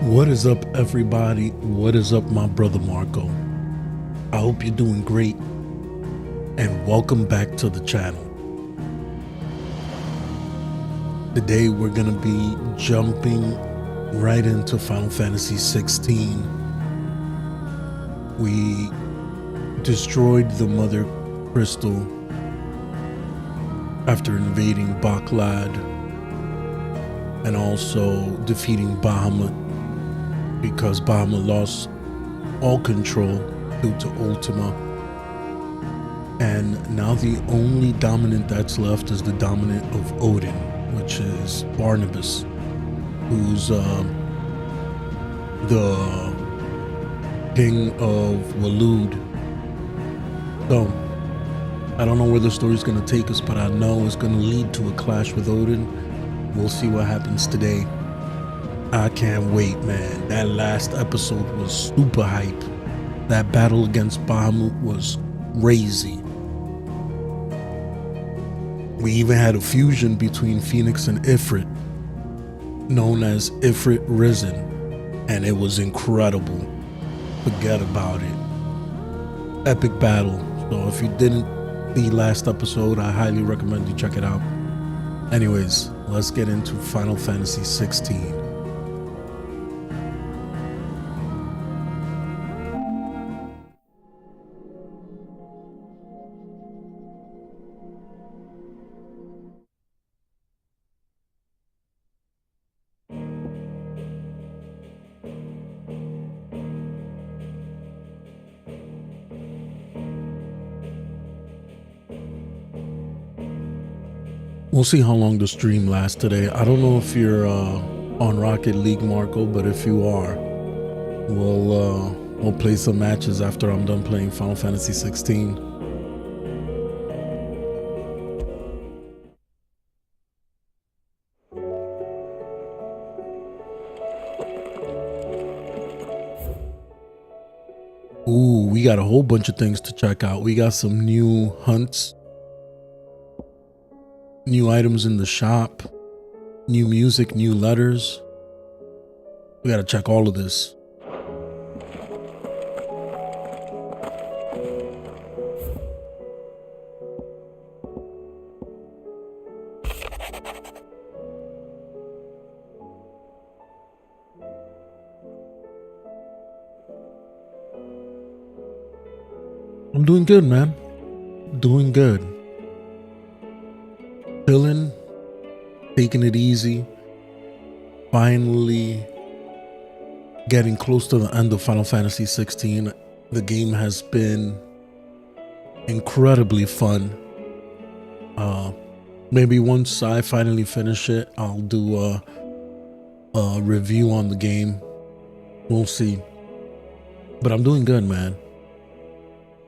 What is up, everybody? What is up, my brother Marco? I hope you're doing great, and welcome back to the channel. Today we're gonna be jumping right into Final Fantasy 16. We destroyed the Mother Crystal after invading Baklad and also defeating Bahamut, because Bahamut lost all control due to Ultima. And now the only dominant that's left is the dominant of Odin, which is Barnabas, who's the king of Waloed. So I don't know where the story's gonna take us, but I know it's gonna lead to a clash with Odin. We'll see what happens today. I can't wait, man. That last episode was super hype. That battle against Bahamut was crazy. We even had a fusion between Phoenix and Ifrit, known as Ifrit Risen, and it was incredible. Forget about it. Epic battle. So if you didn't see last episode, I highly recommend you check it out. Anyways, let's get into Final Fantasy 16. We'll see how long the stream lasts today. I don't know if you're on Rocket League, Marco, but if you are, we'll play some matches after I'm done playing Final Fantasy 16. Ooh, we got a whole bunch of things to check out. We got some new hunts, new items in the shop, new music, new letters. We gotta check all of this. I'm doing good, man. Doing good. Chilling, taking it easy. Finally getting close to the end of Final Fantasy 16. The game has been incredibly fun. Maybe once I finally finish it, I'll do a review on the game. We'll see. But I'm doing good, man.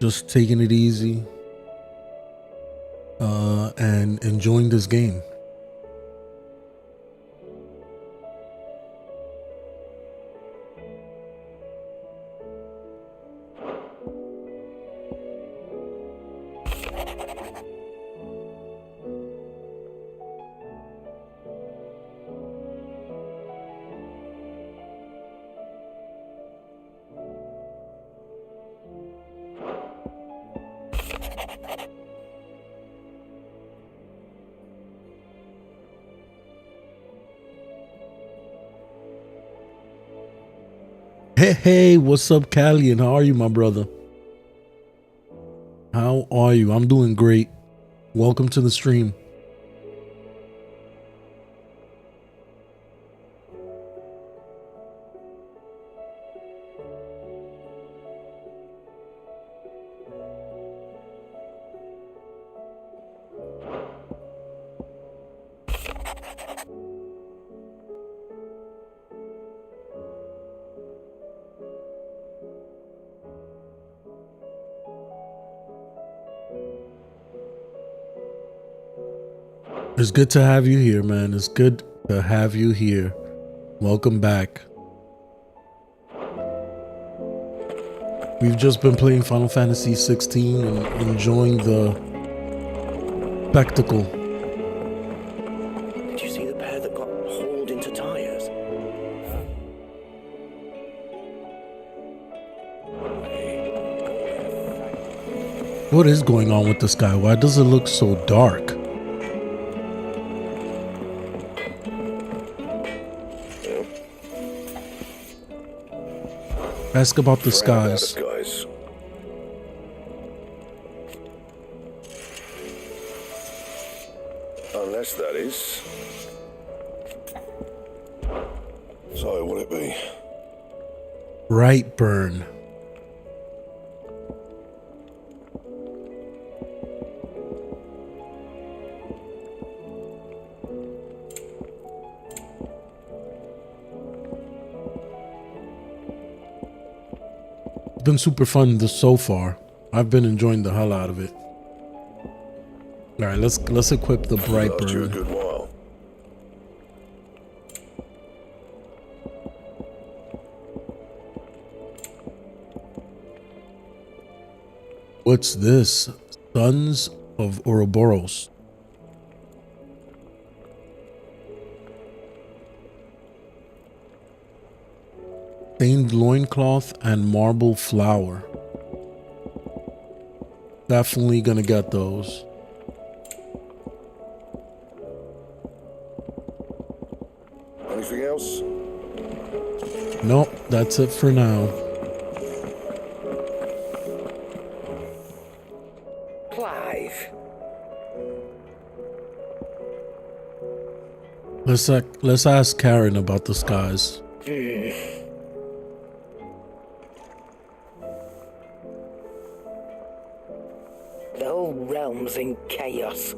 Just taking it easy and enjoying this game. Hey, what's up, Callian? How are you, my brother? How are you? I'm doing great. Welcome to the stream. It's good to have you here, man. It's good to have you here. Welcome back. We've just been playing Final Fantasy 16 and enjoying the spectacle. Did you see the pair that got hauled into tires? What is going on with the sky? Why does it look so dark? Ask about the skies. Unless that is. So, will it be? Brightburn. It's been super fun so far. I've been enjoying the hell out of it. All right, let's equip the Brightburn. A good while. What's this? Sons of Ouroboros. Stained loincloth and marble flower. Definitely gonna get those. Anything else? Nope, that's it for now. Clive. Let's ask Karen about the skies. The whole realm's in chaos.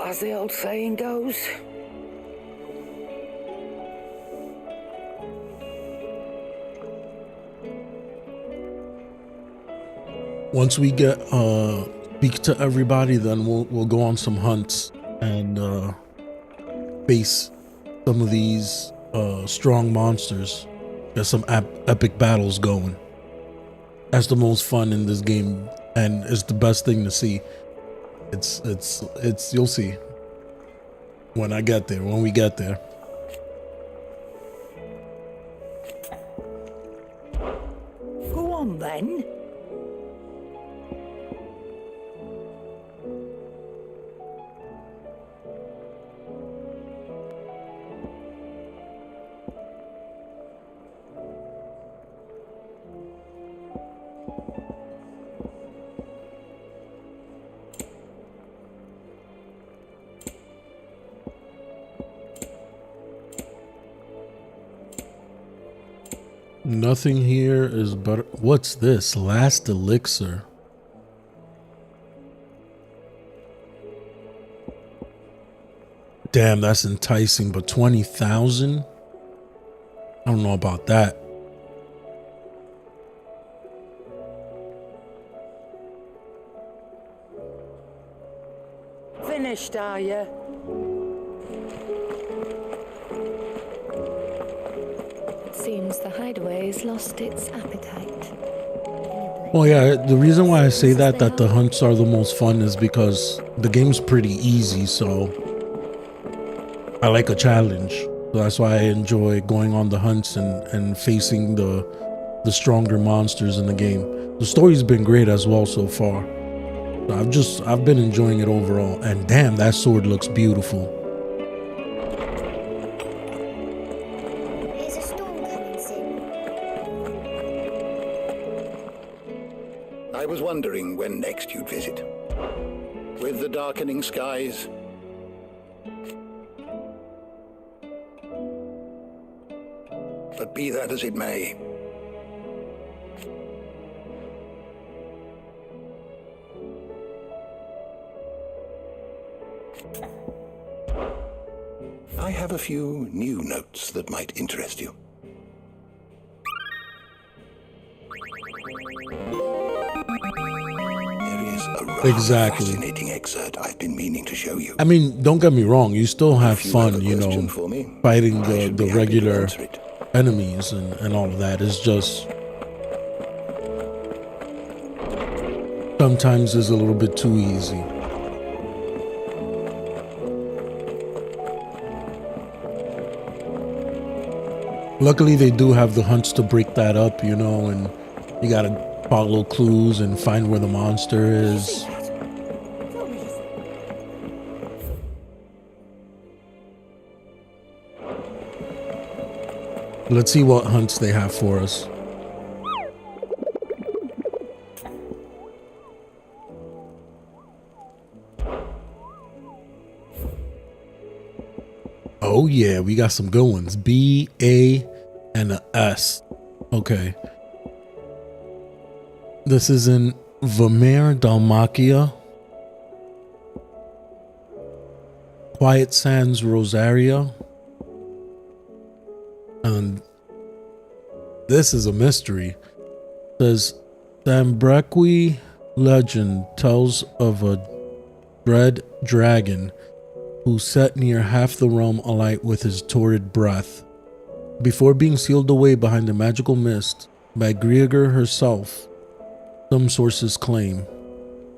As the old saying goes. Once we get speak to everybody, then we'll go on some hunts and face some of these strong monsters. Get some epic battles going. That's the most fun in this game, and it's the best thing to see. It's you'll see when we get there. Go on then. Nothing here is better. What's this? Last elixir. Damn, that's enticing, but 20,000? I don't know about that. Finished, are you? It seems the hideaway's lost its appetite. Well, yeah, the reason why I say that the hunts are the most fun is because the game's pretty easy, so I like a challenge. So that's why I enjoy going on the hunts and facing the stronger monsters in the game. The story's been great as well so far. So I've been enjoying it overall. And damn, that sword looks beautiful. Is a storm coming soon? I was wondering when next you'd visit. With the darkening skies, but be that as it may, I have a few new notes that might interest you. There is a rather fascinating excerpt I've been meaning to show you. I mean, don't get me wrong, you still have If you have fun, a you know, question for me, fighting I should the be happy to regular answer it. enemies and all of that. It's just sometimes it's a little bit too easy. Luckily, they do have the hunts to break that up, you know, and you gotta follow clues and find where the monster is. Let's see what hunts they have for us. Oh yeah, we got some good ones. B, A, and a S. Okay. This is in Vermeer, Dalmatia. Quiet Sands, Rosaria. And this is a mystery. It says Sambrequi legend tells of a dread dragon who set near half the realm alight with his torrid breath. Before being sealed away behind the magical mist by Griegor herself, some sources claim,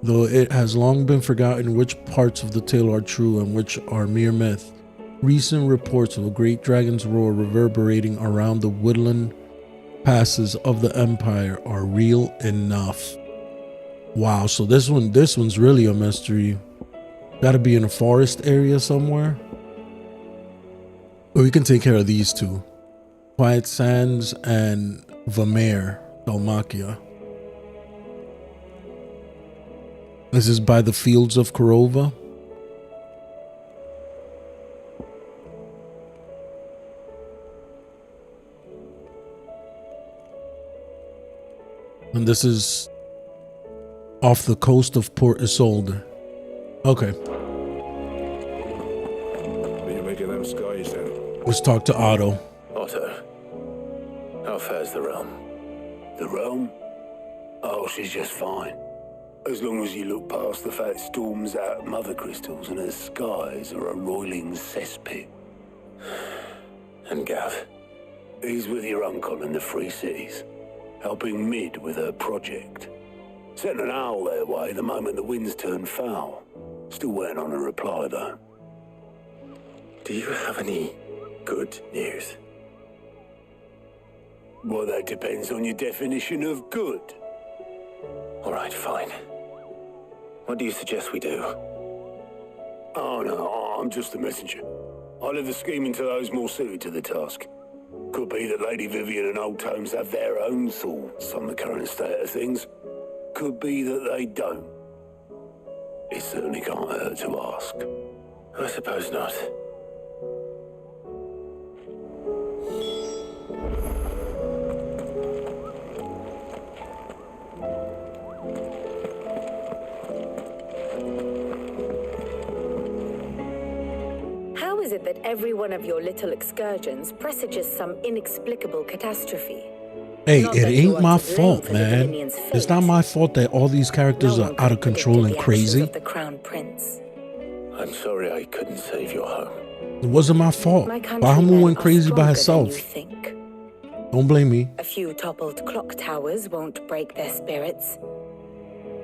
though it has long been forgotten which parts of the tale are true and which are mere myth. Recent reports of a great dragon's roar reverberating around the woodland passes of the empire are real enough. Wow, so this one's really a mystery. Gotta be in a forest area somewhere. But we can take care of these two. Quiet Sands and Vermeer, Dalmatia. This is by the fields of Korova. And this is off the coast of Port Isolde. Okay. What do you make of them skies then? Let's talk to Otto. Otto, how fares the realm? The realm? Oh, she's just fine. As long as you look past the fat storms out mother crystals and her skies are a roiling cesspit. And Gav? He's with your uncle in the Free Cities, helping Mid with her project. Sent an owl their way the moment the winds turned foul. Still waiting on a reply, though. Do you have any good news? Well, that depends on your definition of good. All right, fine. What do you suggest we do? Oh, no, I'm just a messenger. I'll leave the scheming to those more suited to the task. Could be that Lady Vivian and Old Tomes have their own thoughts on the current state of things. Could be that they don't. It certainly can't hurt to ask. I suppose not. How is it that every one of your little excursions presages some inexplicable catastrophe? Hey, Not it that you ain't are my to blame fault, for the man. Dominion's It's fate. not my fault that all these characters No are one out could of control predict and the actions crazy. of the Crown Prince. I'm sorry I couldn't save your home. It wasn't my fault. My Bahamut countrymen went are crazy by stronger than you herself. think. Don't blame me. A few toppled clock towers won't break their spirits.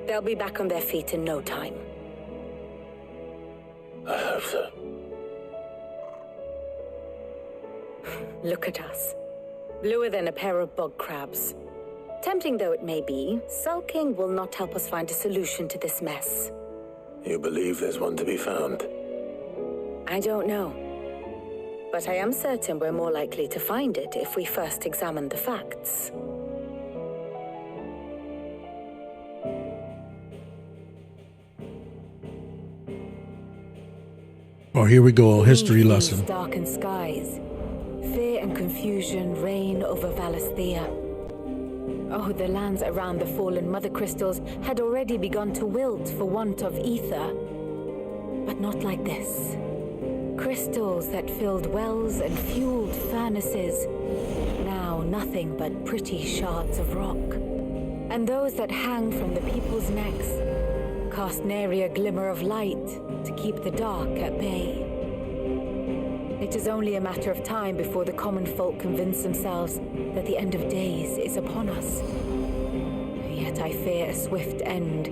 They'll be back on their feet in no time. I hope so. Look at us. Bluer than a pair of bog crabs. Tempting though it may be, sulking will not help us find a solution to this mess. You believe there's one to be found? I don't know. But I am certain we're more likely to find it if we first examine the facts. Oh, here we go. A history Beneath lesson. these darkened skies, fear and confusion reign over Valisthea. Oh, the lands around the fallen mother crystals had already begun to wilt for want of ether. But not like this. Crystals that filled wells and fueled furnaces, now nothing but pretty shards of rock. And those that hang from the people's necks cast nary a glimmer of light to keep the dark at bay. It is only a matter of time before the common folk convince themselves that the end of days is upon us. Yet I fear a swift end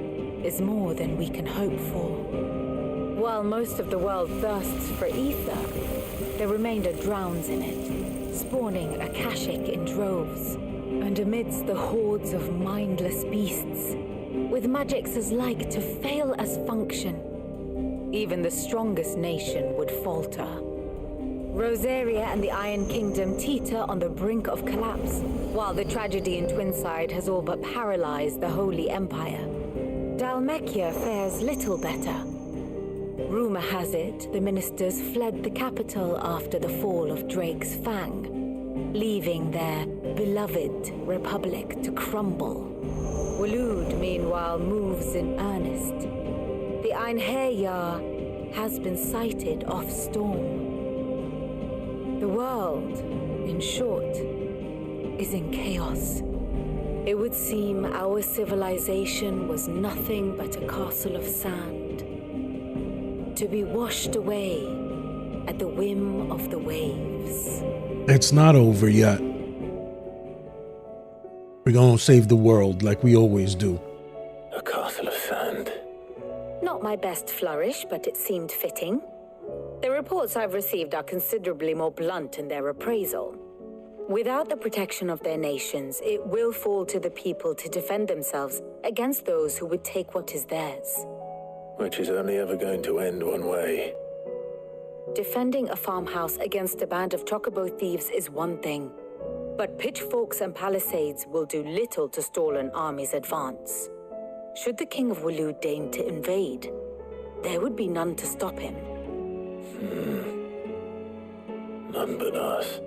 is more than we can hope for. While most of the world thirsts for ether, the remainder drowns in it, spawning Akashic in droves. And amidst the hordes of mindless beasts, with magics as like to fail as function, even the strongest nation would falter. Rosaria and the Iron Kingdom teeter on the brink of collapse, while the tragedy in Twinside has all but paralyzed the Holy Empire. Dalmekia fares little better. Rumor has it the ministers fled the capital after the fall of Drake's Fang, leaving their beloved republic to crumble. Waloed, meanwhile, moves in earnest. The Einherjar has been sighted off storm. The world, in short, is in chaos. It would seem our civilization was nothing but a castle of sand, to be washed away at the whim of the waves. It's not over yet. We're gonna save the world like we always do. A castle of sand. Not my best flourish, but it seemed fitting. The reports I've received are considerably more blunt in their appraisal. Without the protection of their nations, it will fall to the people to defend themselves against those who would take what is theirs. Which is only ever going to end one way. Defending a farmhouse against a band of chocobo thieves is one thing, but pitchforks and palisades will do little to stall an army's advance. Should the King of Waloed deign to invade, there would be none to stop him. None but us.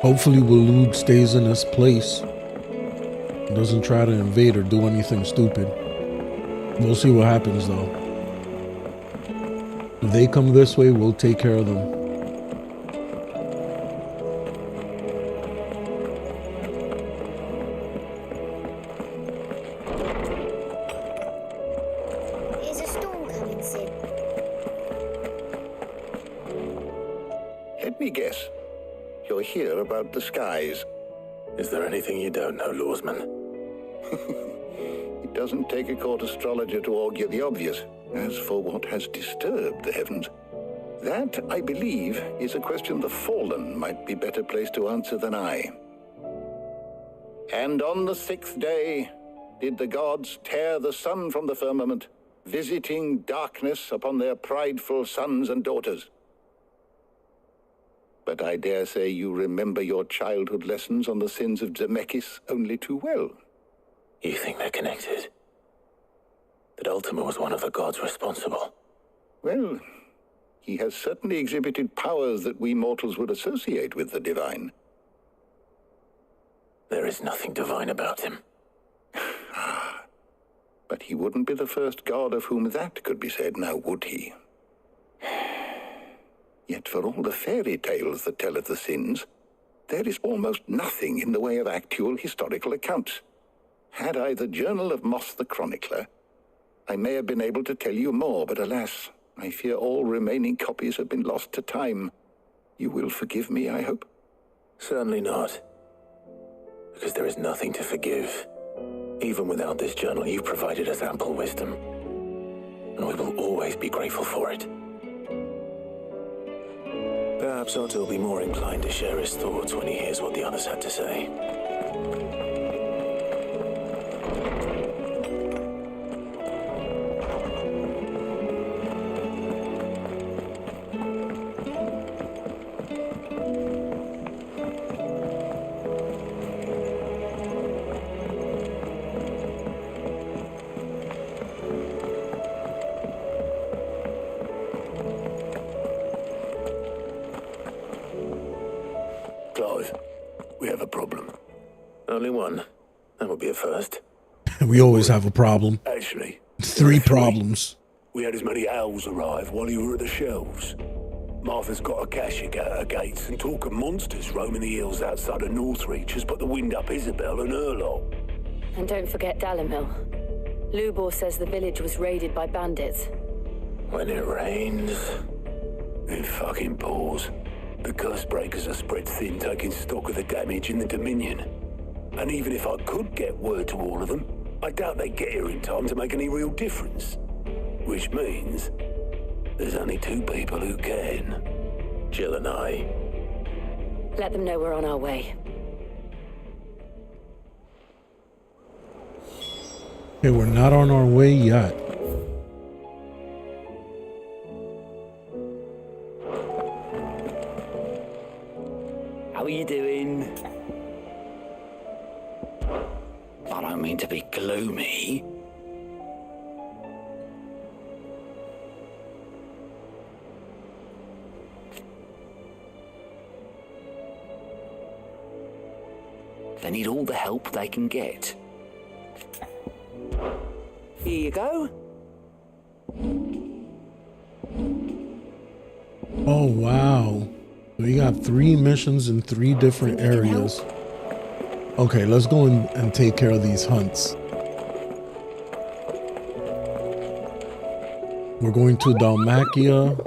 Hopefully Waloed stays in his place. Doesn't try to invade or do anything stupid. We'll see what happens though. If they come this way, we'll take care of them. Is a storm coming soon? Let me guess. You're here about the skies. Is there anything you don't know, Lawsman? It doesn't take a court astrologer to augur the obvious. As for what has disturbed the heavens, that, I believe, is a question the Fallen might be better placed to answer than I. And on the 6th day did the gods tear the sun from the firmament, visiting darkness upon their prideful sons and daughters. But I dare say you remember your childhood lessons on the sins of Zemeckis only too well. You think they're connected? That Ultima was one of the gods responsible? Well, he has certainly exhibited powers that we mortals would associate with the divine. There is nothing divine about him. But he wouldn't be the first god of whom that could be said, now would he? Yet for all the fairy tales that tell of the sins, there is almost nothing in the way of actual historical accounts. Had I the Journal of Moss the Chronicler, I may have been able to tell you more, but alas, I fear all remaining copies have been lost to time. You will forgive me, I hope? Certainly not. Because there is nothing to forgive. Even without this journal, you've provided us ample wisdom. And we will always be grateful for it. Perhaps Otto will be more inclined to share his thoughts when he hears what the others had to say. Clive, we have a problem. Only one. That would be a first. We always have a problem. Actually, Three problems. we had as many owls arrive while you were at the shelves. Martha's got a cashier at her gates, and talk of monsters roaming the hills outside of Northreach has put the wind up Isabel and her lot. And don't forget Dalimil. Lubor says the village was raided by bandits. When it rains... It fucking pours. The curse breakers are spread thin, taking stock of the damage in the Dominion. And even if I could get word to all of them, I doubt they'd get here in time to make any real difference. Which means there's only two people who can. Jill and I. Let them know we're on our way. Okay, we're not on our way yet. How are you doing? I don't mean to be gloomy. They need all the help they can get. Here you go. Oh, wow. We got 3 missions in 3 different areas. Okay, let's go and take care of these hunts. We're going to Dalmacia.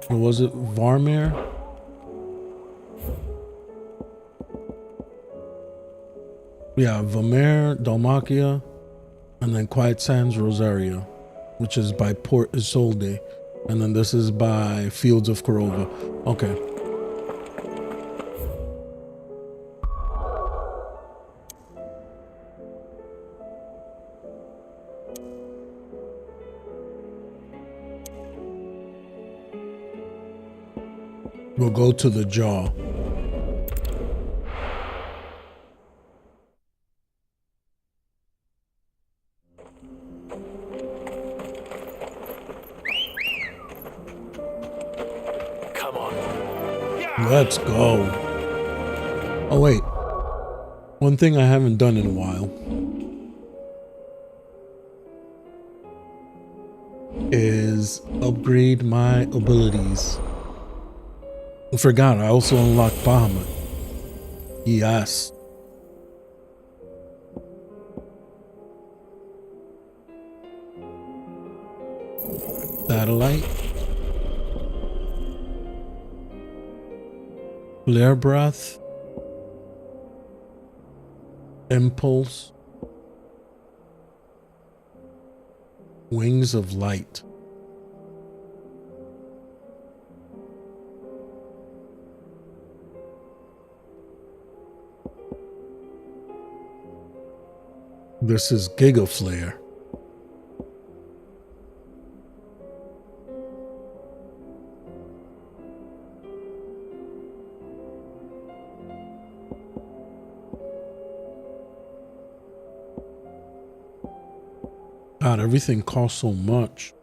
Or was it Varmere? Yeah, Varmere, Dalmacia, and then Quiet Sands, Rosaria, which is by Port Isolde. And then this is by Fields of Korova. Okay. We'll go to the jaw. Come on. Let's go. Oh, wait. One thing I haven't done in a while is upgrade my abilities. I forgot, I also unlocked Bahamut. Yes. Satellite. Flare breath. Impulse. Wings of light. This is Giga Flare. God, everything costs so much.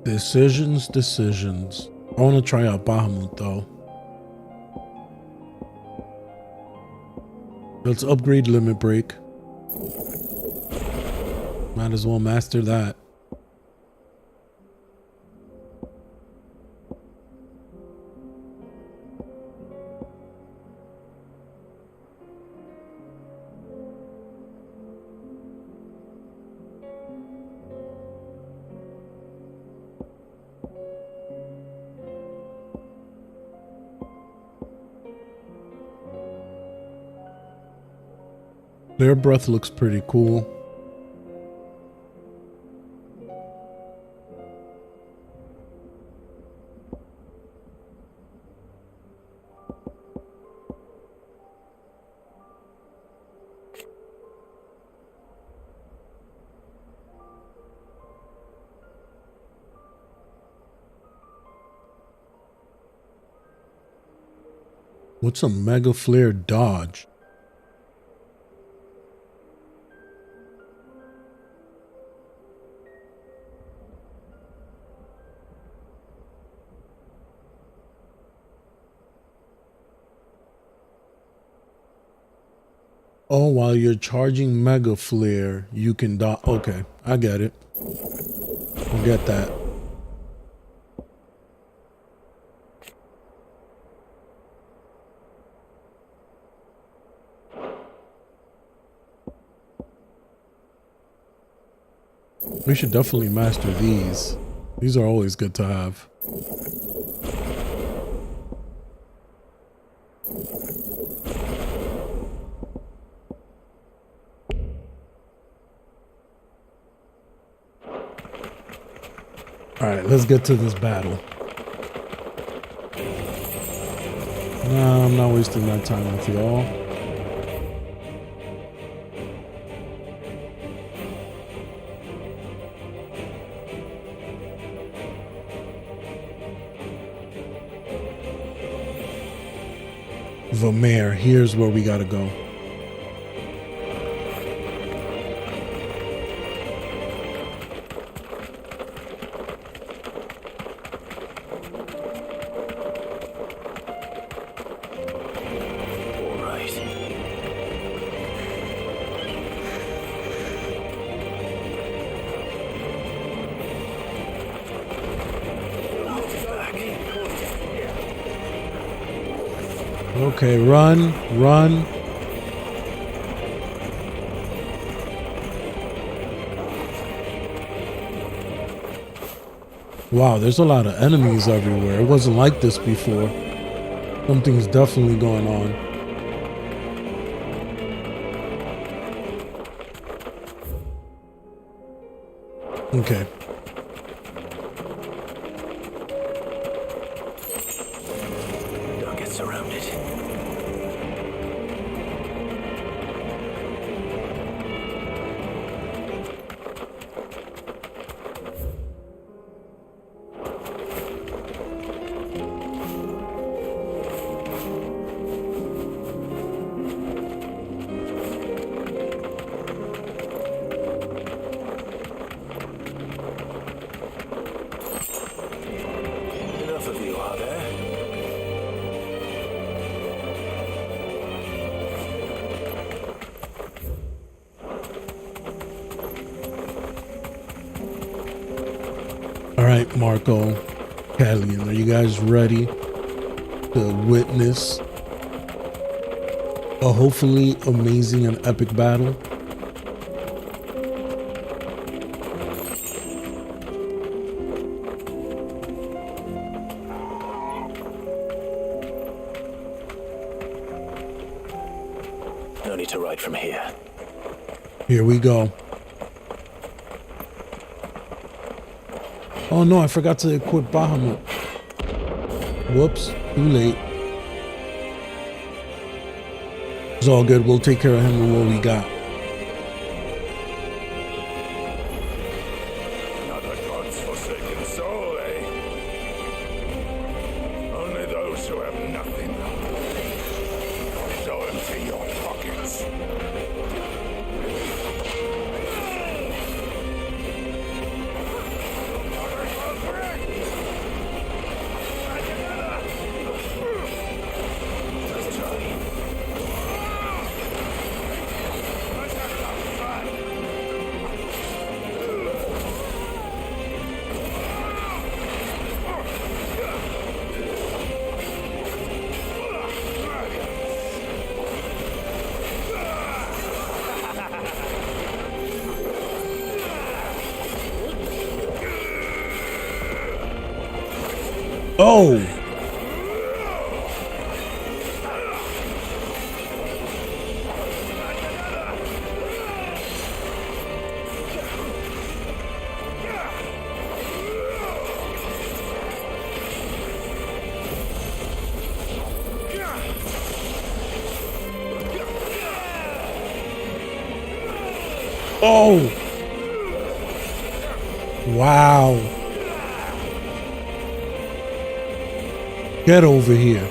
Decisions. I want to try out Bahamut though. Let's upgrade Limit Break. Might as well master that. Their breath looks pretty cool. What's a Mega Flare dodge? Oh, while you're charging Mega Flare, you can dodge. Okay, I get it. I get that. We should definitely master these. These are always good to have. All right, let's get to this battle. Nah, I'm not wasting my time with y'all. Vermeer, here's where we gotta go. Okay, run. Wow, there's a lot of enemies everywhere. It wasn't like this before. Something's definitely going on. Okay. Don't get surrounded. Enough of you, are there? All right, Marco, Callian, are you guys ready to witness a hopefully amazing and epic battle? No need to ride from here. Here we go. Oh no, I forgot to equip Bahamut. Whoops, too late. It's all good, we'll take care of him with what we got. Another god's forsaken soul, eh? Only those who have nothing. So empty your pockets. Oh. Oh. Wow. Get over here.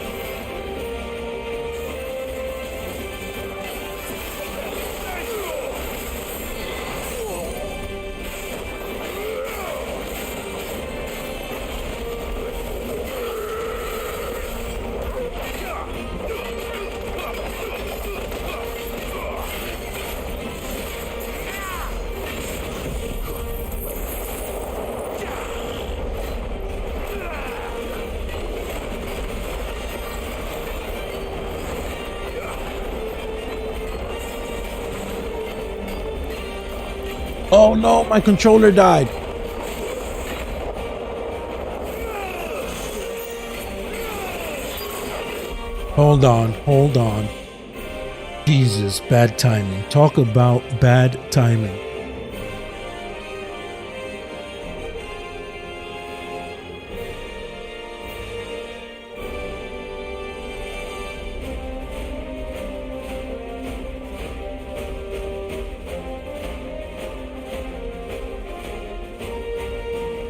Oh no, my controller died. Hold on, hold on. Jesus, bad timing. Talk about bad timing.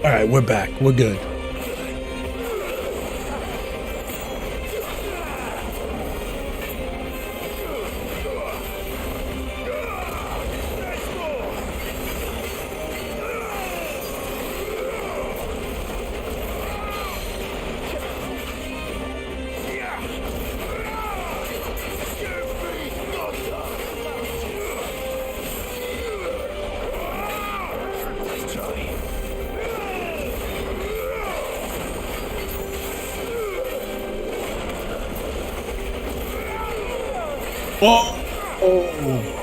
All right, we're back. We're good. Oh. Oh.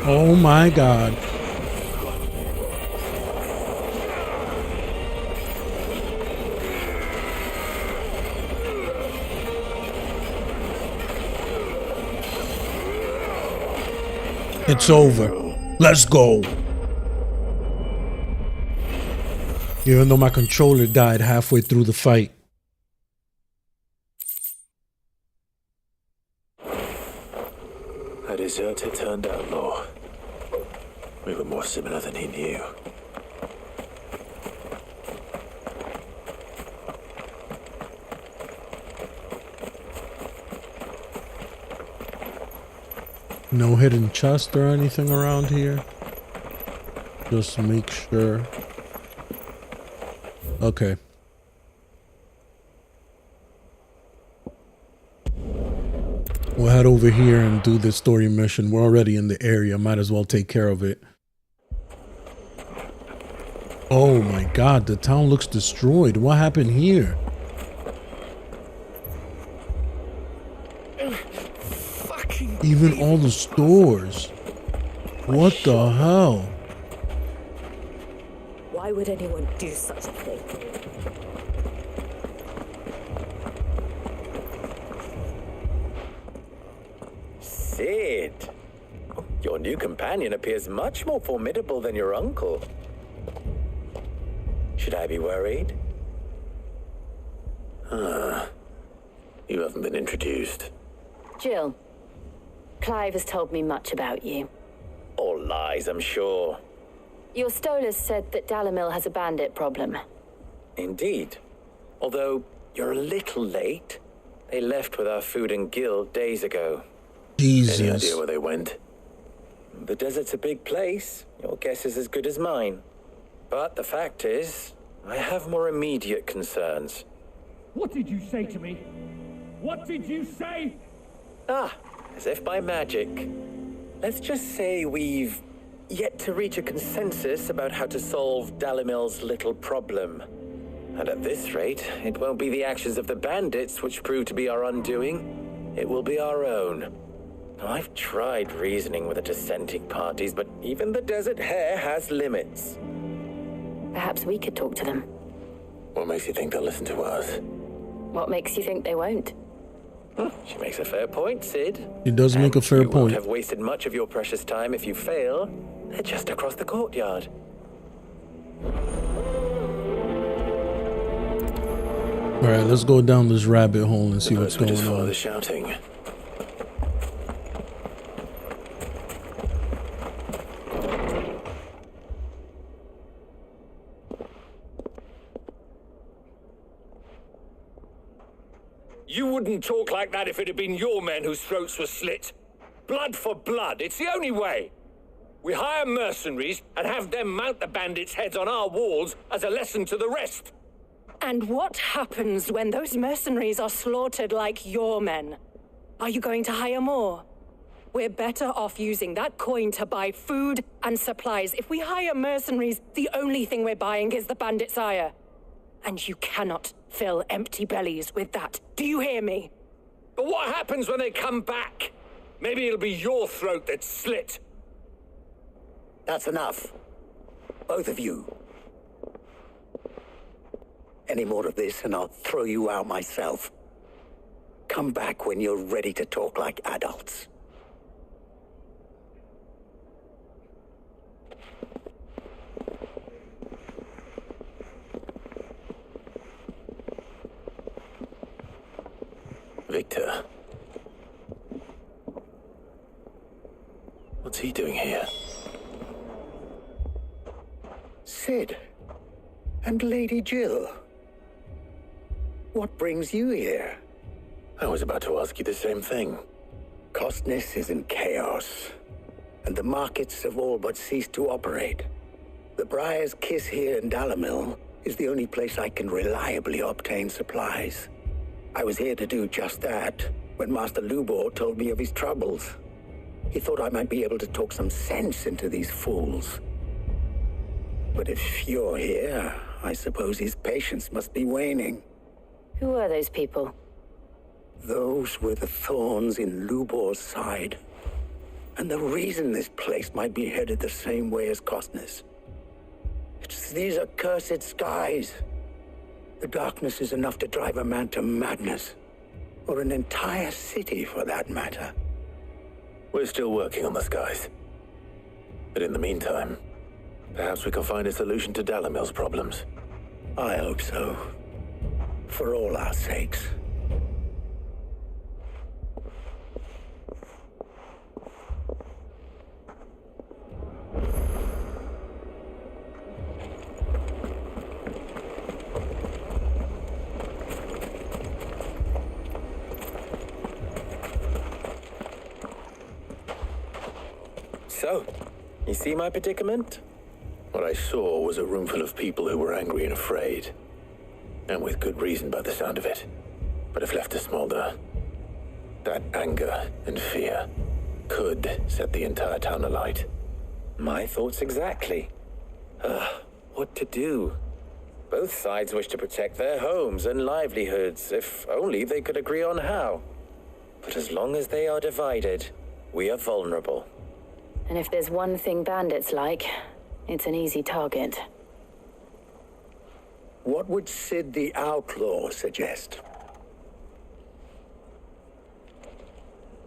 Oh my God. It's over. Let's go. Even though my controller died halfway through the fight. A deserter turned outlaw. We were more similar than he knew. No hidden chest or anything around here. Just make sure. Okay. We'll head over here and do this story mission. We're already in the area. Might as well take care of it. Oh my God, the town looks destroyed. What happened here? Even all the stores. What the hell? Why would anyone do such a thing? Sid, your new companion appears much more formidable than your uncle. Should I be worried? You haven't been introduced. Jill, Clive has told me much about you. All lies, I'm sure. Your Stolas said that Dalamil has a bandit problem. Indeed. Although, you're a little late. They left with our food and guild days ago. Jesus. Any idea where they went? The desert's a big place. Your guess is as good as mine. But the fact is, I have more immediate concerns. What did you say to me? What did you say? As if by magic. Let's just say we've yet to reach a consensus about how to solve Dalamil's little problem. And at this rate, it won't be the actions of the bandits which prove to be our undoing. It will be our own. I've tried reasoning with the dissenting parties, but even the Desert Hare has limits. Perhaps we could talk to them. What makes you think they'll listen to us? What makes you think they won't? She makes a fair point, Sid. He does make a fair you won't point. have wasted much of your precious time if you fail. They're just across the courtyard. All right, let's go down this rabbit hole and see what's Suppose we going just follow on. the shouting. You wouldn't talk like that if it had been your men whose throats were slit. Blood for blood, it's the only way. We hire mercenaries and have them mount the bandits' heads on our walls as a lesson to the rest. And what happens when those mercenaries are slaughtered like your men? Are you going to hire more? We're better off using that coin to buy food and supplies. If we hire mercenaries, the only thing we're buying is the bandits' ire. And you cannot fill empty bellies with that. Do you hear me? But what happens when they come back? Maybe it'll be your throat that's slit. That's enough. Both of you. Any more of this and I'll throw you out myself. Come back when you're ready to talk like adults. Victor. What's he doing here? Sid. And Lady Jill. What brings you here? I was about to ask you the same thing. Costness is in chaos, and the markets have all but ceased to operate. The Briar's Kiss here in Dalamil is the only place I can reliably obtain supplies. I was here to do just that when Master Lubor told me of his troubles. He thought I might be able to talk some sense into these fools. But if you're here, I suppose his patience must be waning. Who are those people? Those were the thorns in Lubor's side. And the reason this place might be headed the same way as Costness. It's these accursed skies. The darkness is enough to drive a man to madness. Or an entire city, for that matter. We're still working on the skies. But in the meantime, perhaps we can find a solution to Dalamil's problems. I hope so. For all our sakes. So, you see my predicament? What I saw was a room full of people who were angry and afraid. And with good reason by the sound of it. But if left to smolder, that anger and fear could set the entire town alight. My thoughts exactly. What to do? Both sides wish to protect their homes and livelihoods, if only they could agree on how. But as long as they are divided, we are vulnerable. And if there's one thing bandits like, it's an easy target. What would Sid the Outlaw suggest?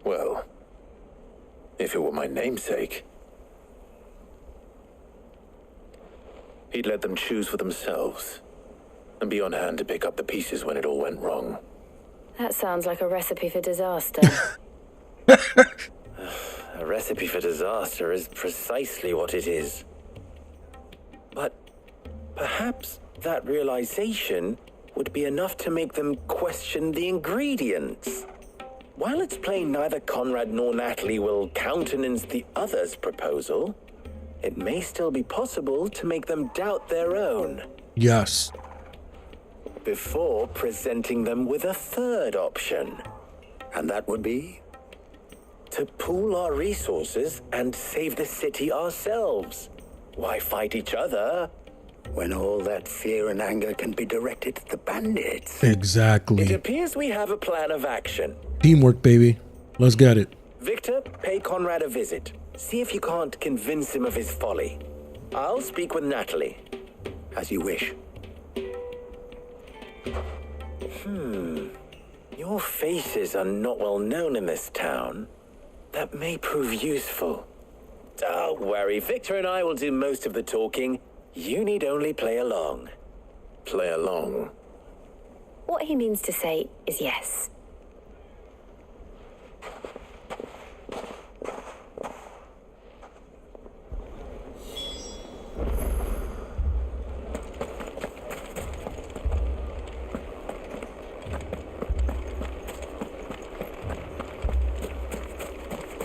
Well, if it were my namesake, he'd let them choose for themselves and be on hand to pick up the pieces when it all went wrong. That sounds like a recipe for disaster. A recipe for disaster is precisely what it is. But perhaps that realization would be enough to make them question the ingredients. While it's plain neither Conrad nor Natalie will countenance the other's proposal, it may still be possible to make them doubt their own. Yes. Before presenting them with a third option. And that would be? To pool our resources and save the city ourselves. Why fight each other? When all that fear and anger can be directed at the bandits. Exactly. It appears we have a plan of action. Teamwork, baby. Let's get it. Victor, pay Conrad a visit. See if you can't convince him of his folly. I'll speak with Natalie. As you wish. Your faces are not well known in this town. That may prove useful. Don't worry, Victor and I will do most of the talking. You need only play along. Play along. What he means to say is yes.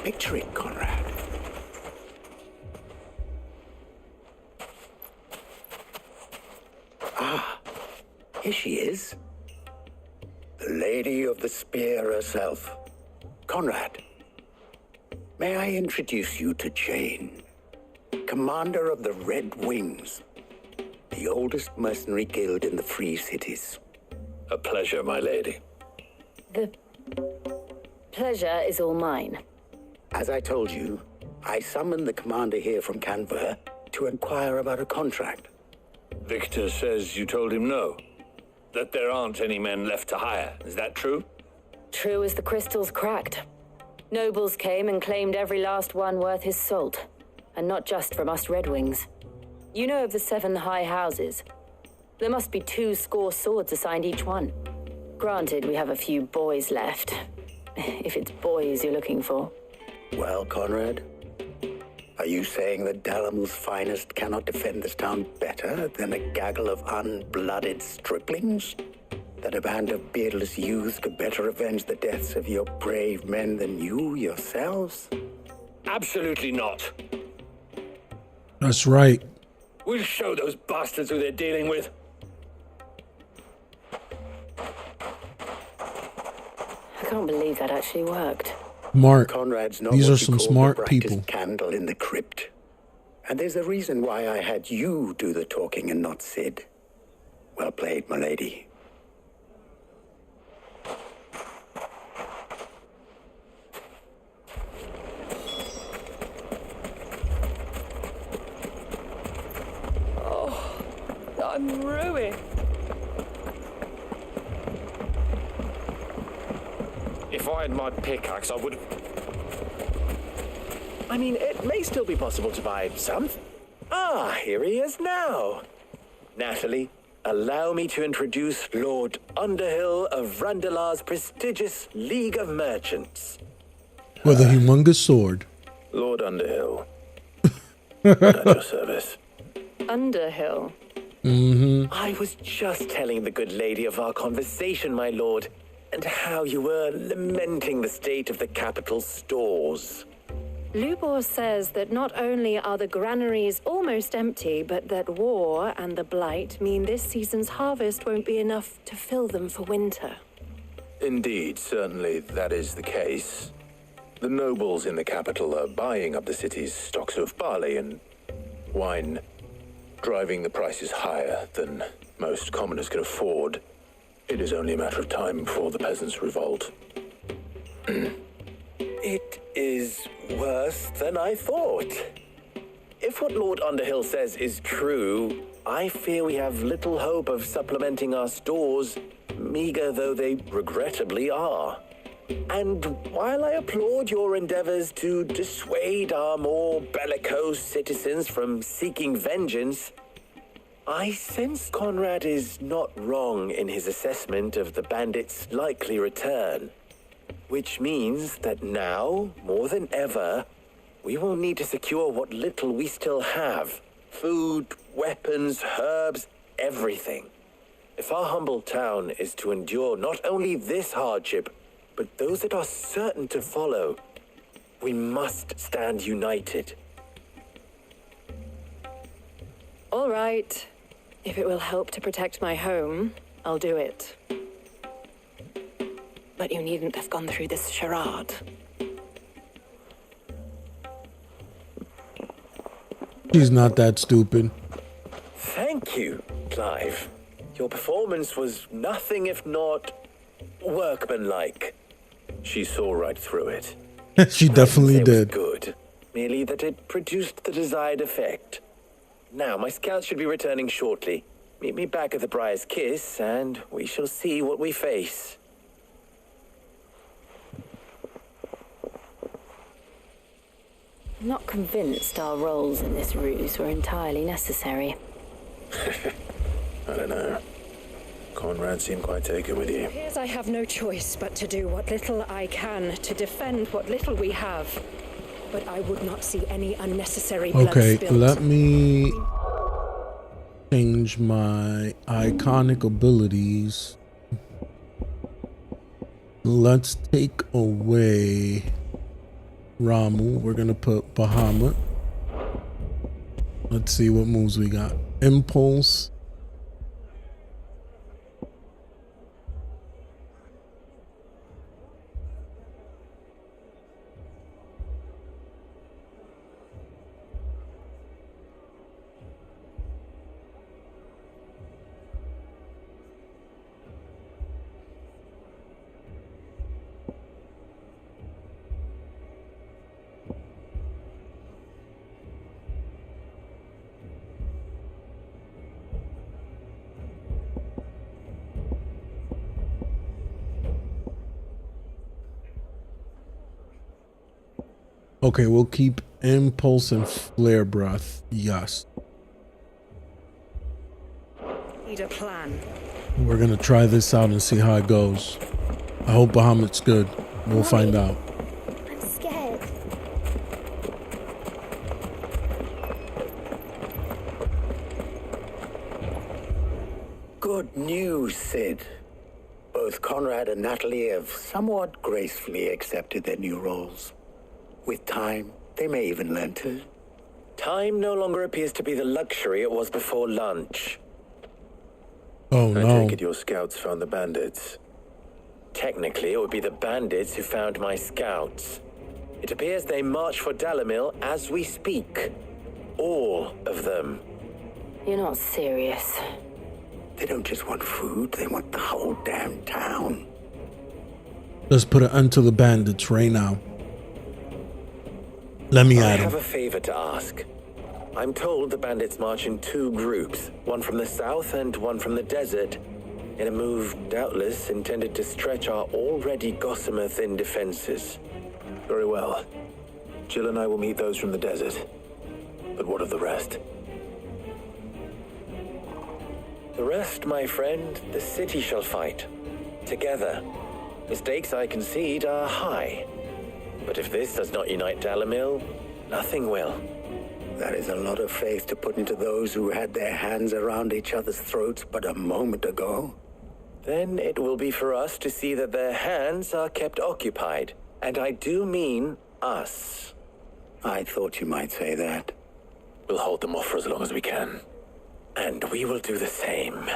Picture it, Conrad. Ah, here she is. The Lady of the Spear herself. Conrad, may I introduce you to Jane, commander of the Red Wings, the oldest mercenary guild in the Free Cities. A pleasure, my lady. The pleasure is all mine. As I told you, I summoned the commander here from Canberra to inquire about a contract. Victor says you told him no. That there aren't any men left to hire. Is that true? True as the crystals cracked. Nobles came and claimed every last one worth his salt. And not just from us Red Wings. You know of the 7 high houses. There must be 2 swords assigned each one. Granted, we have a few boys left. If it's boys you're looking for. Well, Conrad, are you saying that Dalamil's finest cannot defend this town better than a gaggle of unblooded striplings? That a band of beardless youths could better avenge the deaths of your brave men than you yourselves? Absolutely not. That's right. We'll show those bastards who they're dealing with. I can't believe that actually worked. Smart. Conrad's not These what are you some call smart the brightest people. candle in the crypt. And there's a reason why I had you do the talking and not Sid. Well played, my lady. Oh, I'm ruined. If I had my pickaxe, I would have... I mean, it may still be possible to buy some. Ah, here he is now. Natalie, allow me to introduce Lord Underhill of Randalar's prestigious League of Merchants. With a humongous sword. Lord Underhill. At your service. Underhill. I was just telling the good lady of our conversation, my lord, and how you were lamenting the state of the capital's stores. Lubor says that not only are the granaries almost empty, but that war and the blight mean this season's harvest won't be enough to fill them for winter. Indeed, certainly that is the case. The nobles in the capital are buying up the city's stocks of barley and wine, driving the prices higher than most commoners can afford. It is only a matter of time before the peasants revolt. It is worse than I thought. If what Lord Underhill says is true, I fear we have little hope of supplementing our stores, meager though they regrettably are. And while I applaud your endeavors to dissuade our more bellicose citizens from seeking vengeance, I sense Conrad is not wrong in his assessment of the bandits' likely return. Which means that now, more than ever, we will need to secure what little we still have. Food, weapons, herbs, everything. If our humble town is to endure not only this hardship, but those that are certain to follow, we must stand united. All right. If it will help to protect my home, I'll do it. But you needn't have gone through this charade. She's not that stupid. Thank you, Clive. Your performance was nothing if not workmanlike. She saw right through it. She definitely It was did. good, merely that it produced the desired effect. Now, my scouts should be returning shortly. Meet me back at the Briar's Kiss, and we shall see what we face. I'm not convinced our roles in this ruse were entirely necessary. I don't know. Conrad seemed quite taken with you. Here's I have no choice but to do what little I can to defend what little we have. But I would not see any unnecessary blood Okay, spilled. let me change my iconic abilities. Let's take away Ramu. We're gonna put Bahamut. Let's see what moves we got. Impulse. Okay, we'll keep Impulse and Flare Breath. Yes. Need a plan. We're gonna try this out and see how it goes. I hope Bahamut's good. We'll find out. I'm scared. Good news, Sid. Both Conrad and Natalie have somewhat gracefully accepted their new roles. With time, they may even learn to. Time no longer appears to be the luxury it was before lunch. Oh I no. take it your scouts found the bandits. Technically, it would be the bandits who found my scouts. It appears they march for Dalamil as we speak. All of them. You're not serious. They don't just want food, they want the whole damn town. Let's put an end to the bandits right now. Let me I at have him. a favor to ask. I'm told the bandits march in two groups, one from the south and one from the desert, in a move doubtless intended to stretch our already gossamer-thin defenses. Very well. Jill and I will meet those from the desert. But what of the rest? The rest, my friend, the city shall fight. Together. The stakes, I concede, are high. But if this does not unite Dalamil, nothing will. That is a lot of faith to put into those who had their hands around each other's throats but a moment ago. Then it will be for us to see that their hands are kept occupied. And I do mean us. I thought you might say that. We'll hold them off for as long as we can. And we will do the same.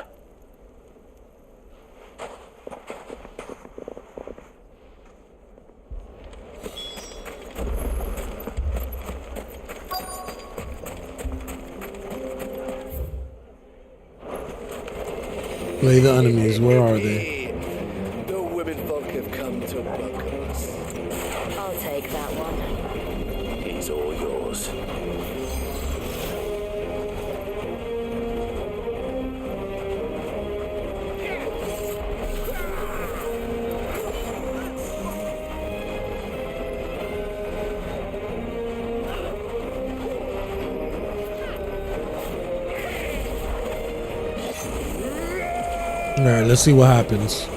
Play the enemies. Where are they? The women folk have come to welcome us. I'll take that one. He's all yours. All right, let's see what happens.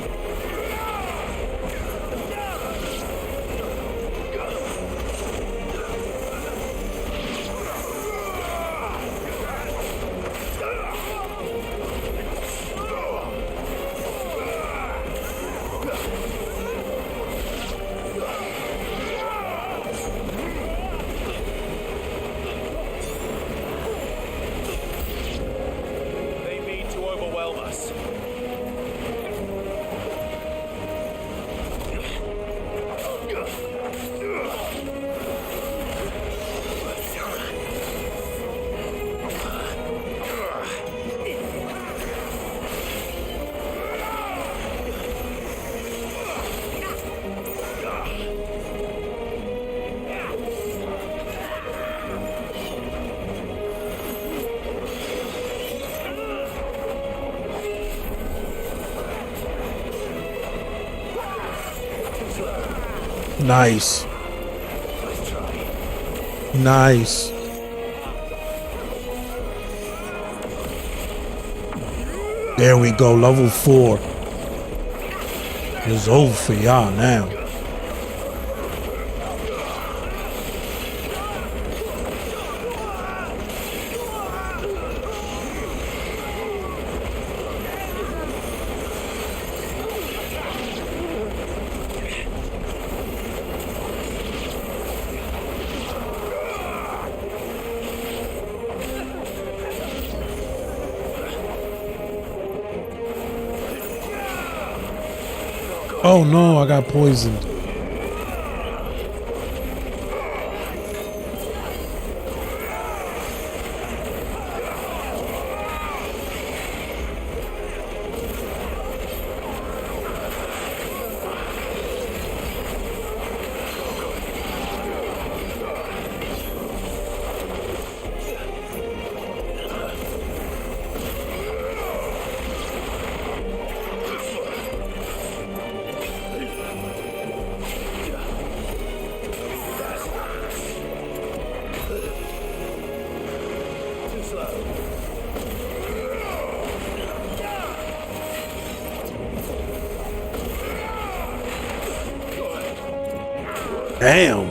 They mean to overwhelm us. Nice. Nice. There we go, level 4. It's over for y'all now. Oh no, I got poisoned. Damn.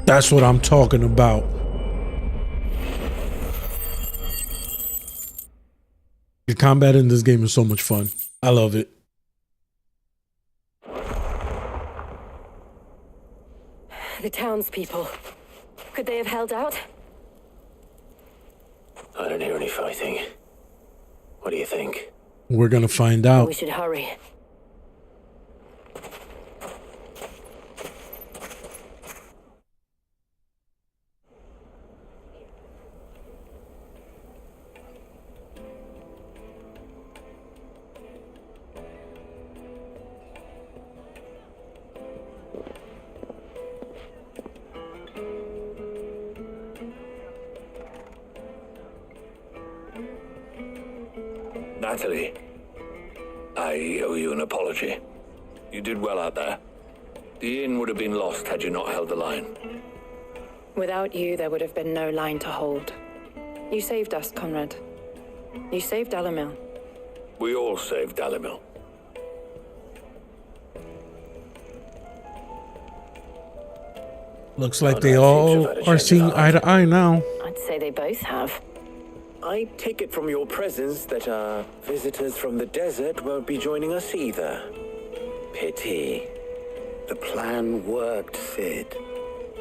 That's what I'm talking about. The combat in this game is so much fun. I love it. The townspeople. Could they have held out? I don't hear any fighting. What do you think? We're gonna find out. We should hurry. Natalie, I owe you an apology. You did well out there. The inn would have been lost had you not held the line. Without you, there would have been no line to hold. You saved us, Conrad. You saved Alamil. We all saved Alamil. Looks like they all are seeing eye to eye now. I I'd say they both have. I take it from your presence that our visitors from the desert won't be joining us either. Pity. The plan worked, Sid.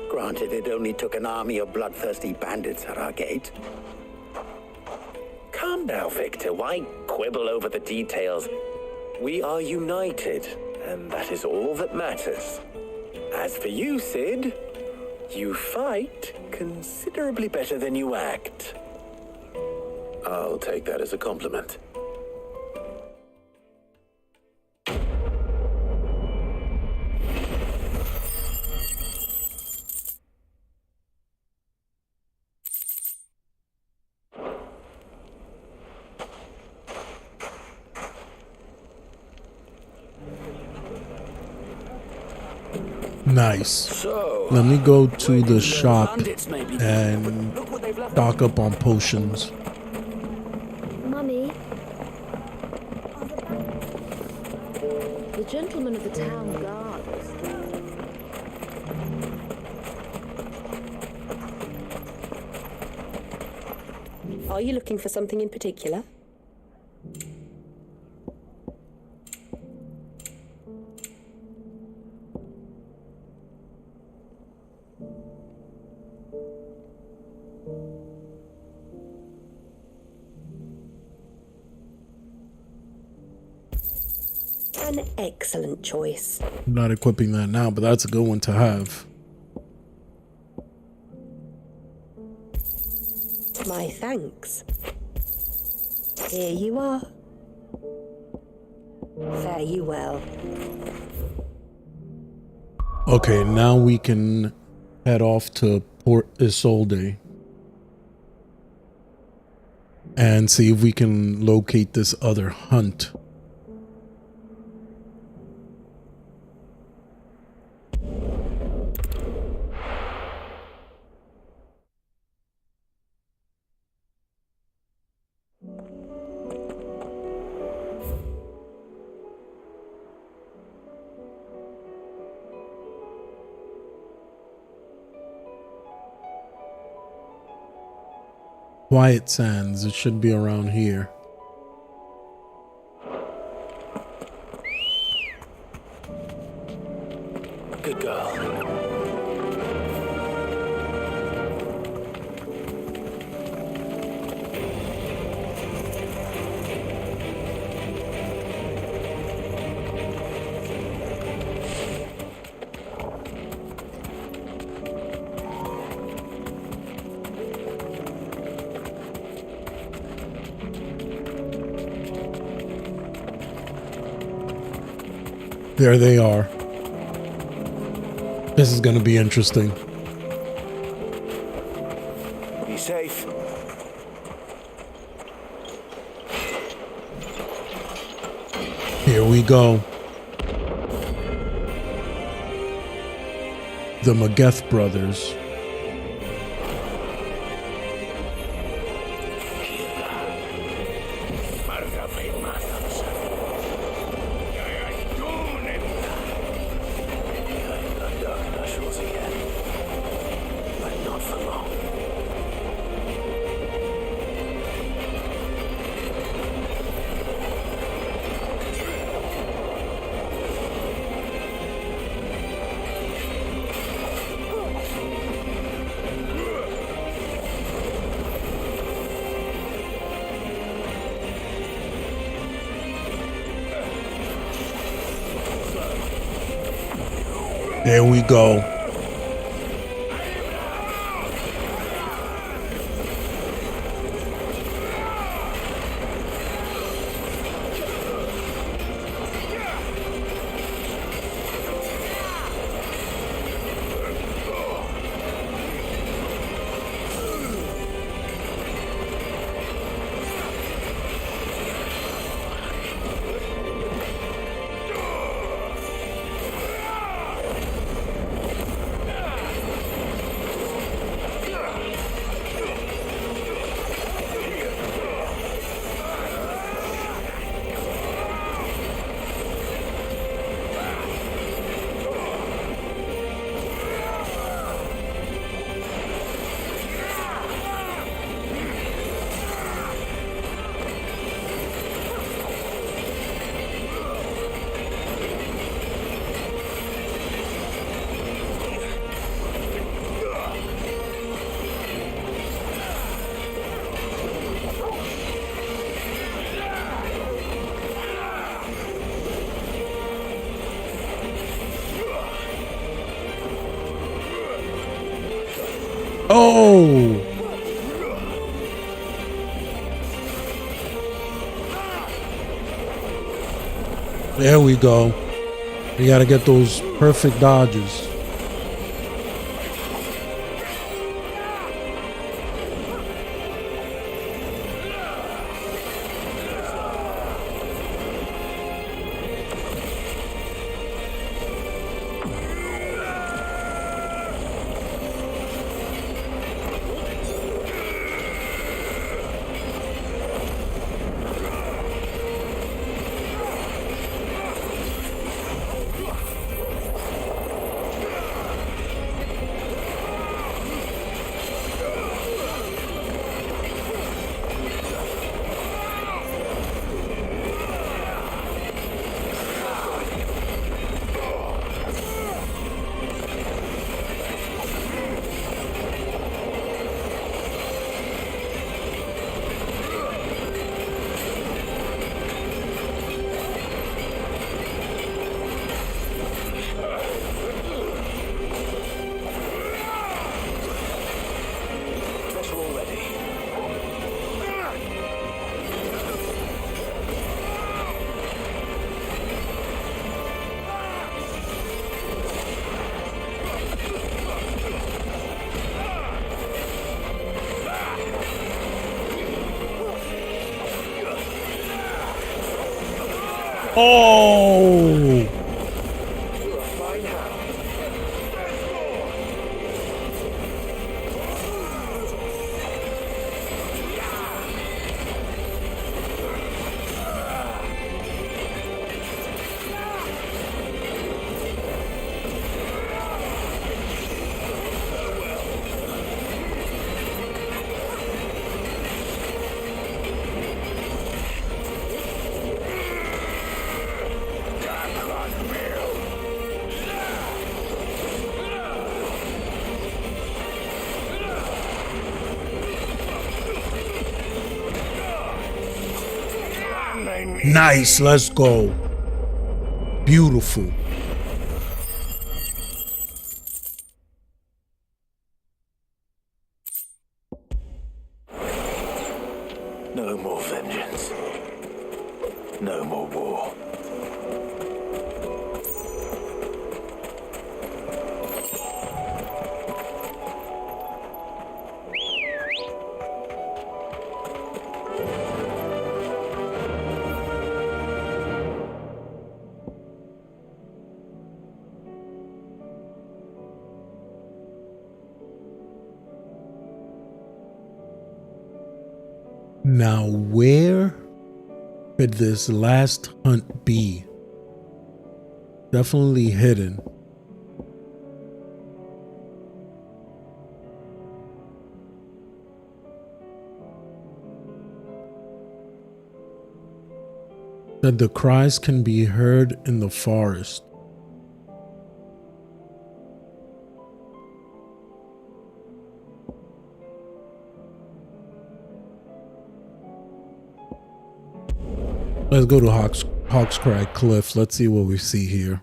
Granted, it only took an army of bloodthirsty bandits at our gate. Calm now, Victor. Why quibble over the details? We are united, and that is all that matters. As for you, Sid, you fight considerably better than you act. I'll take that as a compliment. Nice. So, let me go to the shop bandits maybe. and Look what they've left. stock up on potions. Mummy? The gentleman of the town guard. Are you looking for something in particular? An excellent choice. I'm not equipping that now, but that's a good one to have. My thanks. Here you are. Fare you well. Okay, now we can head off to Port Isolde and see if we can locate this other hunt. Quiet Sands, it should be around here. Good girl. There they are. This is going to be interesting. Be safe. Here we go. The Mageth brothers. There we go. Oh! There we go. You gotta get those perfect dodges. Oh! Nice, let's go. Beautiful. No more vengeance. No more war. Now, where could this last hunt be? Definitely hidden. That the cries can be heard in the forest. Let's go to Hawk's Crag Cliff. Let's see what we see here.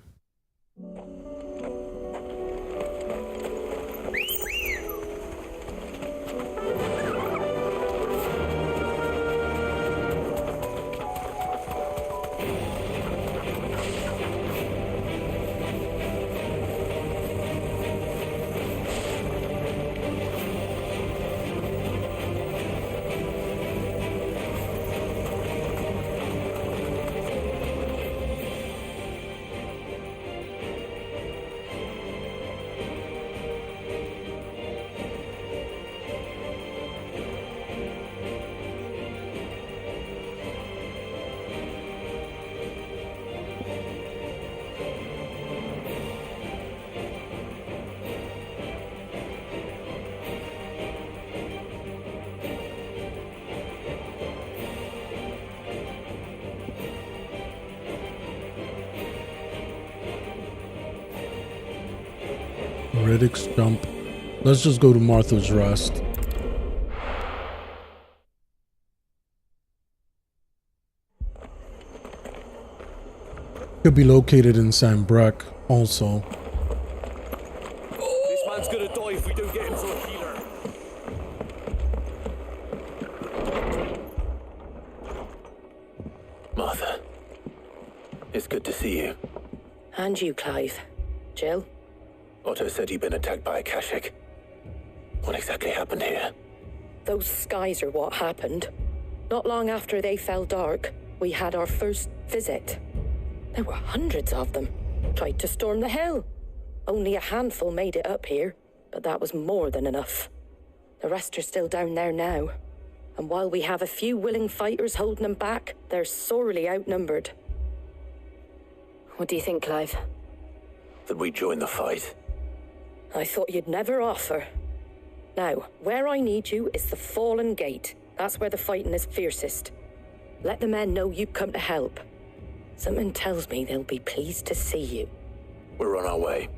Riddick's Jump. Let's just go to Martha's Rest. Could be located in San Breck also. This man's gonna die if we don't get him to healer. Martha, it's good to see you. And you, Clive. Jill? Otto said you'd been attacked by a Kashik. What exactly happened here? Those skies are what happened. Not long after they fell dark, we had our first visit. There were hundreds of them. Tried to storm the hill. Only a handful made it up here, but that was more than enough. The rest are still down there now. And while we have a few willing fighters holding them back, they're sorely outnumbered. What do you think, Clive? That we join the fight. I thought you'd never offer. Now, where I need you is the Fallen Gate. That's where the fighting is fiercest. Let the men know you've come to help. Something tells me they'll be pleased to see you. We're on our way.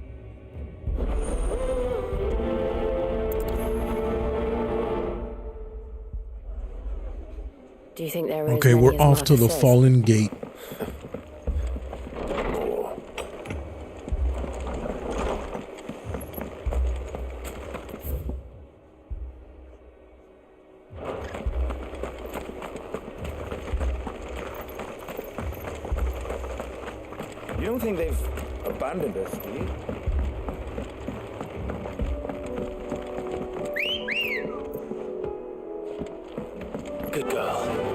Do you think there are Okay, we're off to the Fallen Gate. You don't think they've abandoned us, do you? Good girl.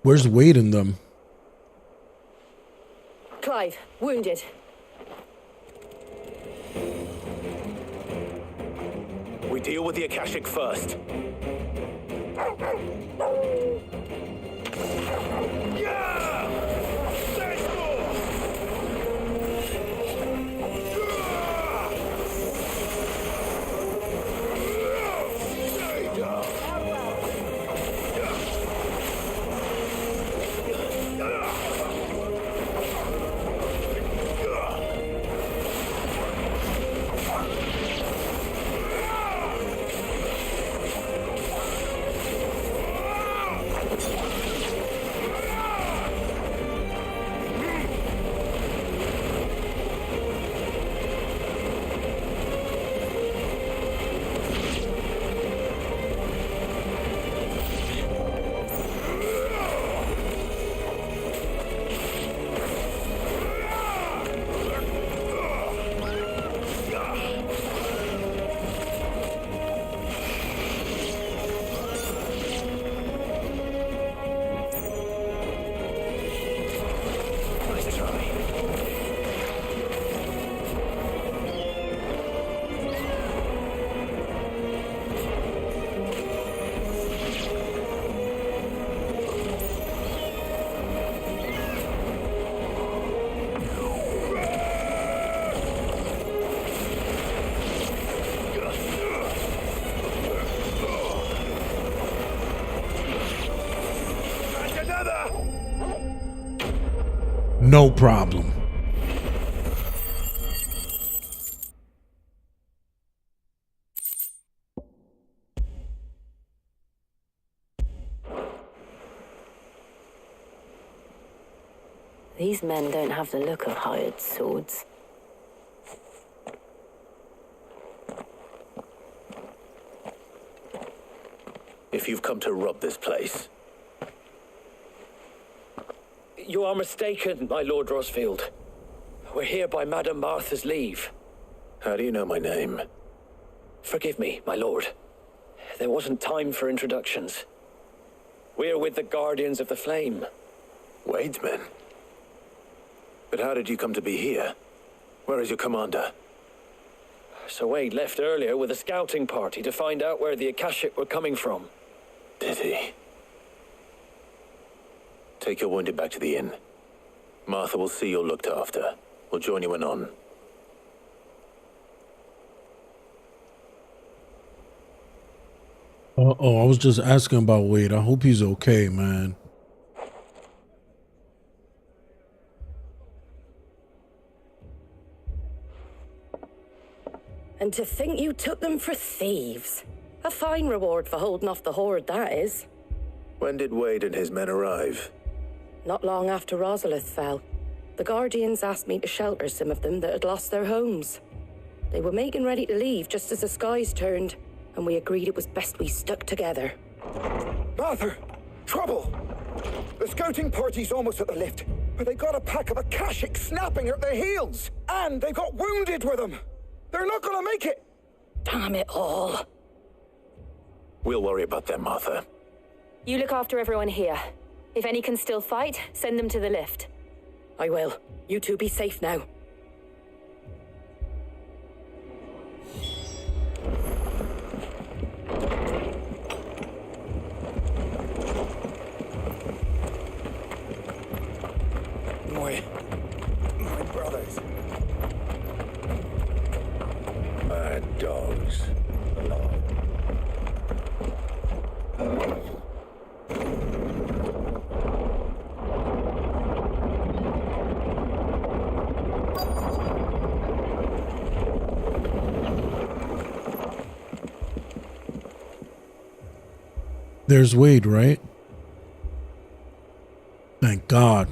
Where's Wade and them? Clive, wounded. We deal with the Akashic first. No problem. These men don't have the look of hired swords. If you've come to rob this place, You are mistaken, my Lord Rosfield. We're here by Madame Martha's leave. how do you know my name? Forgive me, my lord. There wasn't time for introductions. We're with the Guardians of the Flame. Wade's men? But how did you come to be here? Where is your commander? Sir Wade left earlier with a scouting party to find out where the Akashic were coming from. Did he? Take your wounded back to the inn. Martha will see you're looked after. We'll join you anon. Uh-oh, I was just asking about Wade. I hope he's okay, man. And to think you took them for thieves. A fine reward for holding off the horde, that is. When did Wade and his men arrive? Not long after Rosalith fell. The Guardians asked me to shelter some of them that had lost their homes. They were making ready to leave just as the skies turned, and we agreed it was best we stuck together. Martha! Trouble! The scouting party's almost at the lift, but they got a pack of Akashics snapping at their heels! And they got wounded with them! They're not gonna make it! Damn it all. We'll worry about them, Martha. You look after everyone here. If any can still fight, send them to the lift. I will. You two be safe now. My brothers. Mad dogs. Alone. There's Wade, right? Thank God.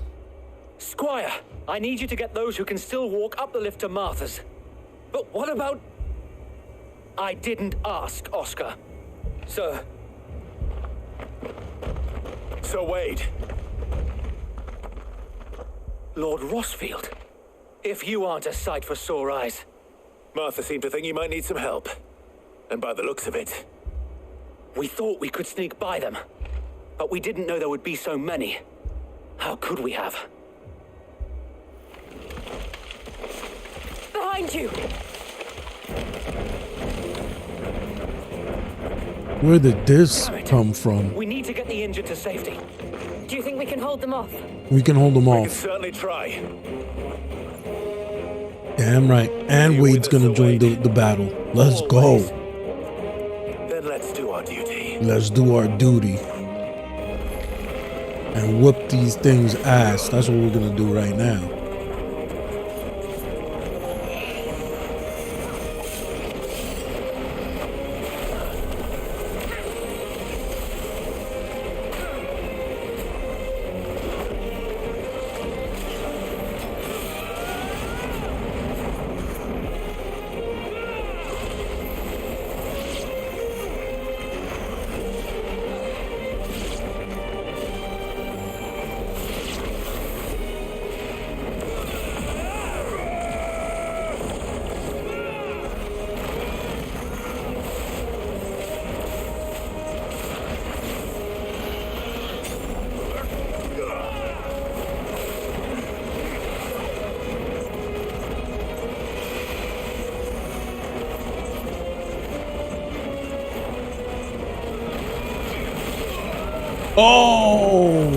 Squire, I need you to get those who can still walk up the lift to Martha's. But what about... I didn't ask, Oscar. Sir. So, Wade. Lord Rossfield. If you aren't a sight for sore eyes. Martha seemed to think you might need some help. And by the looks of it... We thought we could sneak by them. But we didn't know there would be so many. How could we have? Behind you! Where did this come from? We need to get the injured to safety. Do you think we can hold them off? We can hold them We can off. certainly try. Damn right. And Wade's gonna join the battle. Let's go. Then let's do our duty. Let's do our duty. And whoop these things' ass. That's what we're gonna do right now. Oh!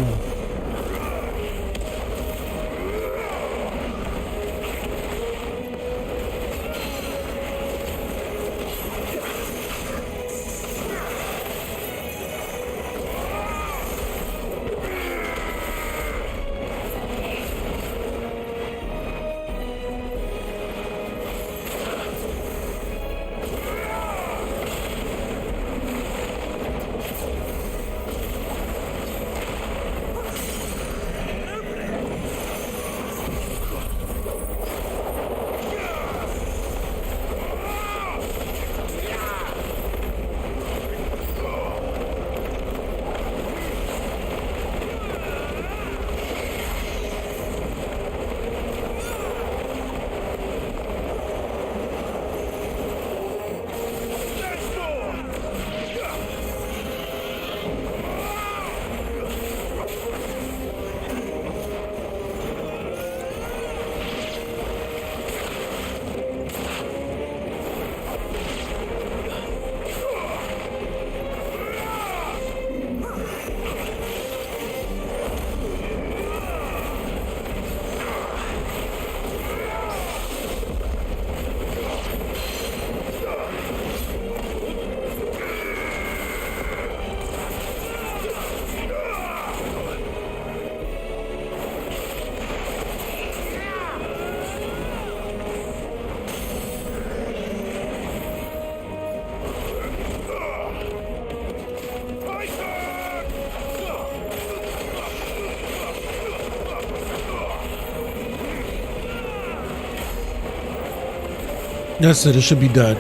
That's it. It should be dead.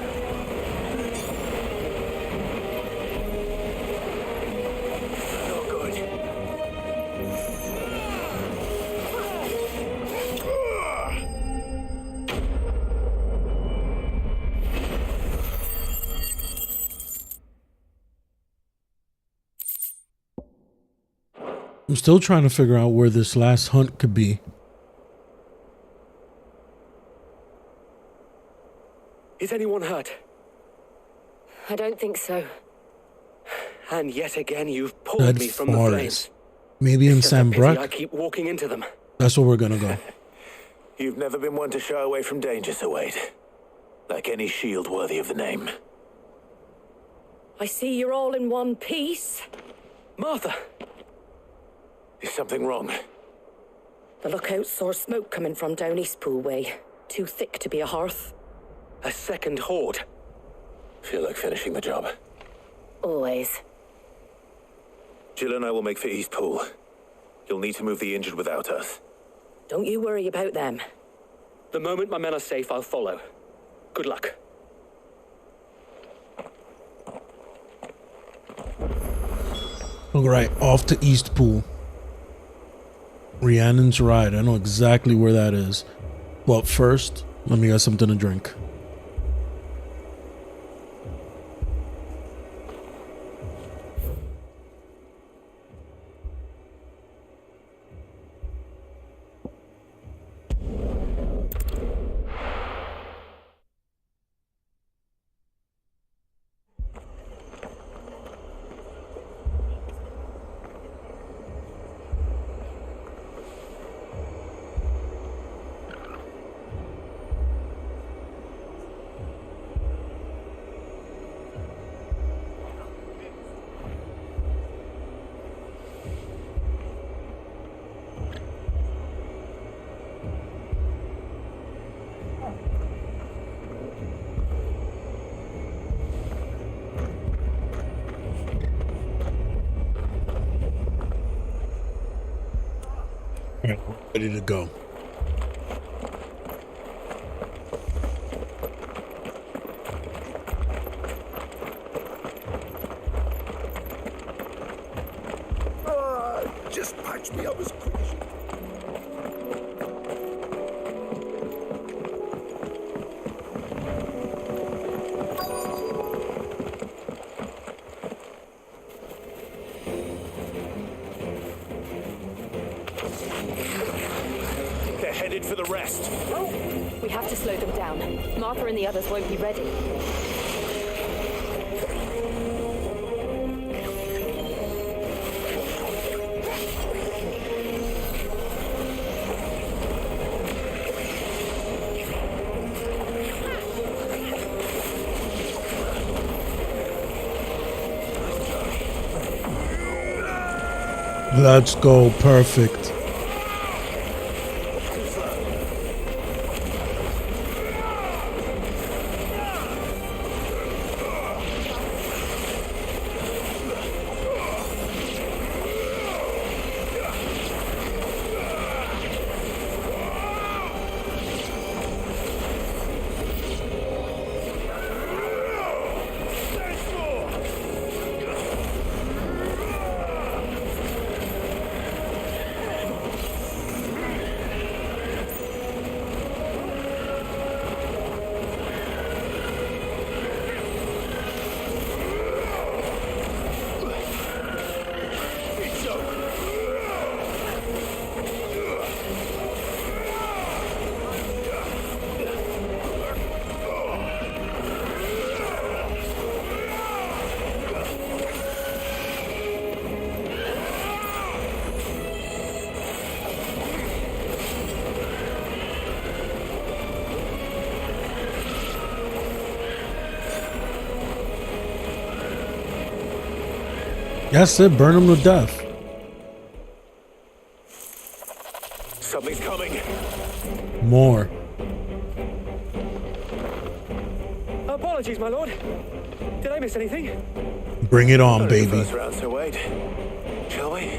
Not good. I'm still trying to figure out where this last hunt could be. Is anyone hurt? I don't think so. And yet again, you've pulled Dead me from the forest. flames. Maybe in It's just a pity I Sambreck. keep walking into them. That's where we're gonna go. You've never been one to shy away from danger, Sir Wade. Like any shield worthy of the name. I see you're all in one piece. Martha! Is something wrong? The lookout saw smoke coming from down Eastpool way. Too thick to be a hearth. A second horde. Feel like finishing the job. Always. Jill and I will make for Eastpool. You'll need to move the injured without us. Don't you worry about them. The moment my men are safe, I'll follow. Good luck. All right, off to Eastpool. Rhiannon's Ride. I know exactly where that is. But first, let me get something to drink. All right, we're ready to go. Just patch me up as quick as you can. They're headed for the rest. Oh, we have to slow them down. Martha and the others won't be ready. Let's go. Perfect. That's it. Burn them to death. Something's coming. More. Apologies, my lord. Did I miss anything? Bring it on, baby. First round, Sir Wade. Shall we?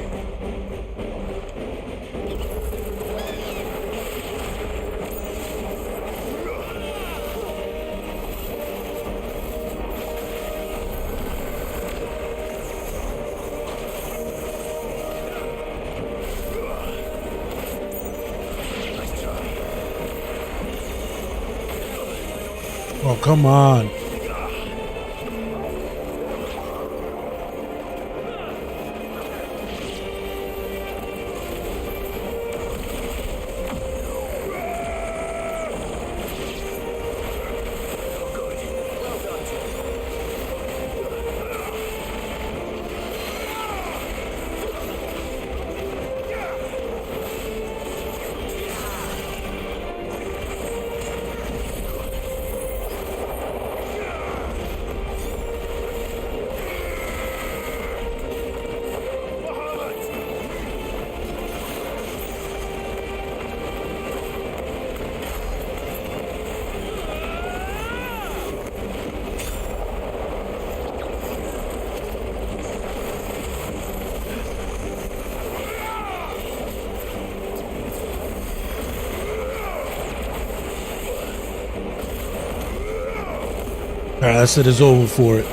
Oh, come on. Alright, that's it. It's over for it.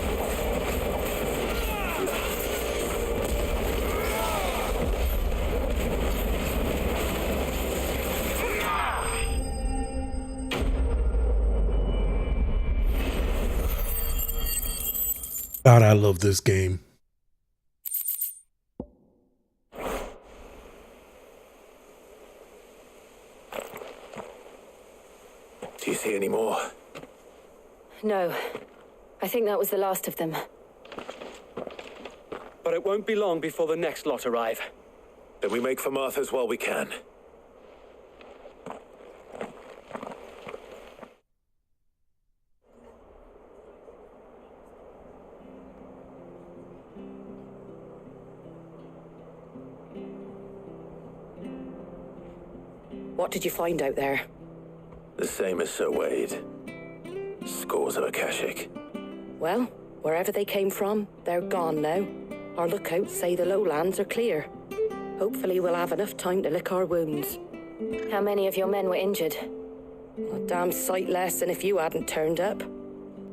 God, I love this game. Do you see any more? No. I think that was the last of them. But it won't be long before the next lot arrive. Then we make for Martha's while we can. What did you find out there? The same as Sir Wade. Scores of Akashic. Well, wherever they came from, they're gone now. Our lookouts say the lowlands are clear. Hopefully we'll have enough time to lick our wounds. How many of your men were injured? A damn sight less than if you hadn't turned up.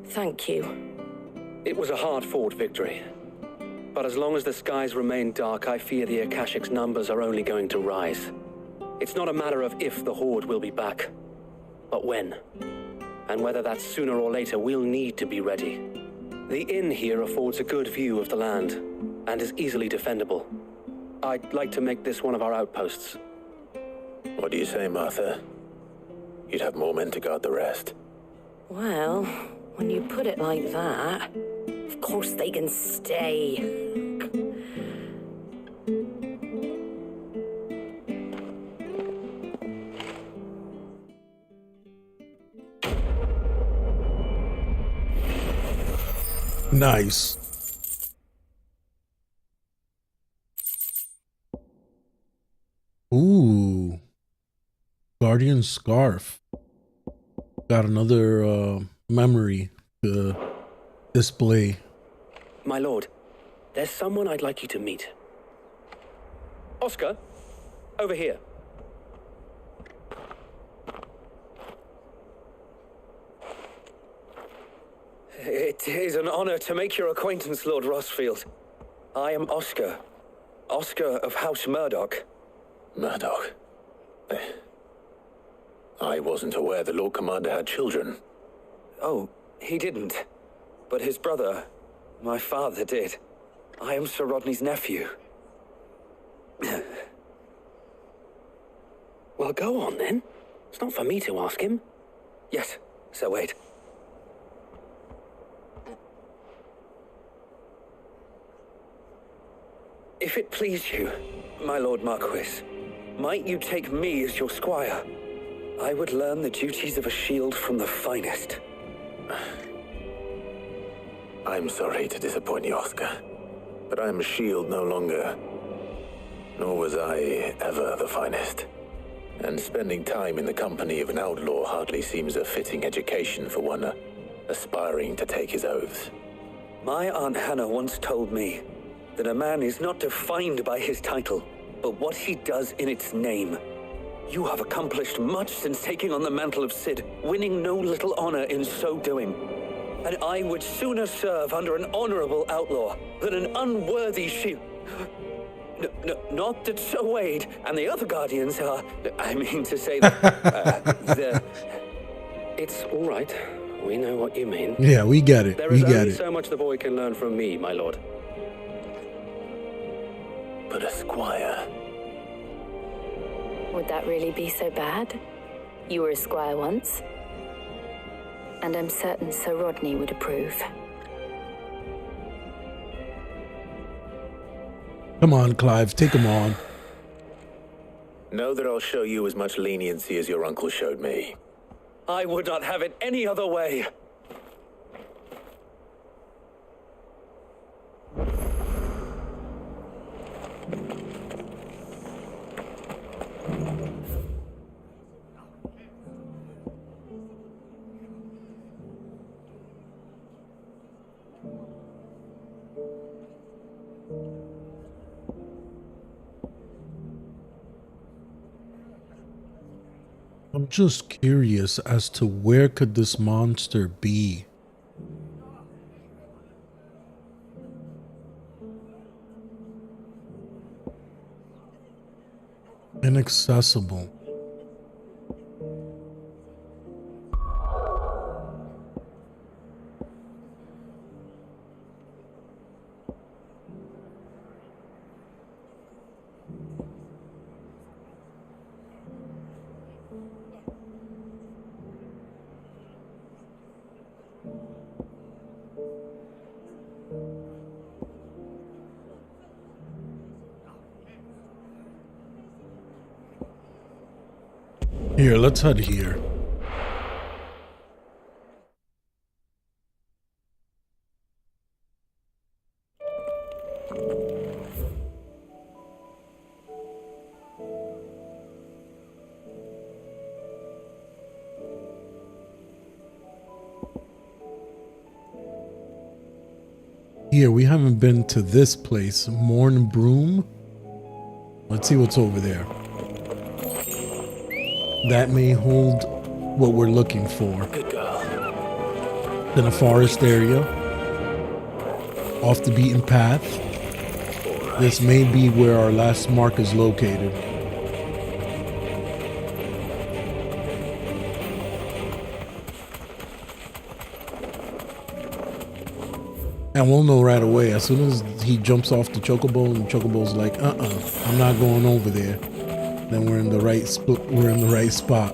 Thank you. It was a hard-fought victory. But as long as the skies remain dark, I fear the Akashic's numbers are only going to rise. It's not a matter of if the Horde will be back, but when. And whether that's sooner or later, we'll need to be ready. The inn here affords a good view of the land, and is easily defendable. I'd like to make this one of our outposts. What do you say, Martha? You'd have more men to guard the rest. Well, when you put it like that, of course they can stay. Nice. Ooh. Guardian Scarf. Got another memory to display. My lord, there's someone I'd like you to meet. Oscar, over here. It is an honor to make your acquaintance, Lord Rossfield. I am Oscar. Oscar of House Murdoch. Murdoch? I wasn't aware the Lord Commander had children. Oh, he didn't. But his brother, my father, did. I am Sir Rodney's nephew. Well, go on then. It's not for me to ask him. Yes, Sir Wade. If it please you, my Lord Marquis, might you take me as your squire? I would learn the duties of a shield from the finest. I'm sorry to disappoint you, Oscar, but I'm a shield no longer. Nor was I ever the finest. And spending time in the company of an outlaw hardly seems a fitting education for one aspiring to take his oaths. My Aunt Hannah once told me that a man is not defined by his title, but what he does in its name. You have accomplished much since taking on the mantle of Cid, winning no little honor in so doing. And I would sooner serve under an honorable outlaw than an unworthy shield. Not that Sir Wade and the other guardians are, I mean to say that, It's all right. We know what you mean. Yeah, we get it. There We is get only it. so much the boy can learn from me, my lord. But a squire. Would that really be so bad? You were a squire once. And I'm certain Sir Rodney would approve. Come on, Clive, take him on. Know that I'll show you as much leniency as your uncle showed me. I would not have it any other way. I'm just curious as to where could this monster be? Inaccessible. Here, let's head here. Here, we haven't been to this place, Morn Broom. Let's see what's over there. That may hold what we're looking for. Good girl. In a forest area, off the beaten path. This may be where our last mark is located. And we'll know right away as soon as he jumps off the chocobo and the chocobo's like, I'm not going over there. Then we're in the right spot.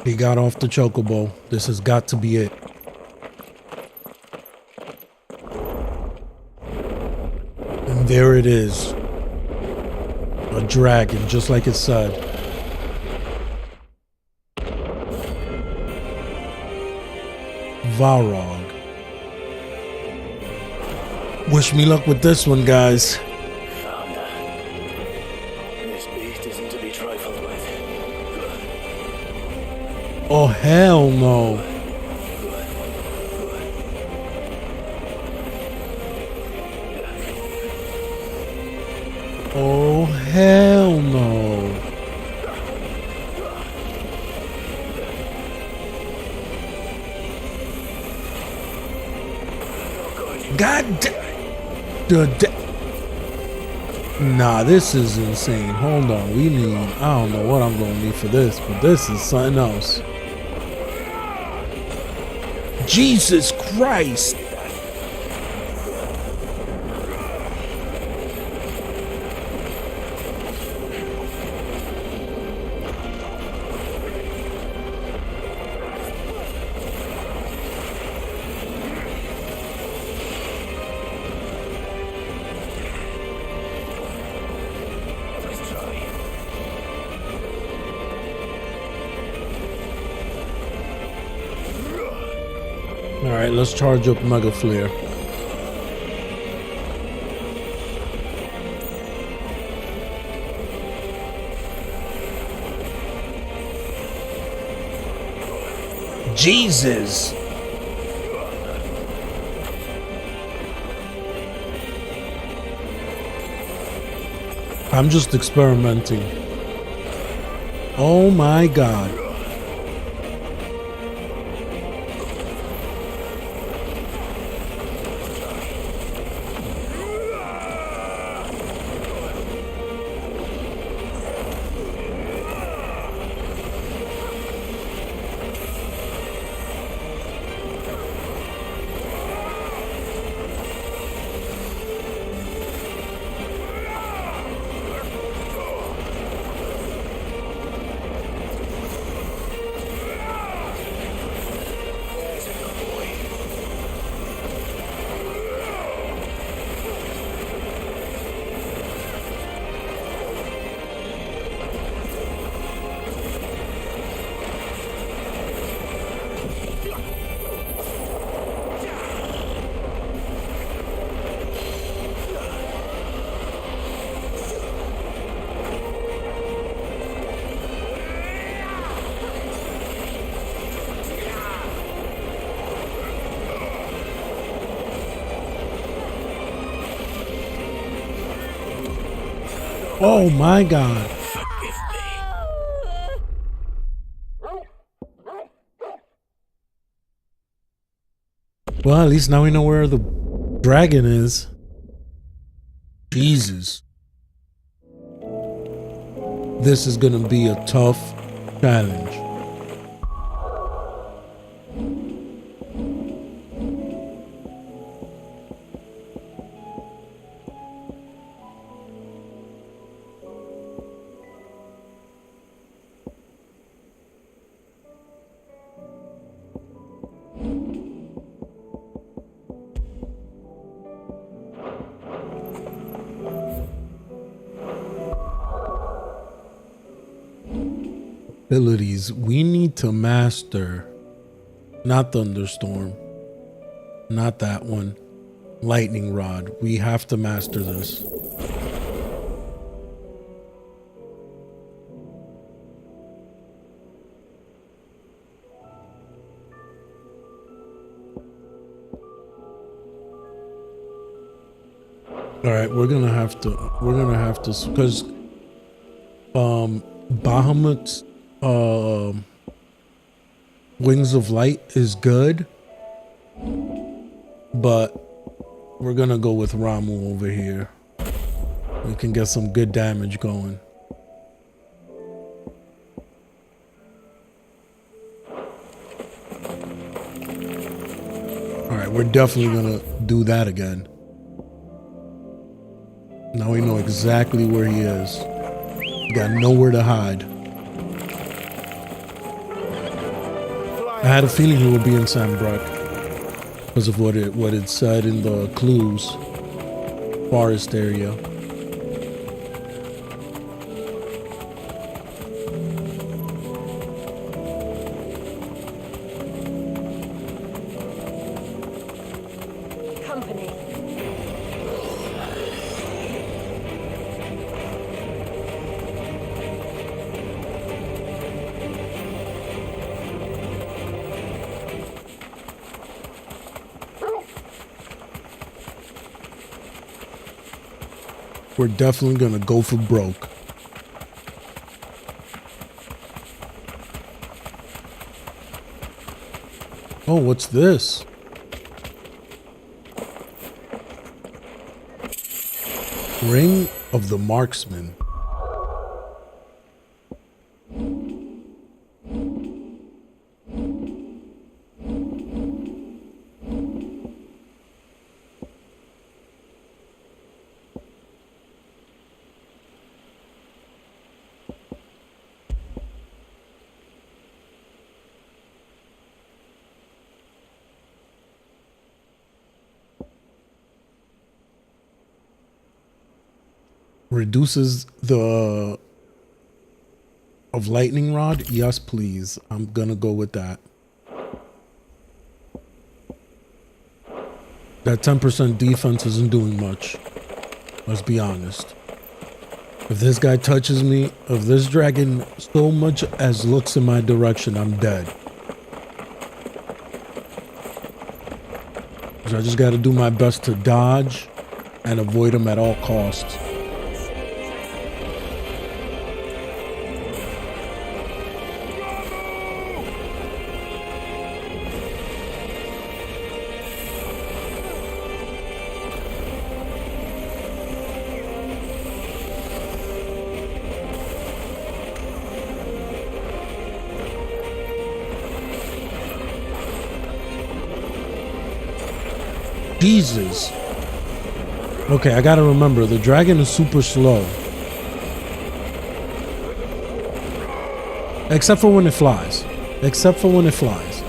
He got off the chocobo. This has got to be it. And there it is. A dragon, just like it said. Varog. Wish me luck with this one, guys. Found her. This beast isn't to be trifled with. Oh, hell no. Oh, hell no. God damn. Nah, this is insane. Hold on. We need, I don't know what I'm going to need for this, but this is something else. Jesus Christ. Alright, let's charge up Mega Flare. Jesus. I'm just experimenting. Oh my God. Oh my God. Well, at least now we know where the dragon is. Jesus. This is gonna be a tough challenge. Abilities. We need to master, not thunderstorm, not that one, lightning rod. We have to master this. All right, we're gonna have to because Bahamut's Wings of Light is good, but we're gonna go with Ramu over here. We can get some good damage going. All right, we're definitely gonna do that again. Now we know exactly where he is. Got nowhere to hide. I had a feeling he would be in Sambrook because of what it said in the clues. Forest area. Company. We're definitely gonna go for broke. Oh, what's this? Ring of the Marksman. Reduces the of lightning rod. Yes, please. I'm gonna go with that. That 10% defense isn't doing much. Let's be honest. If this guy touches me, if this dragon so much as looks in my direction, I'm dead. So I just got to do my best to dodge and avoid them at all costs. Jesus. Okay, I gotta remember, the dragon is super slow. Except for when it flies. Except for when it flies.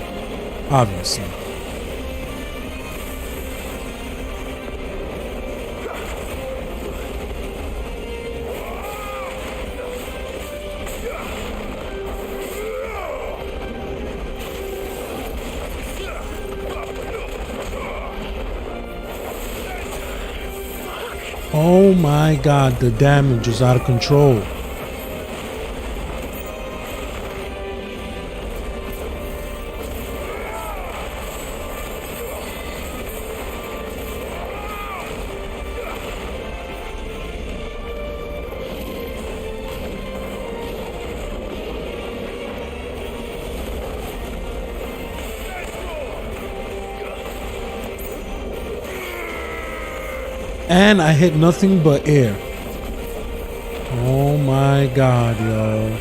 Obviously. Oh my god, the damage is out of control. And I hit nothing but air. Oh my god, yo.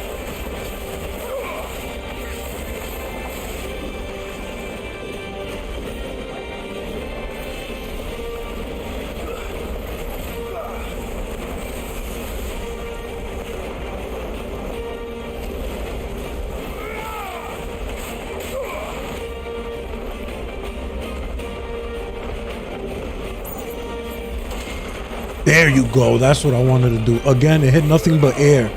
There you go. That's what I wanted to do. Again, it hit nothing but air.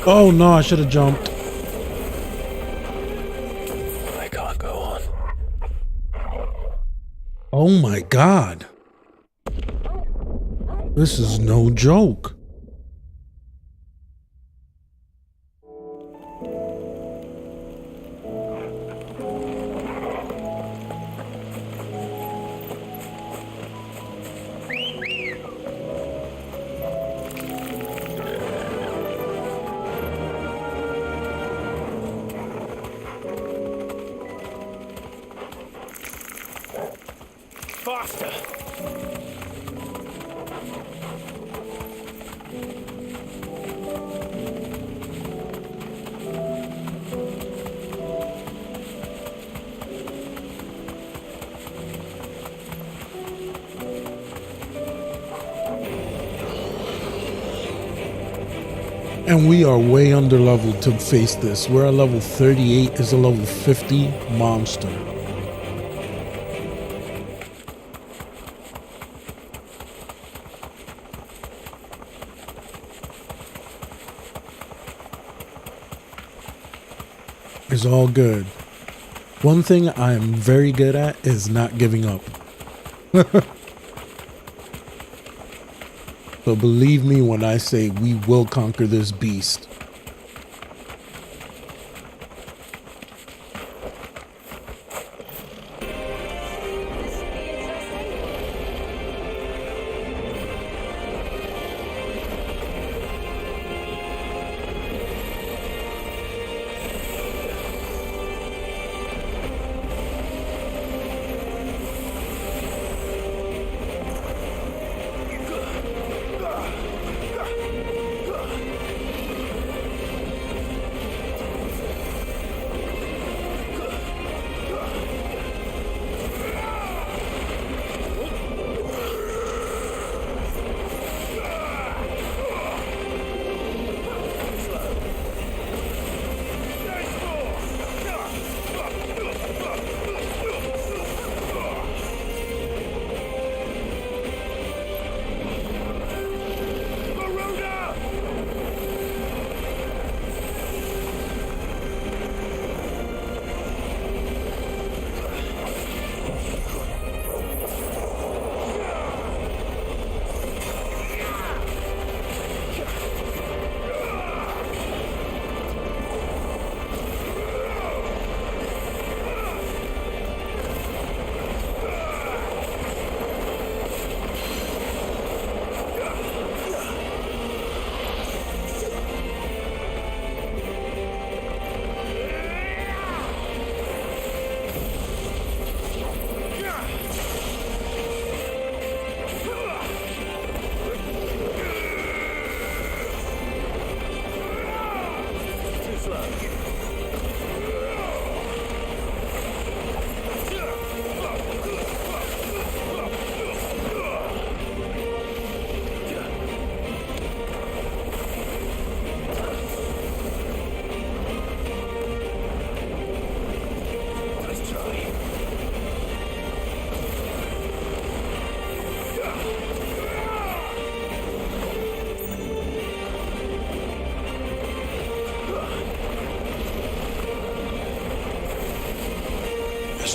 Oh no, I should have jumped. I can't go on. Oh my god. This is no joke. Faster! And we are way under leveled to face this. We're at level 38, is a level 50 monster. It's all good. One thing I am very good at is not giving up. So believe me when I say we will conquer this beast.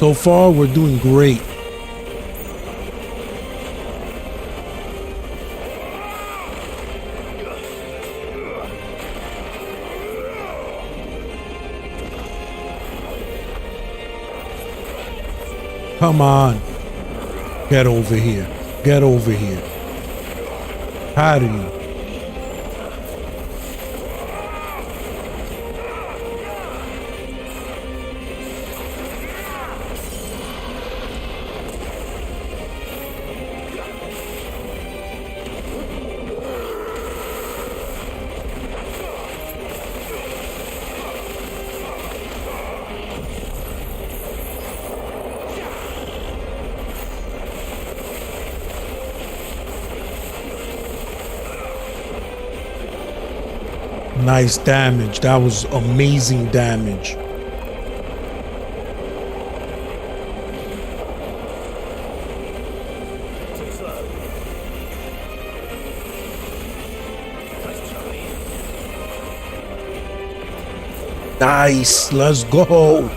So far, we're doing great. Come on. Get over here. Get over here. How do you? Nice damage. That was amazing damage. Nice. Let's go.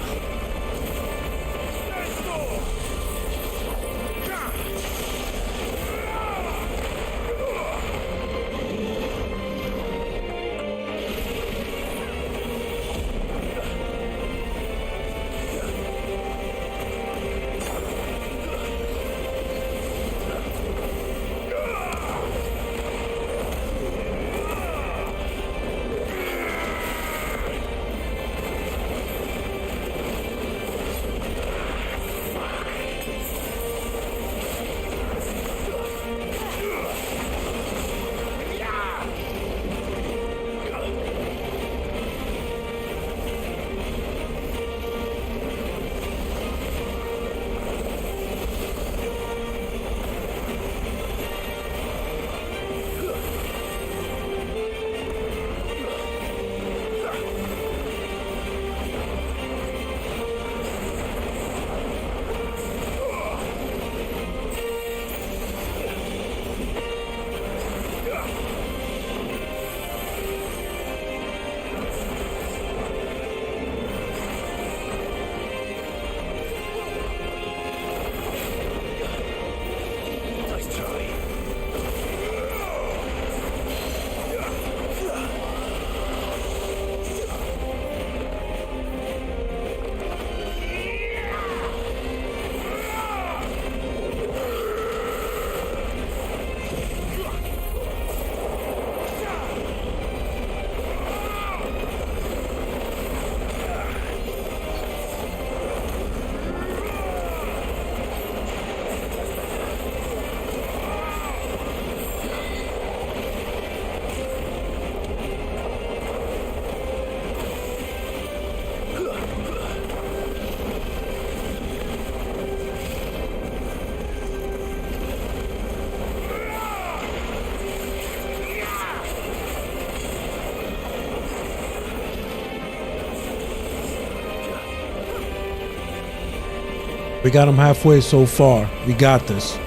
We got him halfway so far. We got this.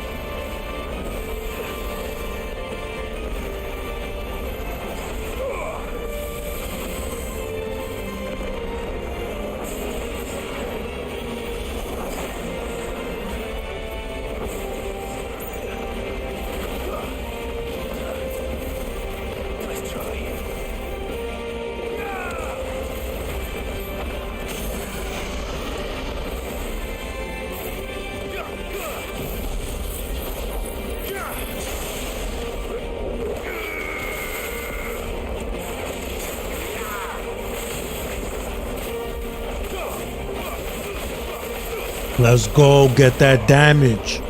Let's go get that damage.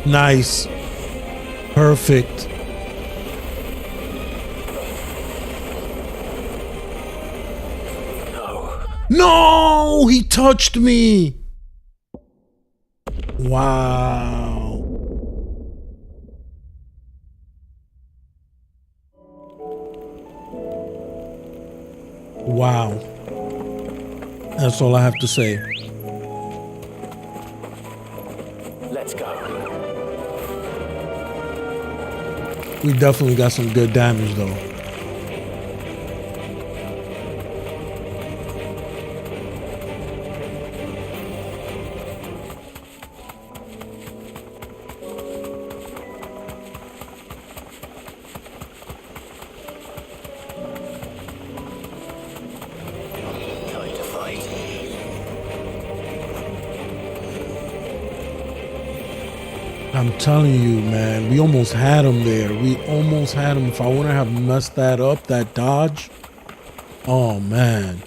Nice. Perfect. No, he touched me. Wow. Wow. That's all I have to say. Let's go. We definitely got some good damage though. I'm telling you, man, we almost had him there. We almost had him. If I wouldn't have messed that up, that dodge, oh man.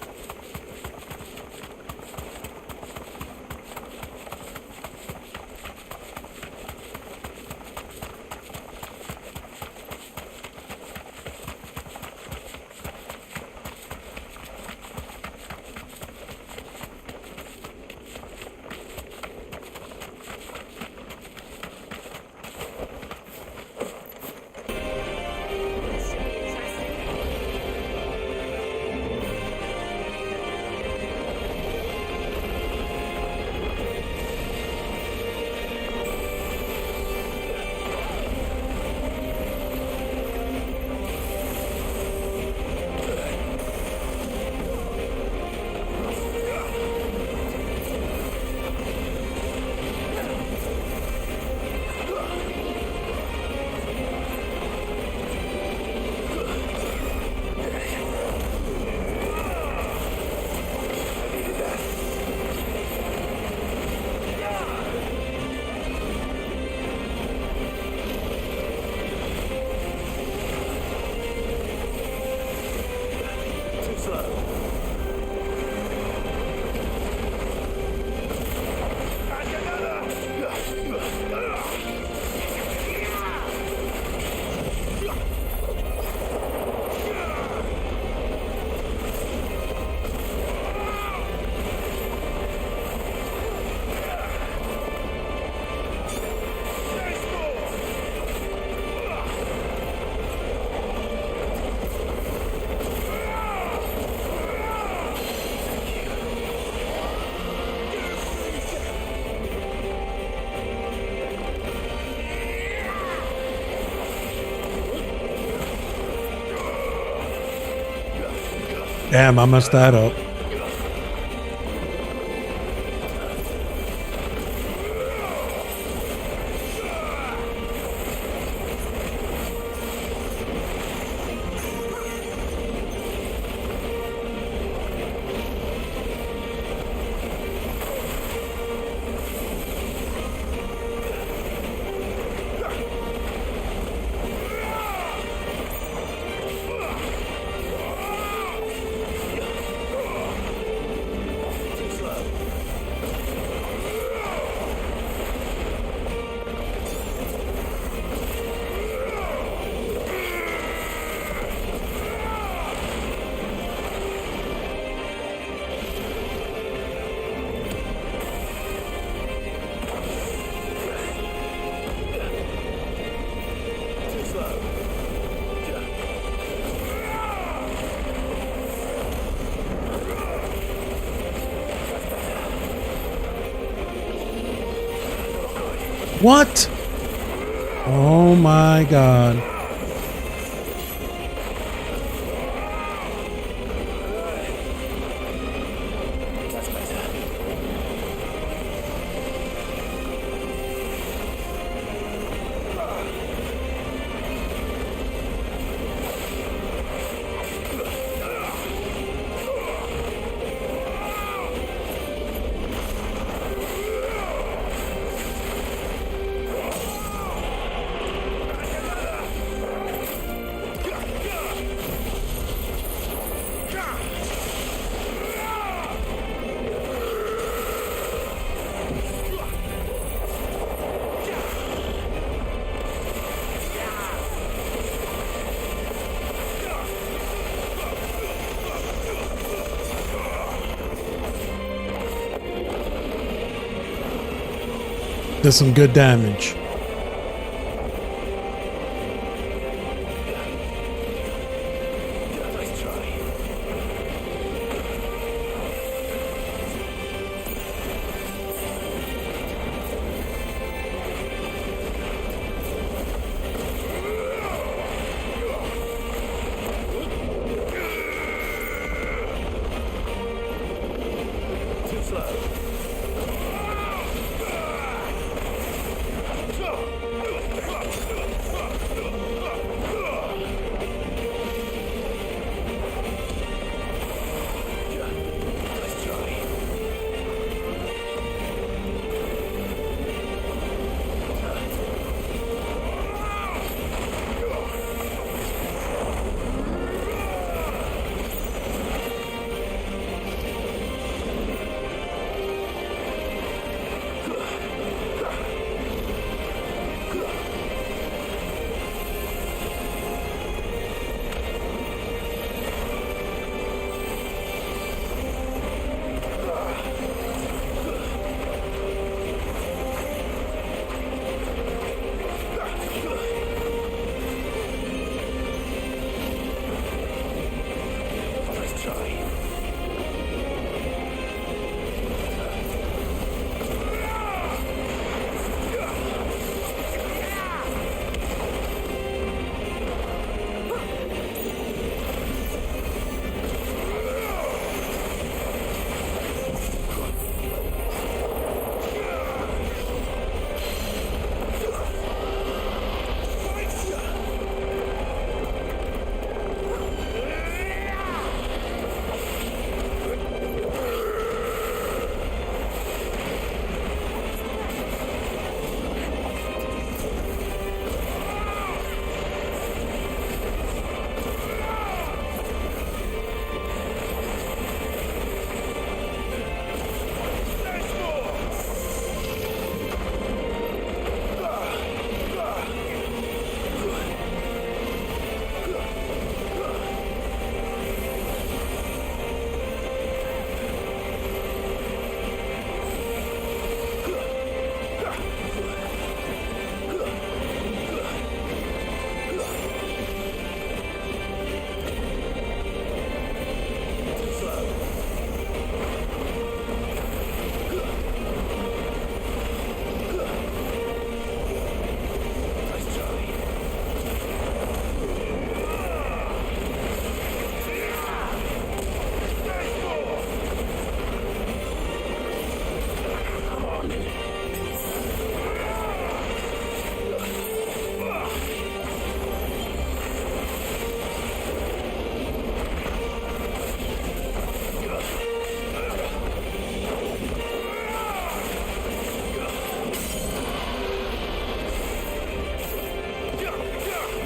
Damn, I messed that up. What? Oh my God. Did some good damage.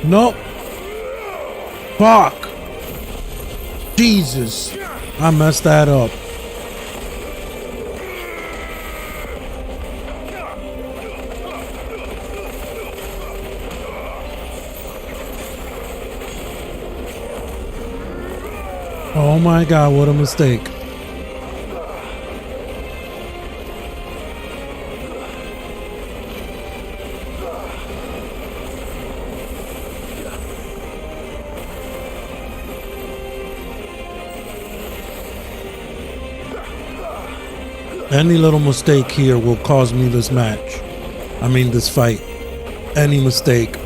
Nope. Fuck. Jesus. I messed that up. Oh my God, what a mistake. Any little mistake here will cause me this match. I mean, this fight. Any mistake.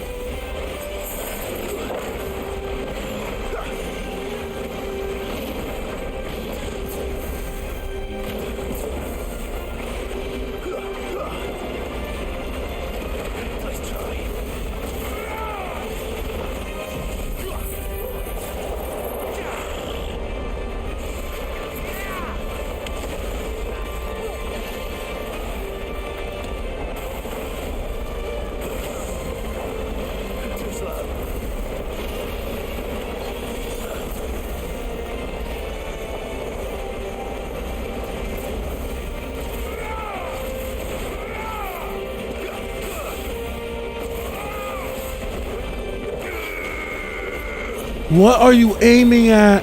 What are you aiming at?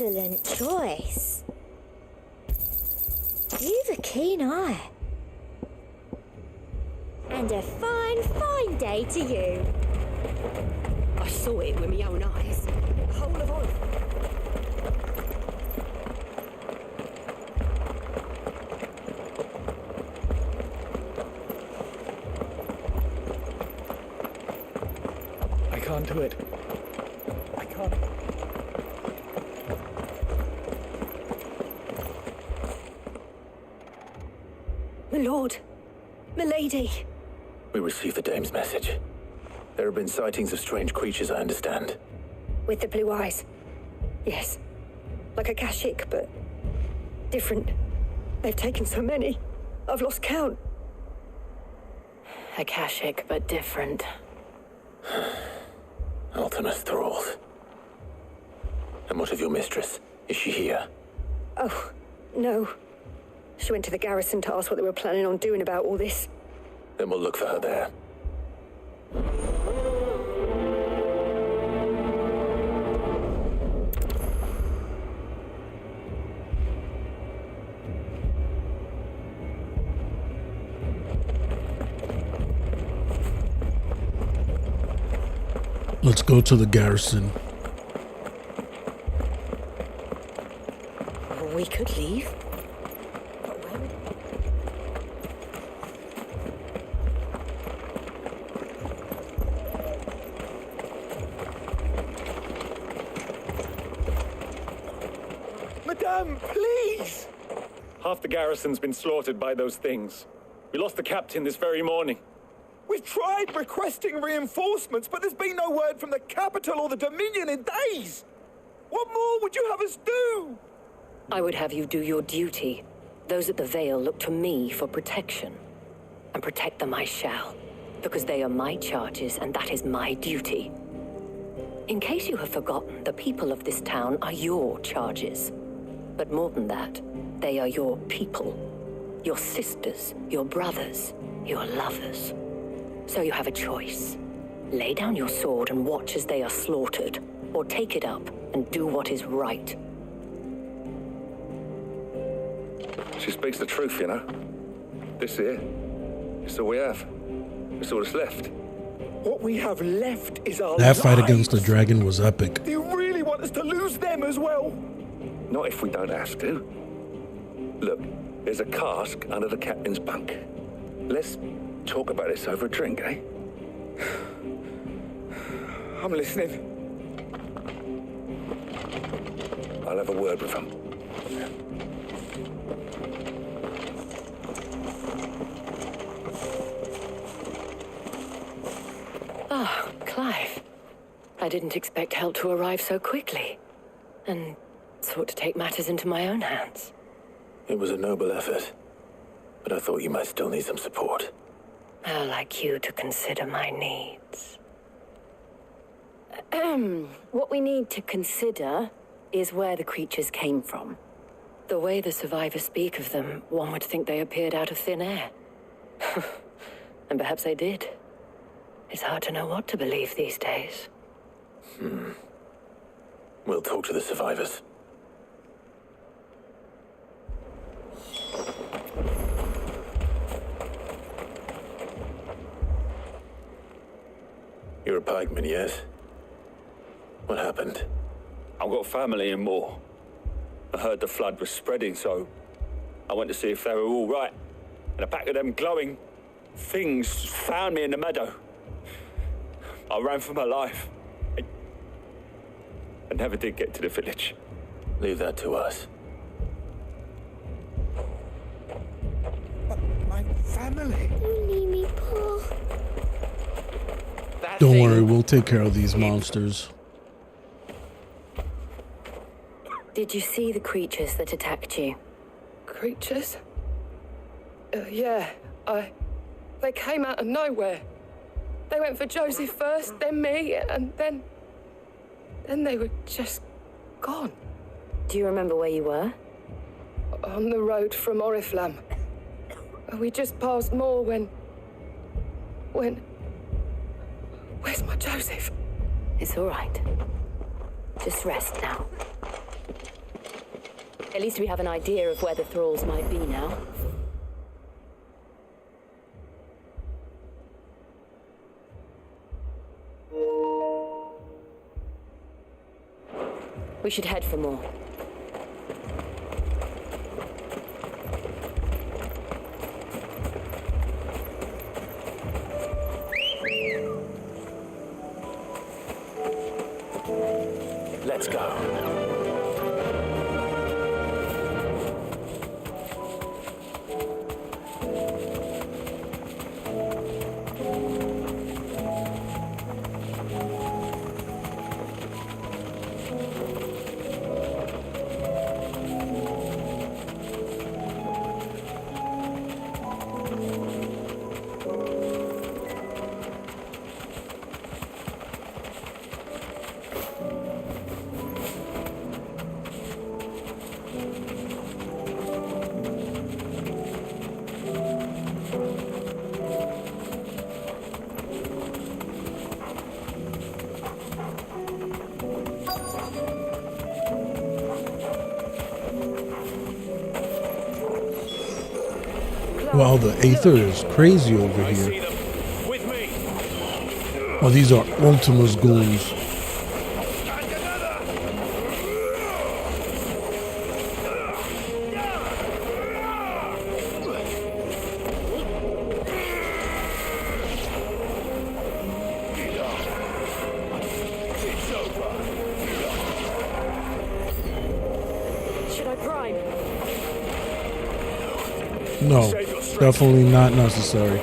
Excellent choice. You've a keen eye. And a fine, fine day to you. I saw it with my own eyes. The whole of Olive. I can't do it. I can't. My lord. My lady. We received the dame's message. There have been sightings of strange creatures, I understand. With the blue eyes. Yes. Like a Kashik, but different. They've taken so many. I've lost count. A Kashik, but different. Ultimus thralls. And what of your mistress? Is she here? Oh, no. She went to the garrison to ask what they were planning on doing about all this. Then we'll look for her there. Let's go to the garrison. We could leave. But where would... Madame, please! Half the garrison's been slaughtered by those things. We lost the captain this very morning. We've tried requesting reinforcements, but there's been no word from the capital or the Dominion in days! What more would you have us do? I would have you do your duty. Those at the Vale look to me for protection. And protect them I shall. Because they are my charges, and that is my duty. In case you have forgotten, the people of this town are your charges. But more than that, they are your people. Your sisters, your brothers, your lovers. So you have a choice. Lay down your sword and watch as they are slaughtered, or take it up and do what is right. She speaks the truth, you know. This here, it's all we have. It's all that's left. What we have left is our That fight lives. against the dragon was epic. Do you really want us to lose them as well? Not if we don't have to. Look, there's a cask under the captain's bunk. Let's talk about this over a drink, eh? I'm listening. I'll have a word with him. Ah, Clive. I didn't expect help to arrive so quickly. And sought to take matters into my own hands. It was a noble effort. But I thought you might still need some support. How like you to consider my needs. What we need to consider is where the creatures came from. The way the survivors speak of them, one would think they appeared out of thin air. And perhaps they did. It's hard to know what to believe these days. We'll talk to the survivors. You're a pikeman, yes? What happened? I've got family in Moor. I heard the flood was spreading, so I went to see if they were all right. And a pack of them glowing things found me in the meadow. I ran for my life. I never did get to the village. Leave that to us. But my family. Only me, Paul. Don't worry, we'll take care of these monsters. Did you see the creatures that attacked you? Creatures? Yeah, they came out of nowhere. They went for Joseph first, then me, and then they were just gone. Do you remember where you were? On the road from Oriflamme. We just passed Moor when... Where's my Joseph? It's all right. Just rest now. At least we have an idea of where the thralls might be now. We should head for more. Let's go. Wow, the Aether is crazy over here. Oh, these are Ultima's goons. Should I prime? No, definitely not necessary.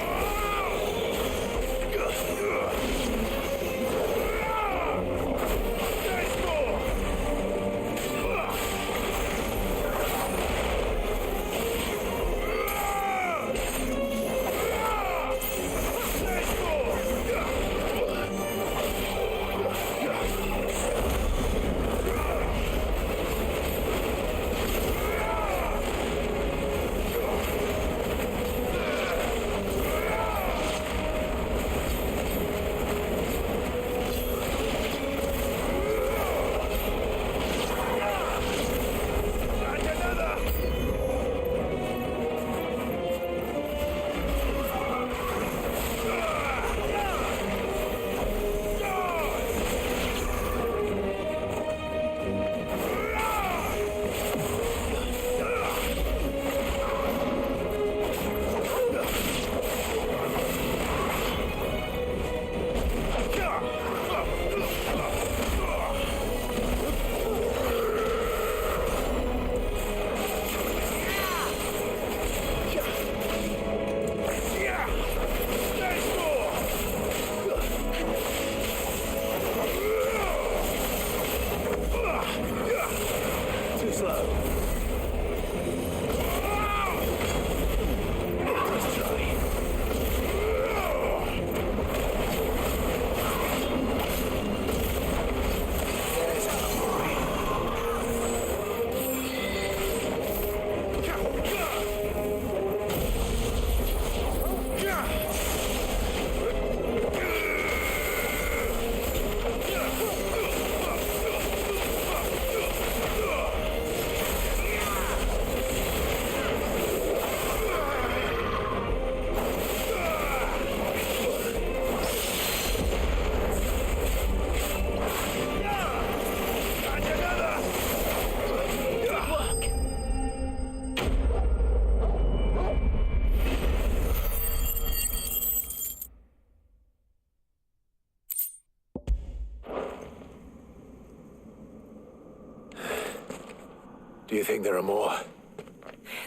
Do you think there are more?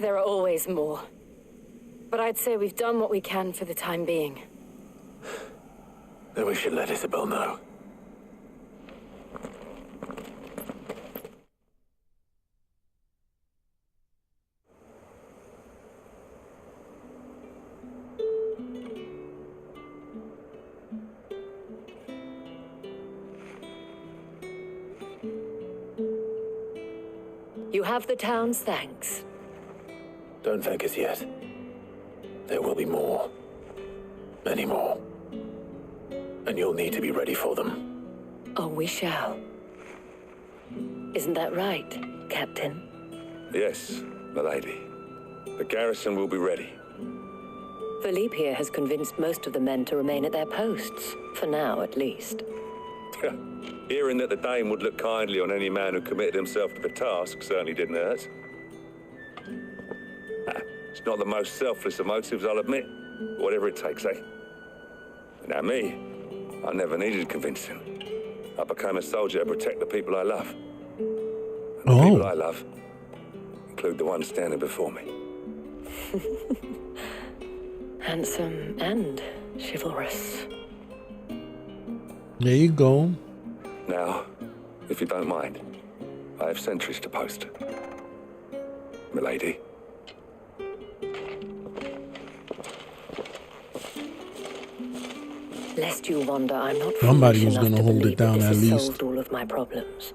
There are always more. But I'd say we've done what we can for the time being. Then we should let Isabel know. You have the town's thanks. Don't thank us yet. There will be more. Many more. And you'll need to be ready for them. Oh, we shall. Isn't that right, Captain? Yes, milady. The garrison will be ready. Philippe here has convinced most of the men to remain at their posts, for now at least. Hearing that the Dane would look kindly on any man who committed himself to the task certainly didn't hurt. It's not the most selfless of motives, I'll admit. Whatever it takes, eh? Now me, I never needed convincing. I became a soldier to protect the people I love. And the people I love include the one standing before me. Handsome and chivalrous. There you go. Now, if you don't mind, I have sentries to post. Milady. Lest you wonder, I'm not Somebody was going to hold it down this at has least. solved all of my problems.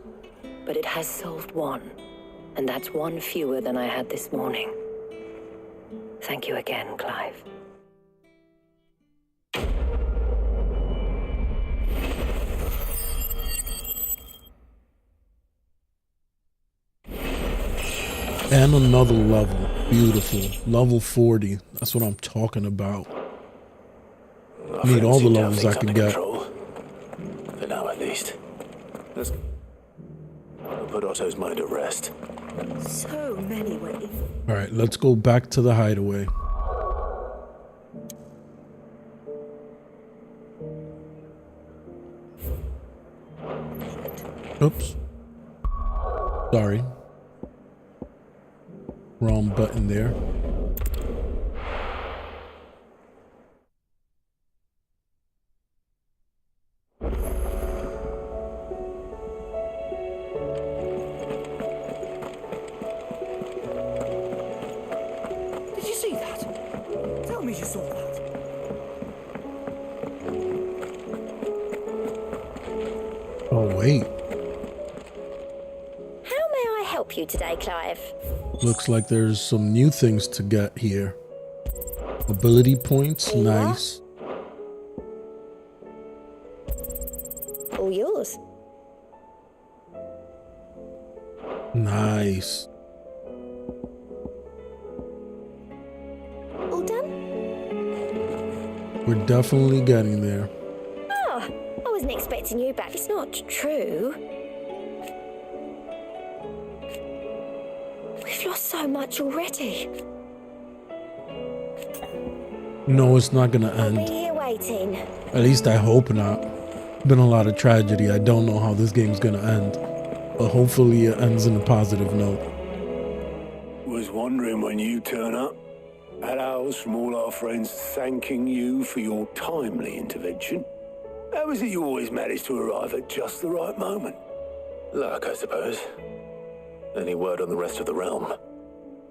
But it has solved one. And that's one fewer than I had this morning. Thank you again, Clive. And another level. Beautiful. Level 40. That's what I'm talking about. Need all the levels I can get. For now, at least. Let's put Otto's mind at rest. So many ways. Alright, let's go back to the hideaway. Oops. Sorry. Wrong button there. Did you see that? Tell me you saw that. Oh, wait. How may I help you today, Clive? Looks like there's some new things to get here. Ability points, nice. All yours. Nice. All done? We're definitely getting there. Oh, I wasn't expecting you back. It's not true. We've lost so much already. No, it's not gonna I'll be end. here waiting. At least I hope not. Been a lot of tragedy. I don't know how this game's gonna end. But hopefully it ends in a positive note. Was wondering when you turn up. Had ours from all our friends thanking you for your timely intervention. How is it you always manage to arrive at just the right moment? Luck, I suppose. Any word on the rest of the realm?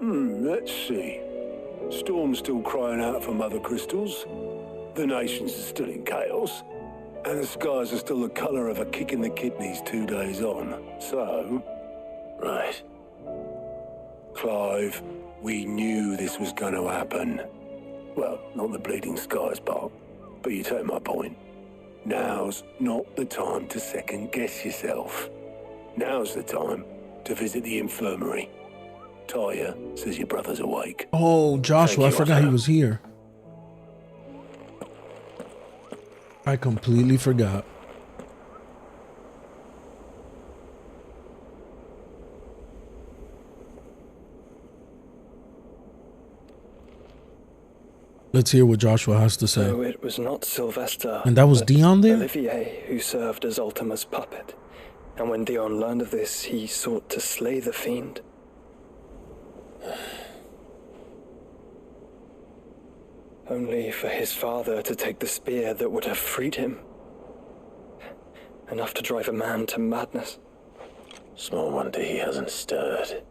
Let's see. Storm's still crying out for mother crystals. The nations are still in chaos. And the skies are still the colour of a kick in the kidneys 2 days on. So... Right. Clive, we knew this was going to happen. Well, not the bleeding skies part, but you take my point. Now's not the time to second-guess yourself. Now's the time to visit the infirmary. Talia says your brother's awake. Oh, Joshua, I Thank you, forgot he Otto. was here. I completely forgot. Let's hear what Joshua has to say. So it was not Sylvester, And that was but Dion there? Olivier who served as Ultima's puppet. And when Dion learned of this, he sought to slay the fiend. Only for his father to take the spear that would have freed him. Enough to drive a man to madness. Small wonder he hasn't stirred.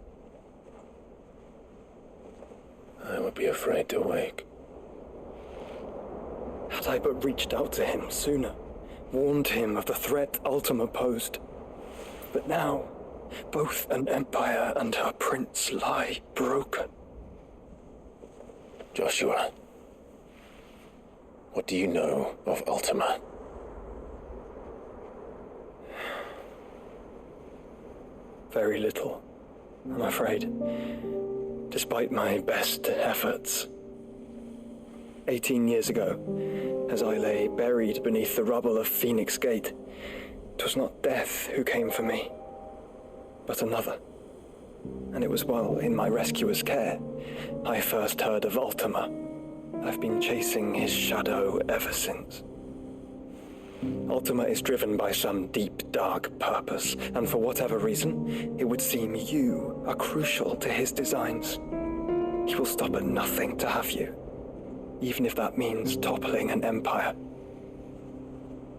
I would be afraid to wake. Had I but reached out to him sooner, warned him of the threat Ultima posed. But now, both an empire and her prince lie broken. Joshua, what do you know of Ultima? Very little. I'm afraid. Despite my best efforts. 18 years ago, as I lay buried beneath the rubble of Phoenix Gate, 'twas not death who came for me, but another. And it was while in my rescuer's care I first heard of Ultima. I've been chasing his shadow ever since. Ultima is driven by some deep, dark purpose, and for whatever reason, it would seem you are crucial to his designs. He will stop at nothing to have you, even if that means toppling an empire.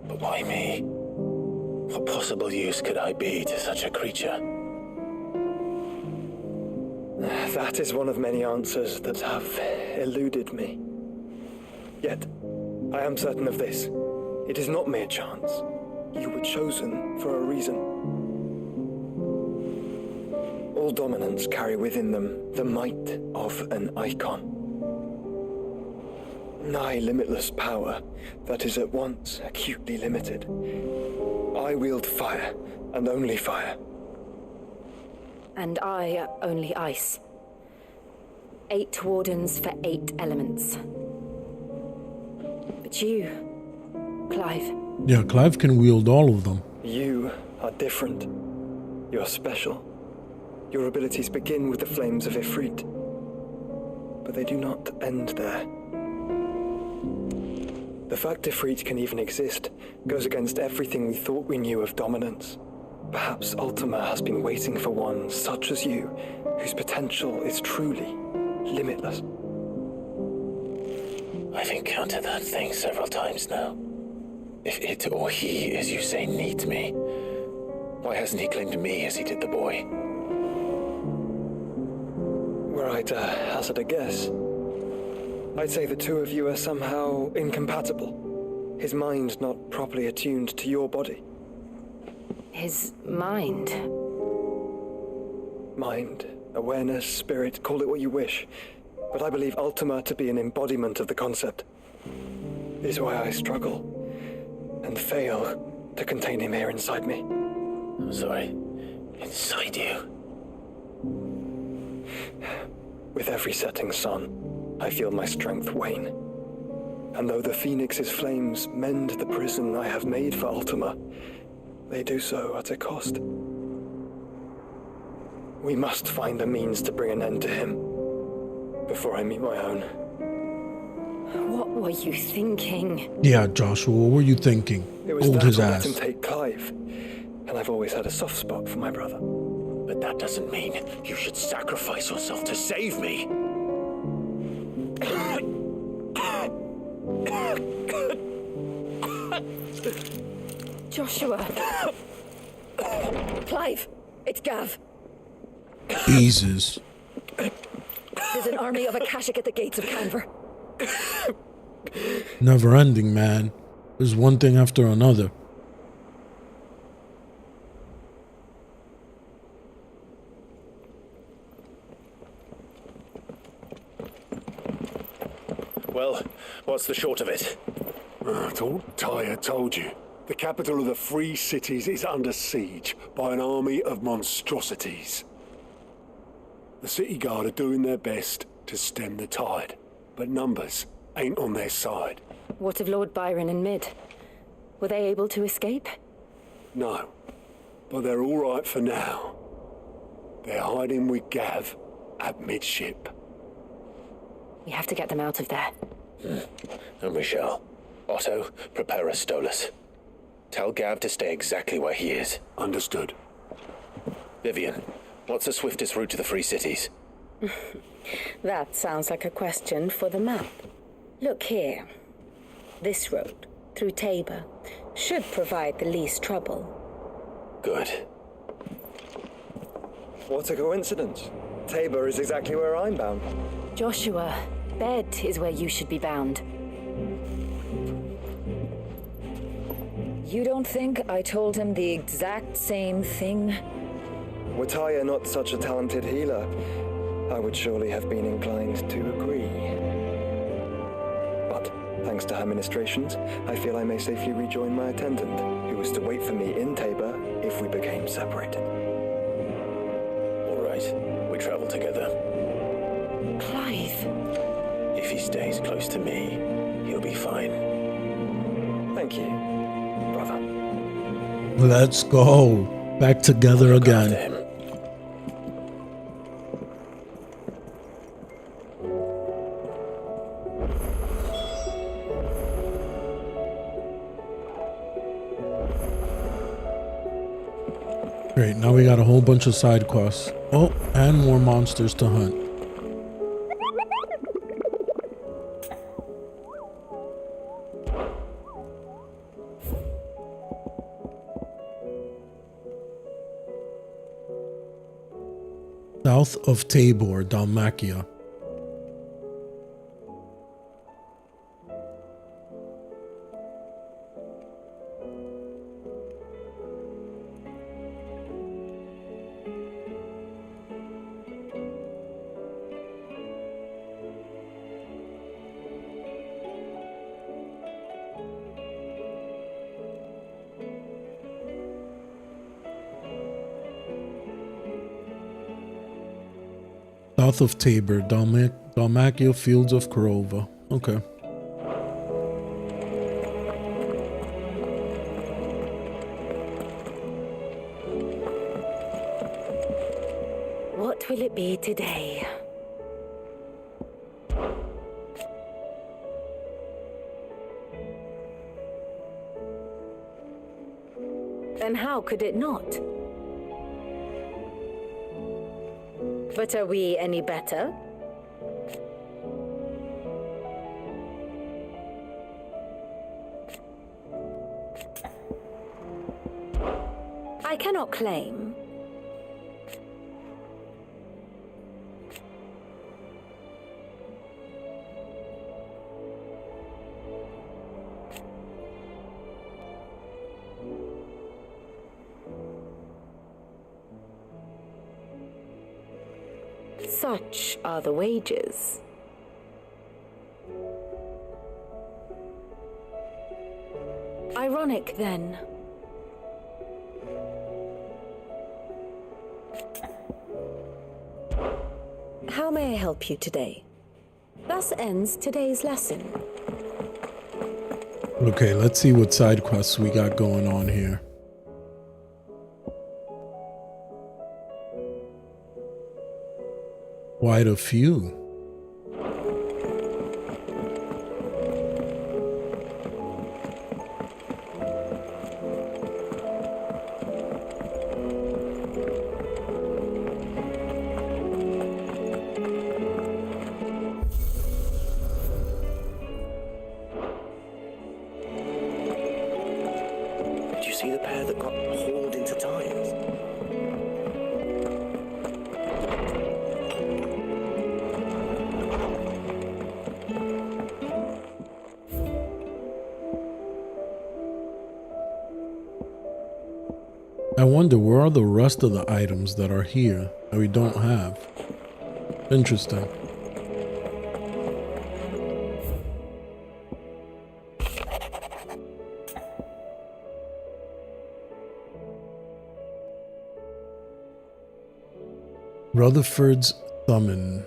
But why me? What possible use could I be to such a creature? That is one of many answers that have eluded me. Yet, I am certain of this. It is not mere chance. You were chosen for a reason. All dominants carry within them the might of an icon. Nigh limitless power that is at once acutely limited. I wield fire, and only fire. And I only ice. 8 wardens for 8 elements. But you, Clive. Yeah, Clive can wield all of them. You are different. You're special. Your abilities begin with the flames of Ifrit. But they do not end there. The fact Ifrit can even exist goes against everything we thought we knew of dominance. Perhaps Ultima has been waiting for one such as you, whose potential is truly limitless. I've encountered that thing several times now. If it or he, as you say, needs me, why hasn't he claimed me as he did the boy? Were I to hazard a guess, I'd say the two of you are somehow incompatible. His mind not properly attuned to your body. His mind? Mind, awareness, spirit, call it what you wish. But I believe Ultima to be an embodiment of the concept. This is why I struggle and fail to contain him here inside me. I'm sorry. Inside you? With every setting sun, I feel my strength wane. And though the Phoenix's flames mend the prison I have made for Ultima, they do so at a cost. We must find a means to bring an end to him before I meet my own. What were you thinking? Yeah, Joshua, what were you thinking? It was Hold that his or let ass. him take Clive. And I've always had a soft spot for my brother. But that doesn't mean you should sacrifice yourself to save me. Joshua. Clive, it's Gav. Jesus. There's an army of Akashic at the gates of Canver. Never ending, man. There's one thing after another. Well, what's the short of it? I thought Tyre told you. The capital of the Free Cities is under siege by an army of monstrosities. The city guard are doing their best to stem the tide, but numbers ain't on their side. What of Lord Byron and Mid? Were they able to escape? No, but they're all right for now. They're hiding with Gav at midship. We have to get them out of there. And we shall. Otto, prepare a Stolas. Tell Gav to stay exactly where he is. Understood. Vivian, what's the swiftest route to the Free Cities? That sounds like a question for the map. Look here. This road, through Tabor, should provide the least trouble. Good. What a coincidence. Tabor is exactly where I'm bound. Joshua, bed is where you should be bound. You don't think I told him the exact same thing? Were Tyre not such a talented healer, I would surely have been inclined to agree. But, thanks to her ministrations, I feel I may safely rejoin my attendant, who was to wait for me in Tabor if we became separated. All right. close to me, he'll be fine. Thank you, brother. Let's go. Back together again. Great, now we got a whole bunch of side quests. Oh, and more monsters to hunt. South of Tabor, Dalmatia. South of Tabor, Dalmatia, Fields of Korova. Okay. What will it be today? And how could it not? But are we any better? I cannot claim. Such are the wages. Ironic, then. How may I help you today? Thus ends today's lesson. Okay, let's see what side quests we got going on here. Quite a few. Did you see the pair that got hauled into tires? I wonder where are the rest of the items that are here that we don't have. Interesting. Rutherford's Summon.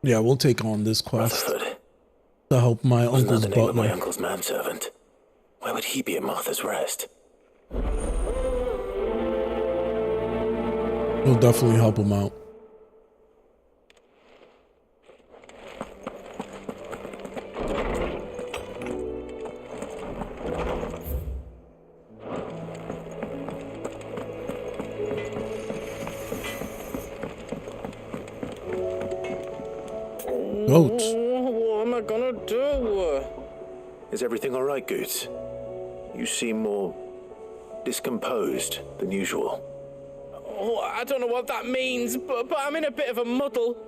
Yeah, we'll take on this quest to help my uncle's the name of my butler. uncle's manservant. Why would he be at Martha's Rest? We'll definitely help him out. Goats. What am I gonna do? Is everything all right, Goots? You seem more discomposed than usual. Oh, I don't know what that means, but I'm in a bit of a muddle.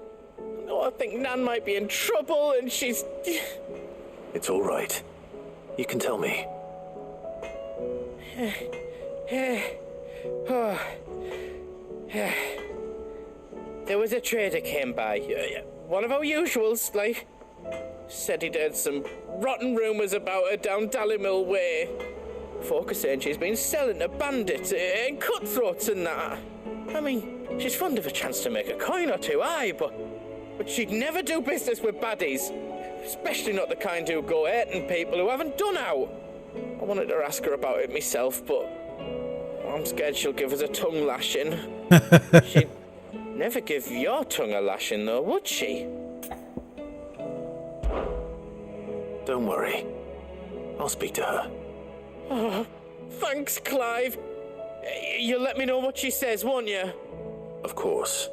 Oh, I think Nan might be in trouble, and she's... It's all right. You can tell me. There was a trader came by, one of our usuals, like. Said he'd heard some rotten rumours about her down Dallimil Way. Folk are saying she's been selling to bandits and cutthroats and that. I mean, she's fond of a chance to make a coin or two, aye, but she'd never do business with baddies. Especially not the kind who go hurting people who haven't done out. I wanted to ask her about it myself, but I'm scared she'll give us a tongue lashing. She'd never give your tongue a lashing, though, would she? Don't worry. I'll speak to her. Oh, thanks, Clive. You'll let me know what she says, won't you? Of course.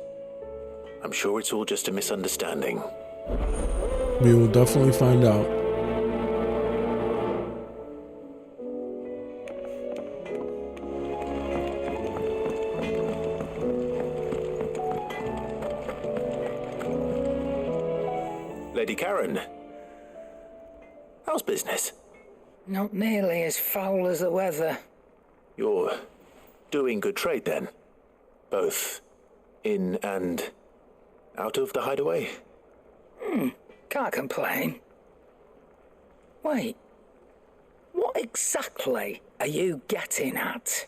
I'm sure it's all just a misunderstanding. We will definitely find out. Lady Karen, how's business? Not nearly as foul as the weather. You're doing good trade then? Both in and out of the hideaway? Can't complain. Wait, what exactly are you getting at?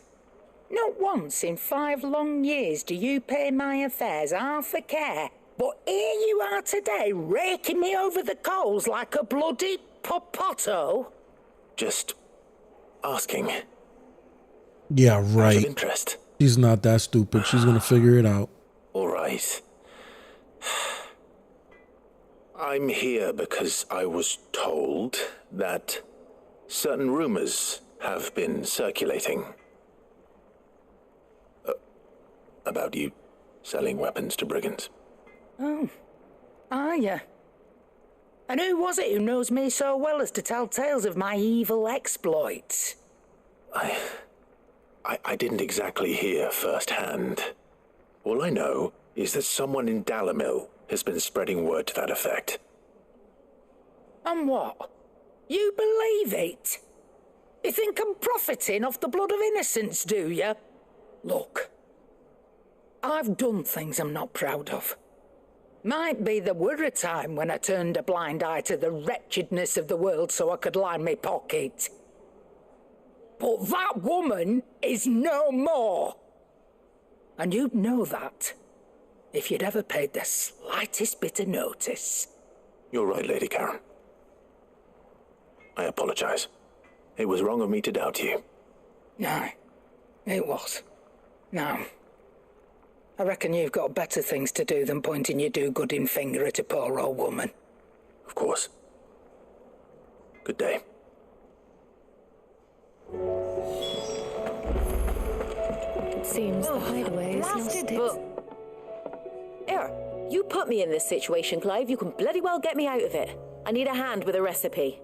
Not once in 5 long years do you pay my affairs half a care, but here you are today raking me over the coals like a bloody popoto? Just asking. Yeah, right. Out of interest. She's not that stupid. She's gonna figure it out. All right. I'm here because I was told that certain rumors have been circulating about you selling weapons to brigands. Oh, are you? And who was it who knows me so well as to tell tales of my evil exploits? I didn't exactly hear firsthand. All I know is that someone in Dallimil has been spreading word to that effect. And what? You believe it? You think I'm profiting off the blood of innocents, do you? Look, I've done things I'm not proud of. Might be there were a time when I turned a blind eye to the wretchedness of the world so I could line my pocket. But that woman is no more. And you'd know that if you'd ever paid the slightest bit of notice. You're right, Lady Karen. I apologize. It was wrong of me to doubt you. No, it was. No. I reckon you've got better things to do than pointing your do-gooding finger at a poor old woman. Of course. Good day. It seems the hideaway is lost its... Here, you put me in this situation, Clive. You can bloody well get me out of it. I need a hand with a recipe.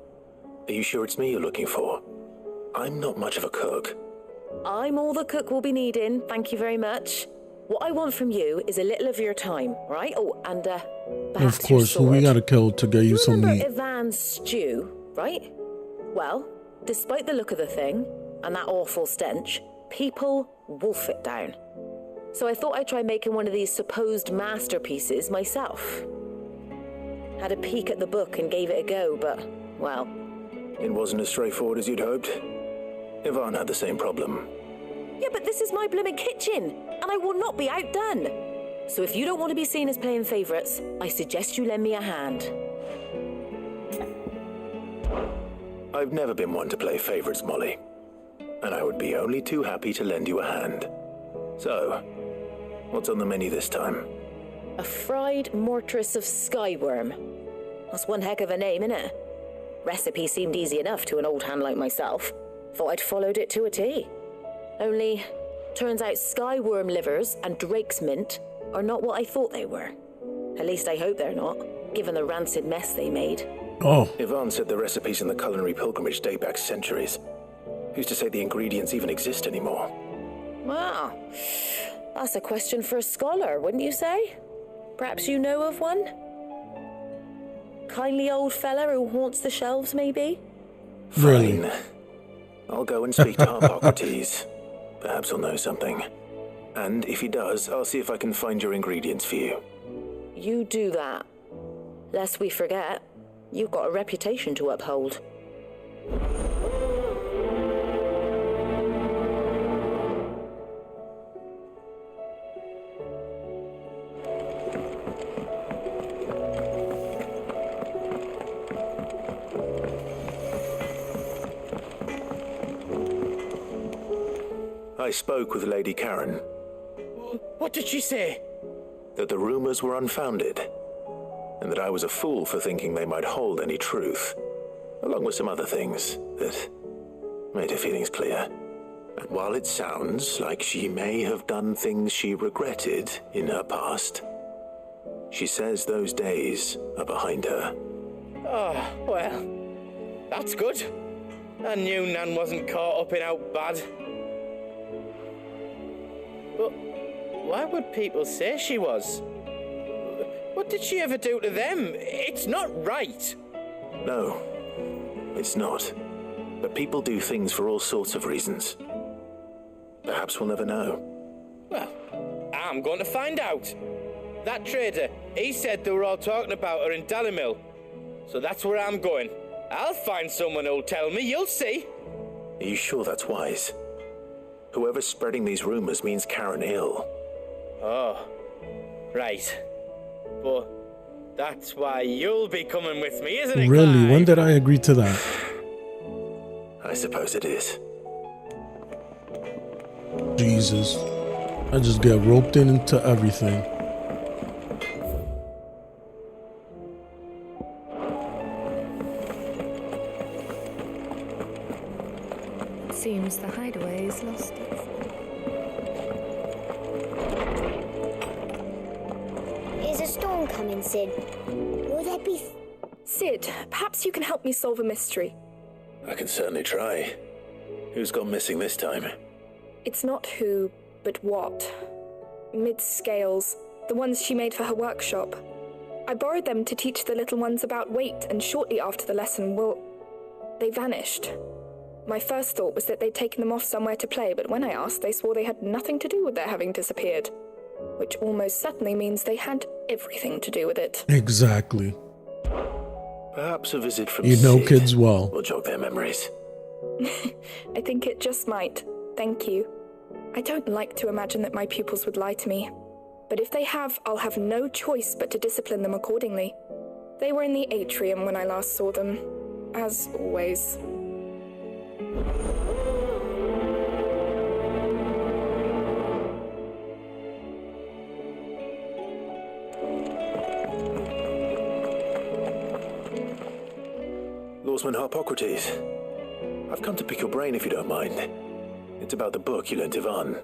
Are you sure it's me you're looking for? I'm not much of a cook. I'm all the cook will be needing, thank you very much. What I want from you is a little of your time, right? Oh, and perhaps of course, who we gotta kill to get you some meat. Ivan's stew, right? Well, despite the look of the thing and that awful stench, people wolf it down. So I thought I'd try making one of these supposed masterpieces myself. Had a peek at the book and gave it a go, but, well... It wasn't as straightforward as you'd hoped. Ivan had the same problem. Yeah, but this is my blimmin' kitchen, and I will not be outdone. So if you don't want to be seen as playing favourites, I suggest you lend me a hand. I've never been one to play favourites, Molly. And I would be only too happy to lend you a hand. So, what's on the menu this time? A fried mortress of skyworm. That's one heck of a name, innit? Recipe seemed easy enough to an old hand like myself. Thought I'd followed it to a T. Only, turns out skyworm livers and drake's mint are not what I thought they were. At least I hope they're not, given the rancid mess they made. Oh. Ivan said the recipes in the culinary pilgrimage date back centuries. Who's to say the ingredients even exist anymore? Well, that's a question for a scholar, wouldn't you say? Perhaps you know of one? kindly old fella who haunts the shelves, maybe? Really? Fine. I'll go and speak to Hippocrates. Perhaps he'll know something. And if he does, I'll see if I can find your ingredients for you. You do that. Lest we forget, you've got a reputation to uphold. I spoke with Lady Karen. What did she say? That the rumors were unfounded, and that I was a fool for thinking they might hold any truth, along with some other things that made her feelings clear. And while it sounds like she may have done things she regretted in her past, she says those days are behind her. Oh, well, that's good. I knew Nan wasn't caught up in out bad. But why would people say she was? What did she ever do to them? It's not right. No, it's not. But people do things for all sorts of reasons. Perhaps we'll never know. Well, I'm going to find out. That trader, he said they were all talking about her in Dalimil. So that's where I'm going. I'll find someone who'll tell me, you'll see. Are you sure that's wise? Whoever's spreading these rumors means Karen ill. Oh, right. But that's why you'll be coming with me, isn't it, Really? Clive? When did I agree to that? I suppose it is. Jesus. I just get roped into everything. Seems the hideaway is lost. Is a storm coming, Sid? Will there be... Sid, perhaps you can help me solve a mystery. I can certainly try. Who's gone missing this time? It's not who, but what. Mid's scales, the ones she made for her workshop. I borrowed them to teach the little ones about weight, and shortly after the lesson, they vanished. My first thought was that they'd taken them off somewhere to play, but when I asked, they swore they had nothing to do with their having disappeared. Which almost certainly means they had everything to do with it. Exactly. Perhaps a visit from You know Sid kids well. will jog their memories. I think it just might. Thank you. I don't like to imagine that my pupils would lie to me. But if they have, I'll have no choice but to discipline them accordingly. They were in the atrium when I last saw them. As always. Lawsman Hippocrates, I've come to pick your brain if you don't mind. It's about the book you lent Ivan.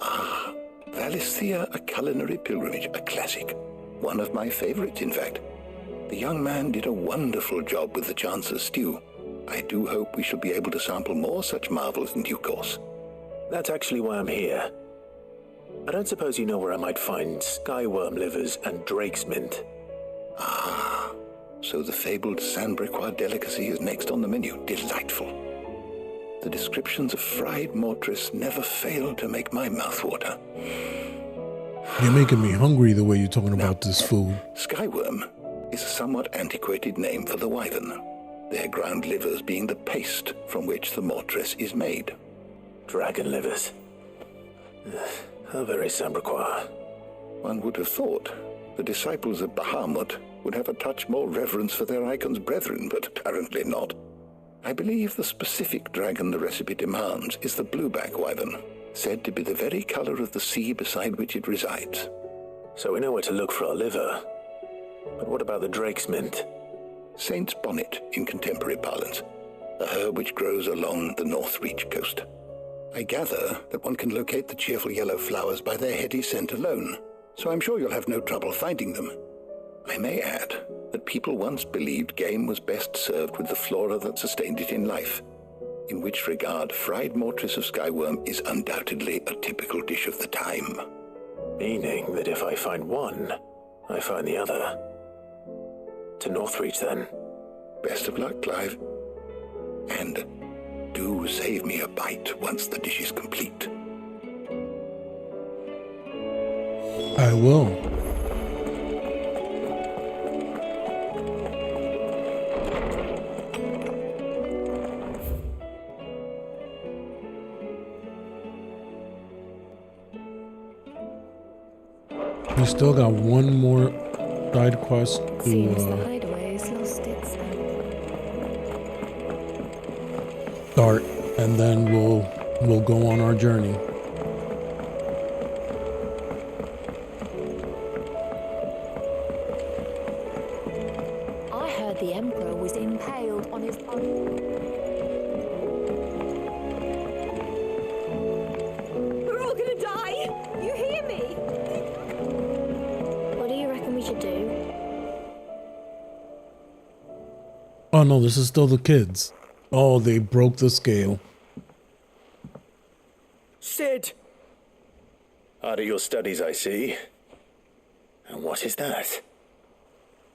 Ah, Valisthea, A Culinary Pilgrimage, a classic. One of my favorites, in fact. The young man did a wonderful job with the Chance's stew. I do hope we shall be able to sample more such marvels in due course. That's actually why I'm here. I don't suppose you know where I might find skyworm livers and drake's mint. Ah, so the fabled Sandbricois delicacy is next on the menu. Delightful. The descriptions of fried mortress never fail to make my mouth water. You're making me hungry the way you're talking about this food. Skyworm is a somewhat antiquated name for the wyvern, their ground livers being the paste from which the mortress is made. Dragon livers. How very Sandbricois. One would have thought the disciples of Bahamut would have a touch more reverence for their icon's brethren, but apparently not. I believe the specific dragon the recipe demands is the blueback wyvern, said to be the very color of the sea beside which it resides. So we know where to look for our liver. But what about the drake's mint? Saint's bonnet in contemporary parlance, a herb which grows along the North Reach coast. I gather that one can locate the cheerful yellow flowers by their heady scent alone, so I'm sure you'll have no trouble finding them. I may add that people once believed game was best served with the flora that sustained it in life, in which regard fried mortress of skyworm is undoubtedly a typical dish of the time. Meaning that if I find one, I find the other. To Northreach, then. Best of luck, Clive. And do save me a bite once the dish is complete. I will. We still got one more side quest Seems the to hideaway's lost its start, and then we'll go on our journey. I heard the Emperor was impaled on his own. We're all gonna die! You hear me? What do you reckon we should do? Oh no, this is still the kids. Oh, they broke the scale. Sid! Out of your studies, I see. And what is that?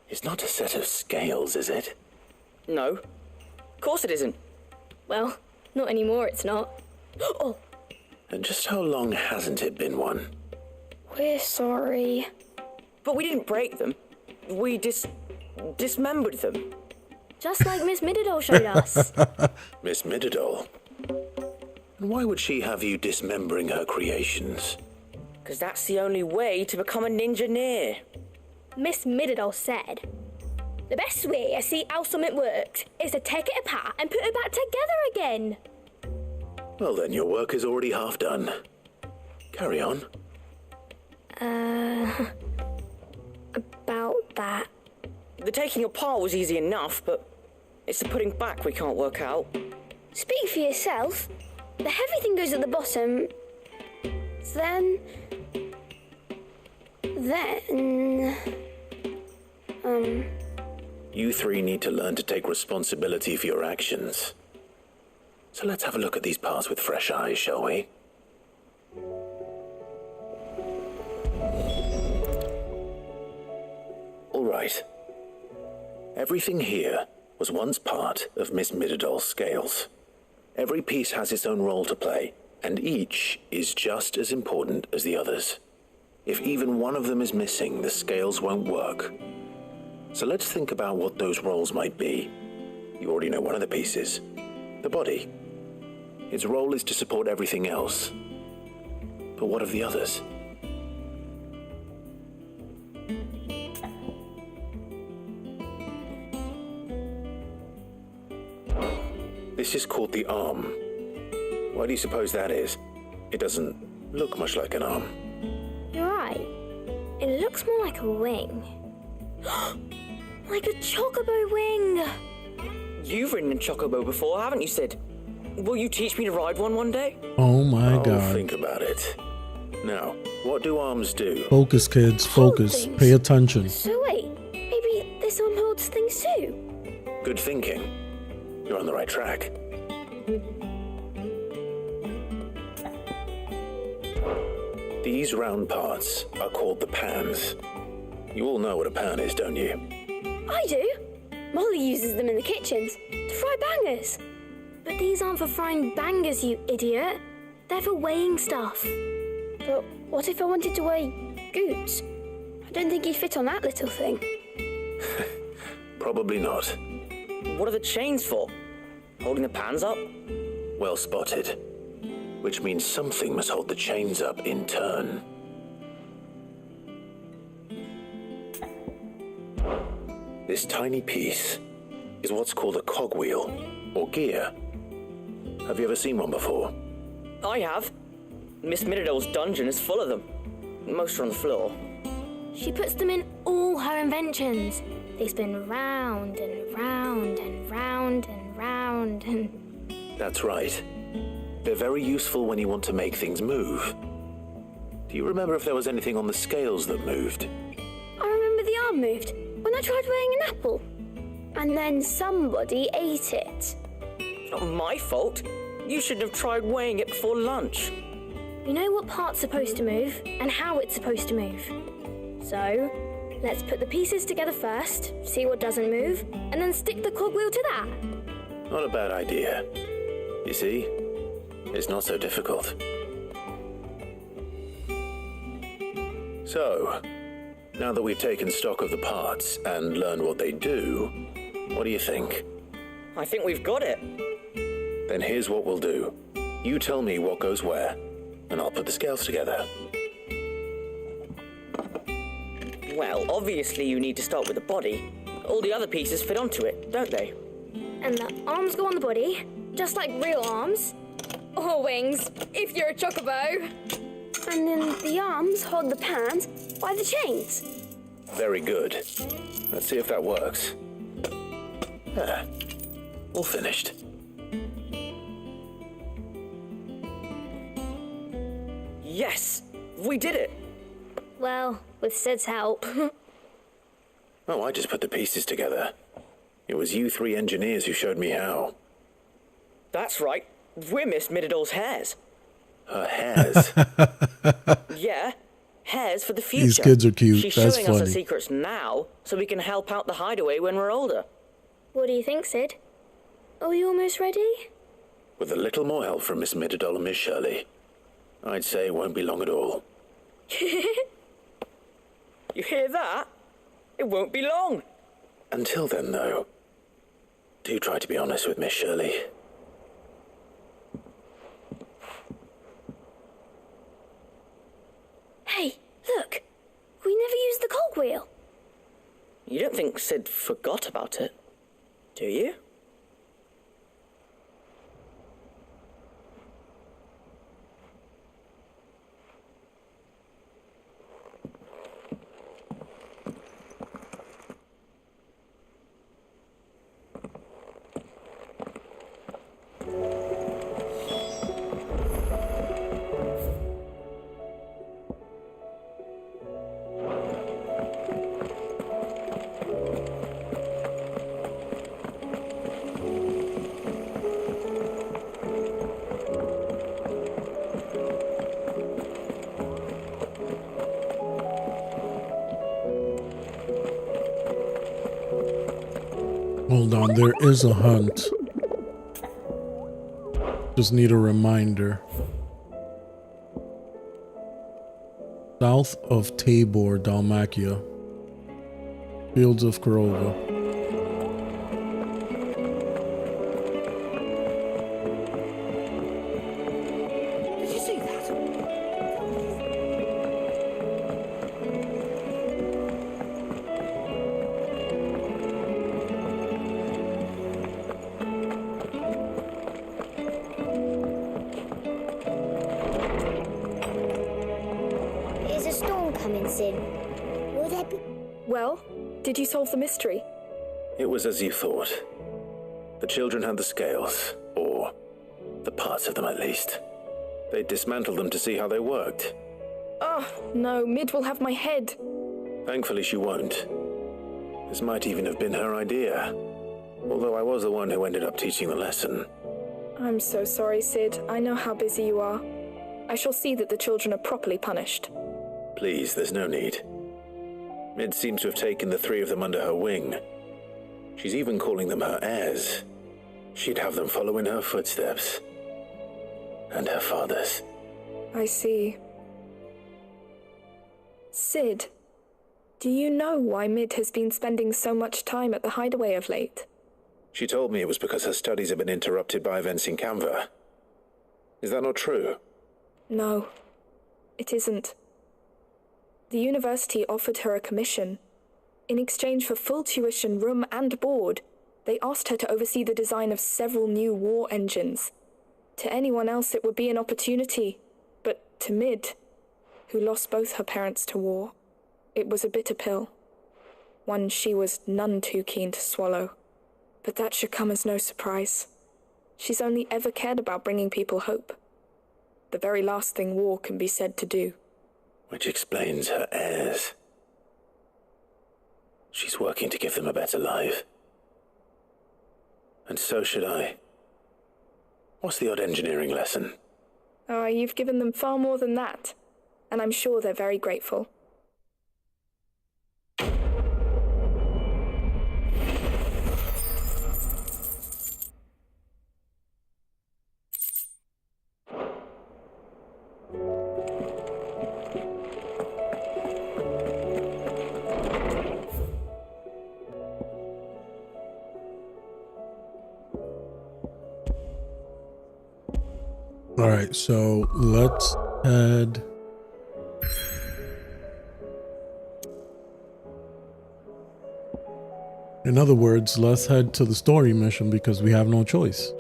It's not a set of scales, is it? No. Of course it isn't. Well, not anymore, it's not. Oh, And just how long hasn't it been one? we're sorry. But we didn't break them. We dismembered them. Just like Miss Mididol showed us. Miss Mididol? And why would she have you dismembering her creations? Because that's the only way to become a ninja-neer. Miss Mididol said, the best way I see how something works is to take it apart and put it back together again. Well then, your work is already half done. Carry on. About that. The taking apart was easy enough, but it's the putting back we can't work out. Speak for yourself. The heavy thing goes at the bottom. Then... You three need to learn to take responsibility for your actions. So let's have a look at these parts with fresh eyes, shall we? All right. Everything here was once part of Miss Mididol's scales. Every piece has its own role to play, and each is just as important as the others. If even one of them is missing, the scales won't work. So let's think about what those roles might be. You already know one of the pieces. The body. Its role is to support everything else. But what of the others? This is called the arm. Why do you suppose that is? It doesn't look much like an arm. You're right. It looks more like a wing. Like a chocobo wing. You've ridden a chocobo before, haven't you, Sid? Will you teach me to ride one day? Oh my God. Think about it. Now, what do arms do? Focus, kids, focus. Pay attention. So wait, maybe this arm holds things too? Good thinking. You're on the right track. These round parts are called the pans. You all know what a pan is, don't you? I do. Molly uses them in the kitchens to fry bangers. But these aren't for frying bangers, you idiot. They're for weighing stuff. But what if I wanted to weigh goods? I don't think he'd fit on that little thing. Probably not. What are the chains for? Holding the pans up? Well spotted. Which means something must hold the chains up in turn. This tiny piece is what's called a cogwheel, or gear. Have you ever seen one before? I have. Miss Mididol's dungeon is full of them. Most are on the floor. She puts them in all her inventions. They spin round and round and round and round and... That's right. They're very useful when you want to make things move. Do you remember if there was anything on the scales that moved? I remember the arm moved when I tried weighing an apple. And then somebody ate it. It's not my fault. You should have tried weighing it before lunch. You know what part's supposed to move and how it's supposed to move. So, Let's put the pieces together first, see what doesn't move, and then stick the cogwheel to that. Not a bad idea. You see, it's not so difficult. So, now that we've taken stock of the parts and learned what they do, what do you think? I think we've got it. Then here's what we'll do. You tell me what goes where, and I'll put the scales together. Well, obviously you need to start with the body. All the other pieces fit onto it, don't they? And the arms go on the body, just like real arms. Or wings, if you're a chocobo. And then the arms hold the pans by the chains. Very good. Let's see if that works. There. All finished. Yes! We did it! Well, with Sid's help. Oh, I just put the pieces together. It was you three engineers who showed me how. That's right. We're Miss Mididol's hairs. Her hairs? Yeah, hairs for the future. These kids are cute. She's That's showing funny. us her secrets now, so we can help out the hideaway when we're older. What do you think, Sid? Are we almost ready? With a little more help from Miss Mididol and Miss Shirley, I'd say it won't be long at all. You hear that? It won't be long. Until then, though, do try to be honest with Miss Shirley. Hey, look! We never used the cogwheel. You don't think Sid forgot about it, do you? Hold on, there is a hunt. Just need a reminder. South of Tabor, Dalmatia. Fields of Korova. Did you see that? Is a storm coming, Sid? Will there be... Well, did you solve the mystery? It was as you thought. The children had the scales, or the parts of them at least. They dismantled them to see how they worked. Oh, no, Mid will have my head. Thankfully she won't. This might even have been her idea. Although I was the one who ended up teaching the lesson. I'm so sorry, Sid. I know how busy you are. I shall see that the children are properly punished. Please, there's no need. Mid seems to have taken the three of them under her wing. She's even calling them her heirs. She'd have them follow in her footsteps. And her father's. I see. Sid, do you know why Mid has been spending so much time at the hideaway of late? She told me it was because her studies have been interrupted by events in Canva. Is that not true? No, it isn't. The university offered her a commission. In exchange for full tuition, room and board, they asked her to oversee the design of several new war engines. To anyone else it would be an opportunity, but to Mid, who lost both her parents to war, it was a bitter pill. One she was none too keen to swallow. But that should come as no surprise. She's only ever cared about bringing people hope. The very last thing war can be said to do. Which explains her heirs. She's working to give them a better life. And so should I. What's the odd engineering lesson? Oh, you've given them far more than that. And I'm sure they're very grateful. All right, so let's head. In other words, let's head to the story mission because we have no choice.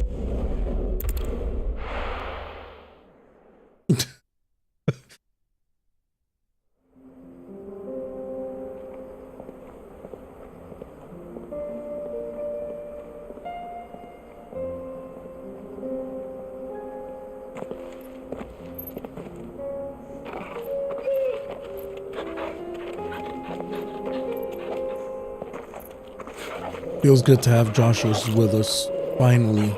Feels good to have Joshua with us, finally.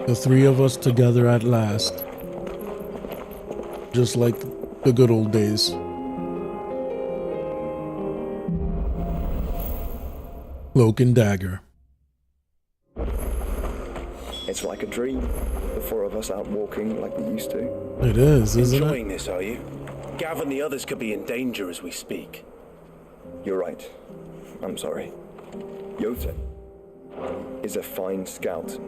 The three of us together at last. Just like the good old days. Cloak and dagger. It's like a dream. The four of us out walking like we used to. It is, isn't Enjoying it? this, are you? Gav and the others could be in danger as we speak. You're right. I'm sorry. Yota is a fine scout.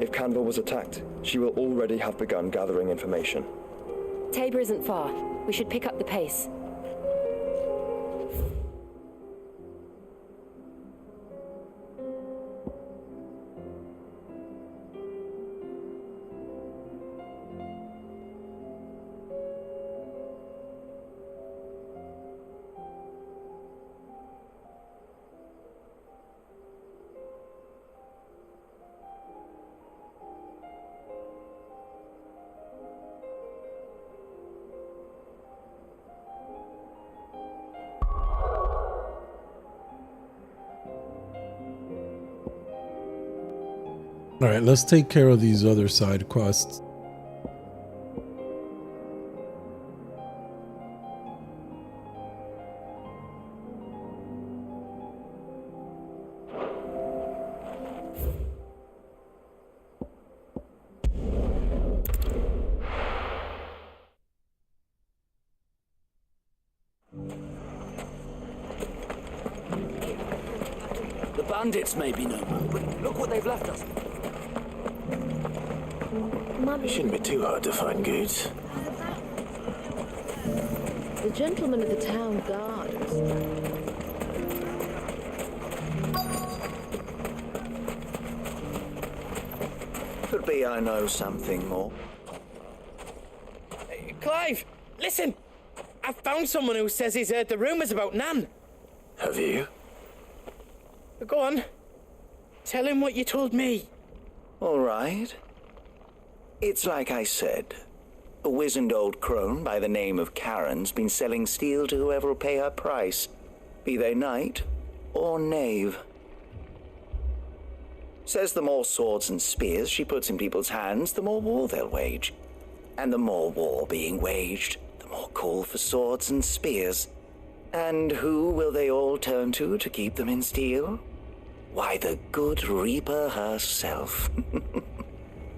If Canville was attacked, she will already have begun gathering information. Tabor isn't far. We should pick up the pace. All right, let's take care of these other side quests. The bandits may be no more, but look what they've left us. It shouldn't be too hard to find goods. The gentleman of the town guard. Could be I know something more. Clive, listen! I found someone who says he's heard the rumours about Nan. Have you? Go on. Tell him what you told me. All right. It's like I said. A wizened old crone by the name of Karen's been selling steel to whoever will pay her price, be they knight or knave. Says the more swords and spears she puts in people's hands, the more war they'll wage. And the more war being waged, the more call for swords and spears. And who will they all turn to keep them in steel? Why, the good Reaper herself.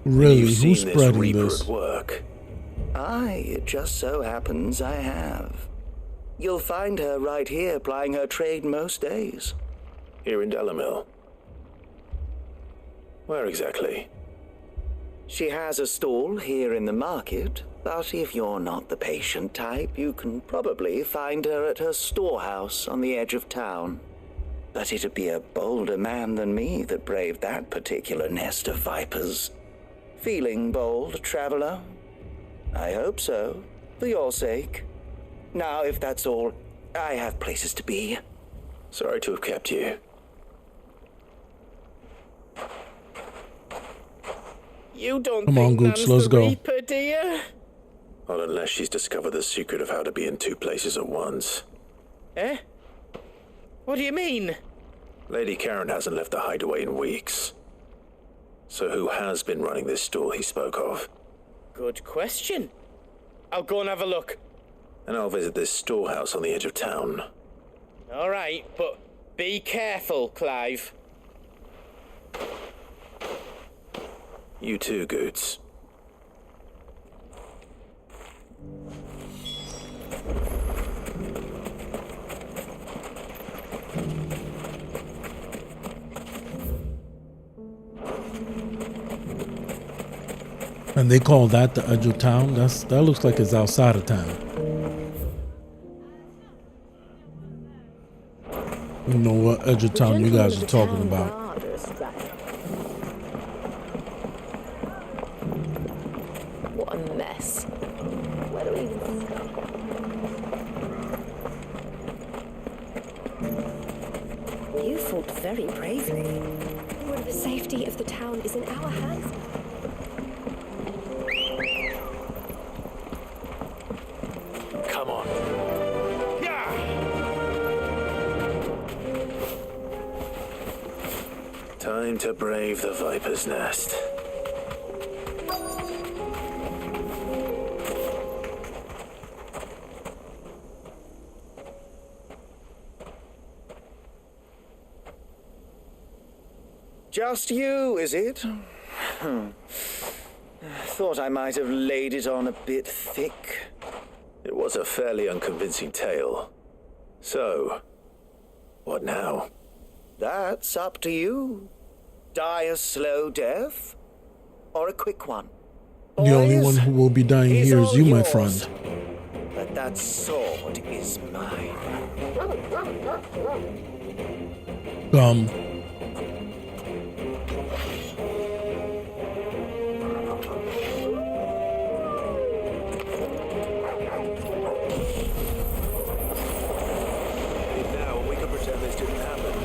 Really? You've seen Who's spreading Reaper this? at work. Aye, it just so happens I have. You'll find her right here plying her trade most days. Here in Delamil. Where exactly? She has a stall here in the market, but if you're not the patient type, you can probably find her at her storehouse on the edge of town. But it'd be a bolder man than me that braved that particular nest of vipers. Feeling bold, traveler? I hope so, for your sake. Now, if that's all, I have places to be. Sorry to have kept you. You don't Come on, think Gooch, Nan's let's the go. Reaper, do you? Not unless she's discovered the secret of how to be in two places at once. Eh? What do you mean? Lady Karen hasn't left the hideaway in weeks. So who has been running this stall he spoke of? Good question. I'll go and have a look. And I'll visit this storehouse on the edge of town. All right, but be careful, Clive. You too, Goots. And they call that the edge of town? That looks like it's outside of town. You know what edge of town you guys are talking about. What a mess. Where do we even start? You fought very bravely. Well, the safety of the town is in our hands. Come on. Time to brave the Viper's Nest. Just you, is it? Thought I might have laid it on a bit thick. It was a fairly unconvincing tale. So, what now? That's up to you. Die a slow death, or a quick one. The only one who will be dying here is you, my friend. But that sword is mine. Now we can pretend this didn't happen.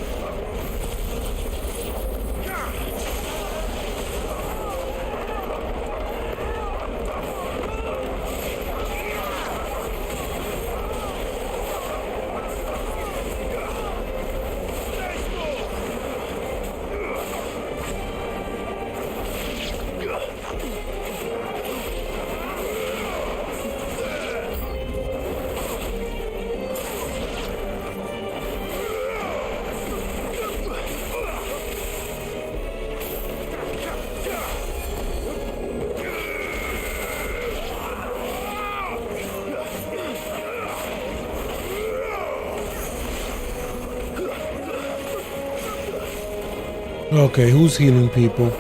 Okay, who's healing people?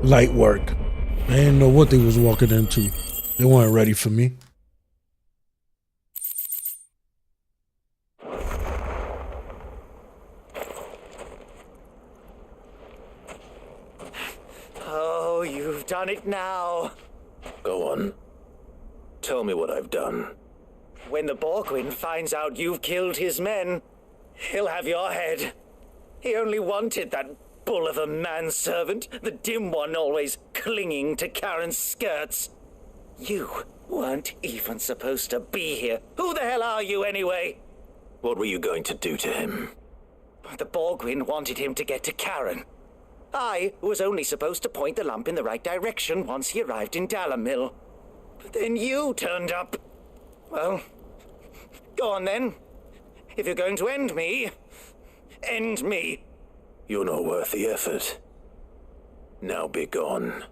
Light work. I didn't know what they was walking into. They weren't ready for me. Oh, you've done it now. Go on. Tell me what I've done. When the Borgwyn finds out you've killed his men, he'll have your head. He only wanted that bull of a manservant, the dim one always clinging to Karen's skirts. You weren't even supposed to be here. Who the hell are you anyway? What were you going to do to him? The Borgwyn wanted him to get to Karen. I was only supposed to point the lamp in the right direction once he arrived in Dalamil. But then you turned up. Well, go on then. If you're going to end me, end me. You're not worth the effort. Now be gone,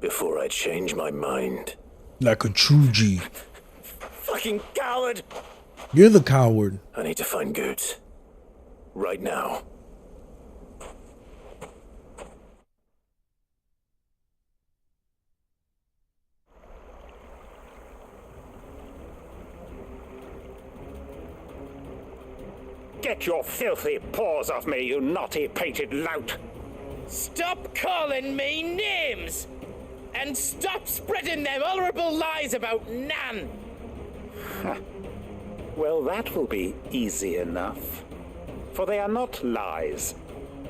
before I change my mind. Like a true G. Fucking coward! You're the coward. I need to find Goots. Right now. Get your filthy paws off me, you naughty-pated lout! Stop calling me names! And stop spreading them horrible lies about Nan! Well, that will be easy enough. For they are not lies.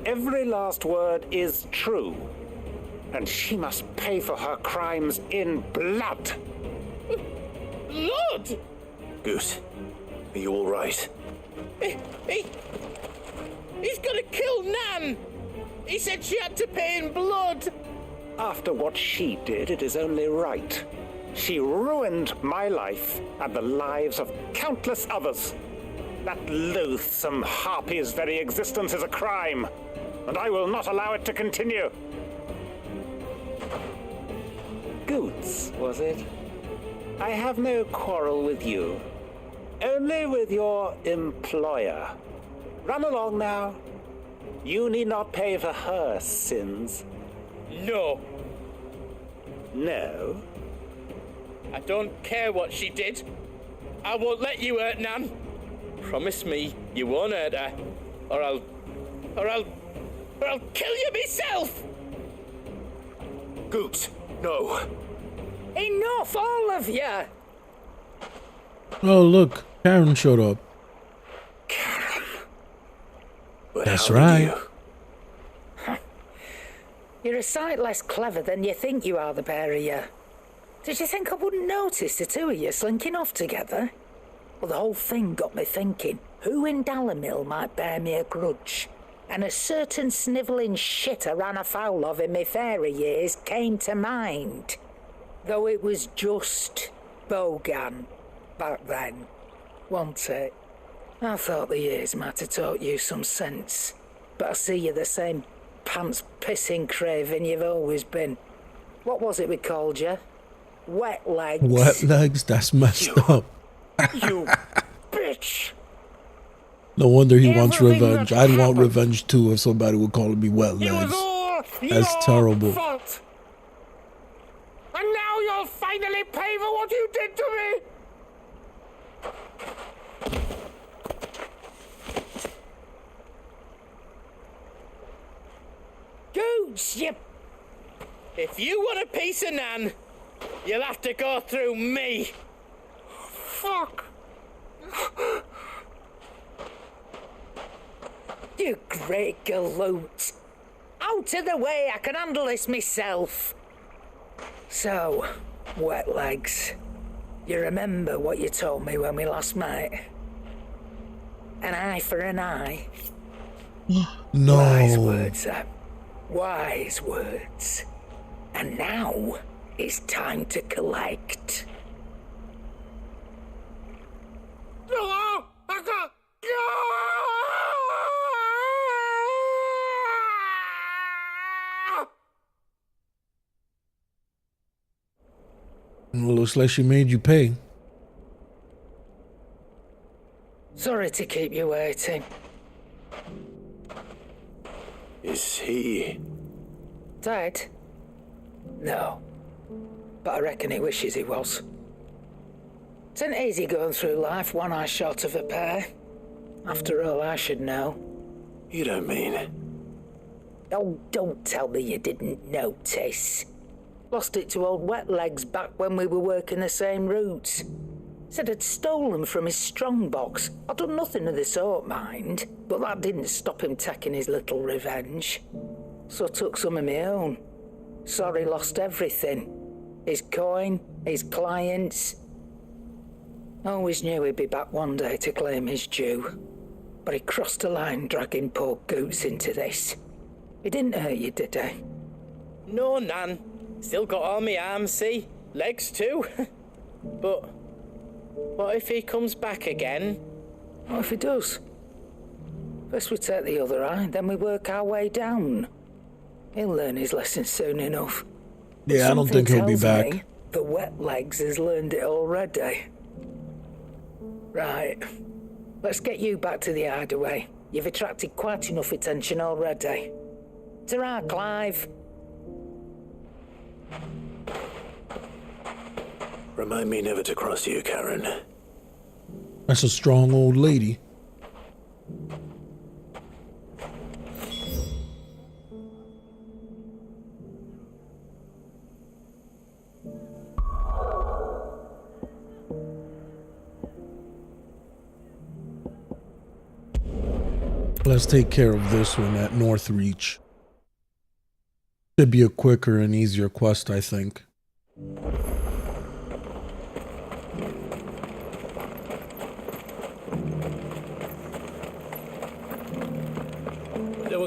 Every last word is true. And she must pay for her crimes in blood. Lord! Goose, are you all right? He's gonna kill Nan! He said she had to pay in blood! After what she did, it is only right. She ruined my life and the lives of countless others. That loathsome harpy's very existence is a crime, and I will not allow it to continue. Goots, was it? I have no quarrel with you. Only with your employer. Run along now. You need not pay for her sins. No. No? I don't care what she did. I won't let you hurt Nan. Promise me you won't hurt her, or I'll kill you myself! Goots, no. Enough, all of you! Oh, look, Karen showed up. Karen. But that's how right. You're a sight less clever than you think you are, the pair of you. Did you think I wouldn't notice the two of you slinking off together? Well, the whole thing got me thinking, who in Dalimil might bear me a grudge? And a certain snivelling shit I ran afoul of in my fairy years came to mind. Though it was just Bogan back then, wasn't it? I thought the years might have taught you some sense, but I see you're the same pants-pissing craven you've always been. What was it we called you? Wet legs. Wet legs? That's messed up. You bitch! No wonder he wants revenge. I'd want revenge too if somebody would call me wet legs. That's terrible. Fault. And now you'll finally pay for what you did to me! Goots, you... If you want a piece of Nan, you'll have to go through me. Fuck! You great galoot! Out of the way, I can handle this myself. So, wet legs, you remember what you told me when we last met? An eye for an eye. No. Wise words, wise words. And now it's time to collect. Well, looks like she made you pay. Sorry to keep you waiting. Is he... Dead? No. But I reckon he wishes he was. It ain't easy going through life one eye short of a pair. After all, I should know. You don't mean... Oh, don't tell me you didn't notice. Lost it to old Wet Legs back when we were working the same routes. Said I'd stolen from his strongbox. I'd done nothing of the sort, mind, but that didn't stop him taking his little revenge. So I took some of my own. Sorry, lost everything. His coin, his clients. Always knew he'd be back one day to claim his due. But he crossed the line dragging poor Goots into this. He didn't hurt you, did he? No, Nan. Still got all my arms, see? Legs too. But what if he comes back again? What if he does? First we take the other eye, then we work our way down. He'll learn his lesson soon enough. Yeah, I don't think he'll be back. Me, the Wet Legs has learned it already. Right. Let's get you back to the hideaway. You've attracted quite enough attention already. Ta-ra, Clive. Remind me never to cross you, Karen. That's a strong old lady. Let's take care of this one at Northreach. Should be a quicker and easier quest, I think.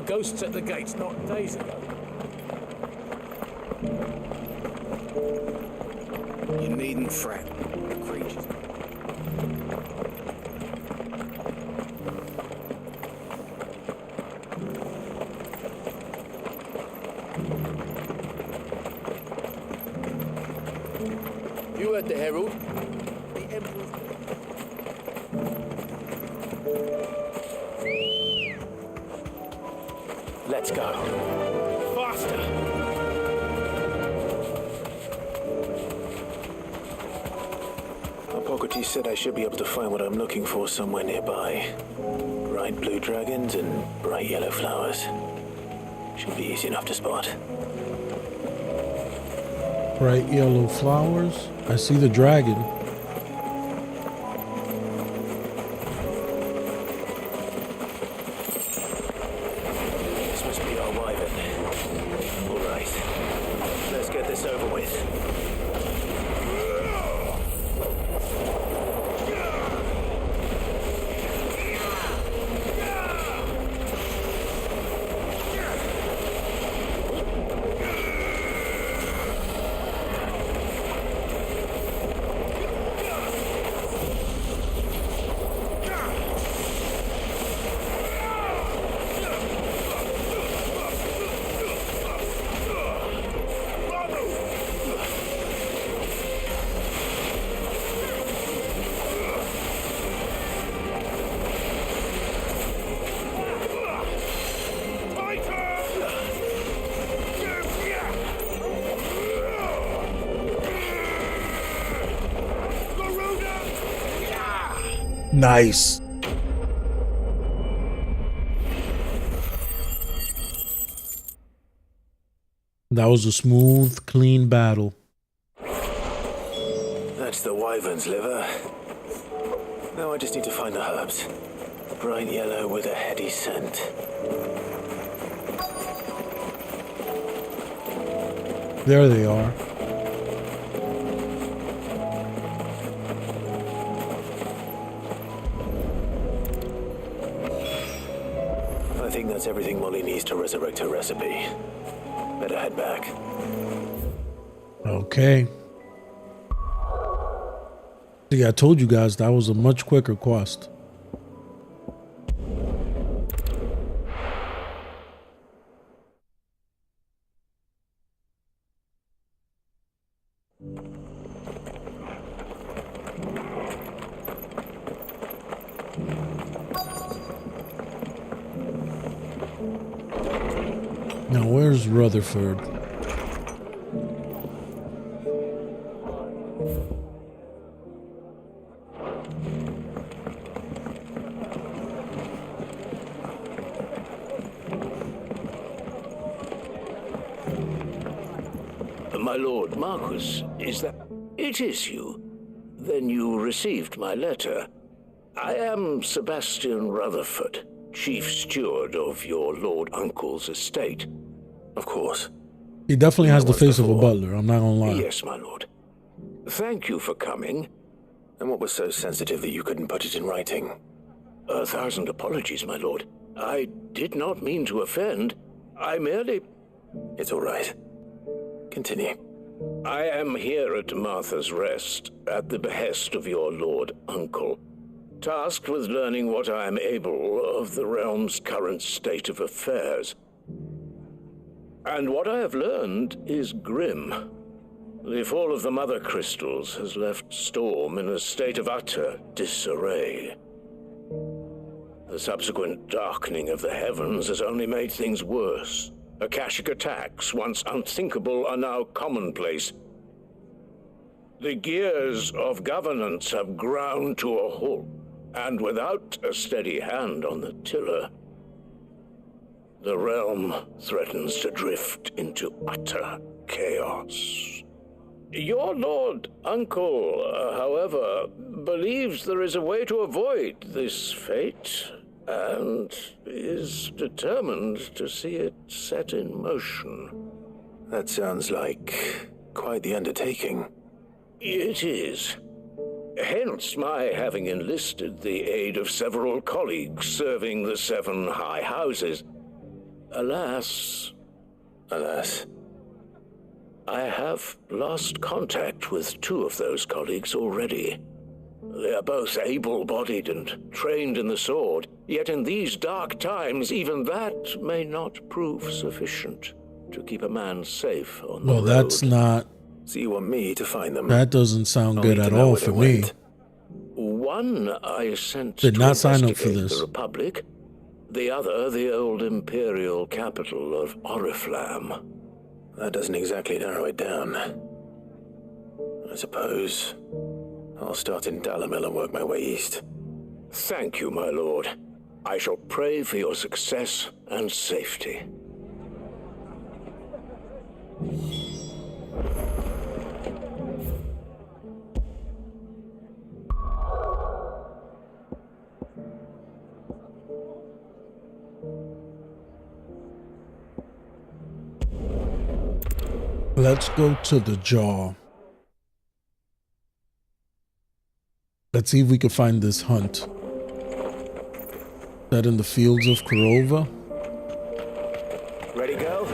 ghosts at the gates not days ago. You needn't fret. The creatures. You heard the herald. The Emperor's... Let's go. Faster! Hippocrates said I should be able to find what I'm looking for somewhere nearby. Bright blue dragons and bright yellow flowers. Should be easy enough to spot. Bright yellow flowers. I see the dragon. This must be our wyvern. All right. Let's get this over with. Nice. That was a smooth, clean battle. That's the wyvern's liver. Now I just need to find the herbs. Bright yellow with a heady scent. There they are. I think that's everything Molly needs to resurrect her recipe. Better head back. Okay. See, I told you guys that was a much quicker quest. Now, where's Rutherford? My Lord Marquis, is that... It is you. Then you received my letter. I am Sebastian Rutherford, Chief Steward of your Lord Uncle's estate. Of course. He definitely has the face of a butler, I'm not gonna lie. Yes, my lord. Thank you for coming. And what was so sensitive that you couldn't put it in writing? 1,000 apologies, my lord. I did not mean to offend. I merely... It's all right. Continue. I am here at Martha's Rest, at the behest of your Lord Uncle, tasked with learning what I am able of the realm's current state of affairs. And what I have learned is grim. The fall of the Mother Crystals has left Storm in a state of utter disarray. The subsequent darkening of the heavens has only made things worse. Akashic attacks, once unthinkable, are now commonplace. The gears of governance have ground to a halt, and without a steady hand on the tiller, the realm threatens to drift into utter chaos. Your Lord Uncle, however, believes there is a way to avoid this fate, and is determined to see it set in motion. That sounds like quite the undertaking. It is. Hence my having enlisted the aid of several colleagues serving the 7 high houses. Alas, Alas. I have lost contact with 2 of those colleagues already. They are both able-bodied and trained in the sword, yet in these dark times, even that may not prove sufficient to keep a man safe on the road. Well, that's not... So you want me to find them? That doesn't sound good at all for me. One I sent Did to not sign up for investigate this. the Republic, the other the old imperial capital of Oriflamme. That doesn't exactly narrow it down. I suppose I'll start in Dalimil and work my way east. Thank you, my lord. I shall pray for your success and safety. Let's go to the jaw. Let's see if we can find this hunt. Is that in the fields of Kurova? Ready, go?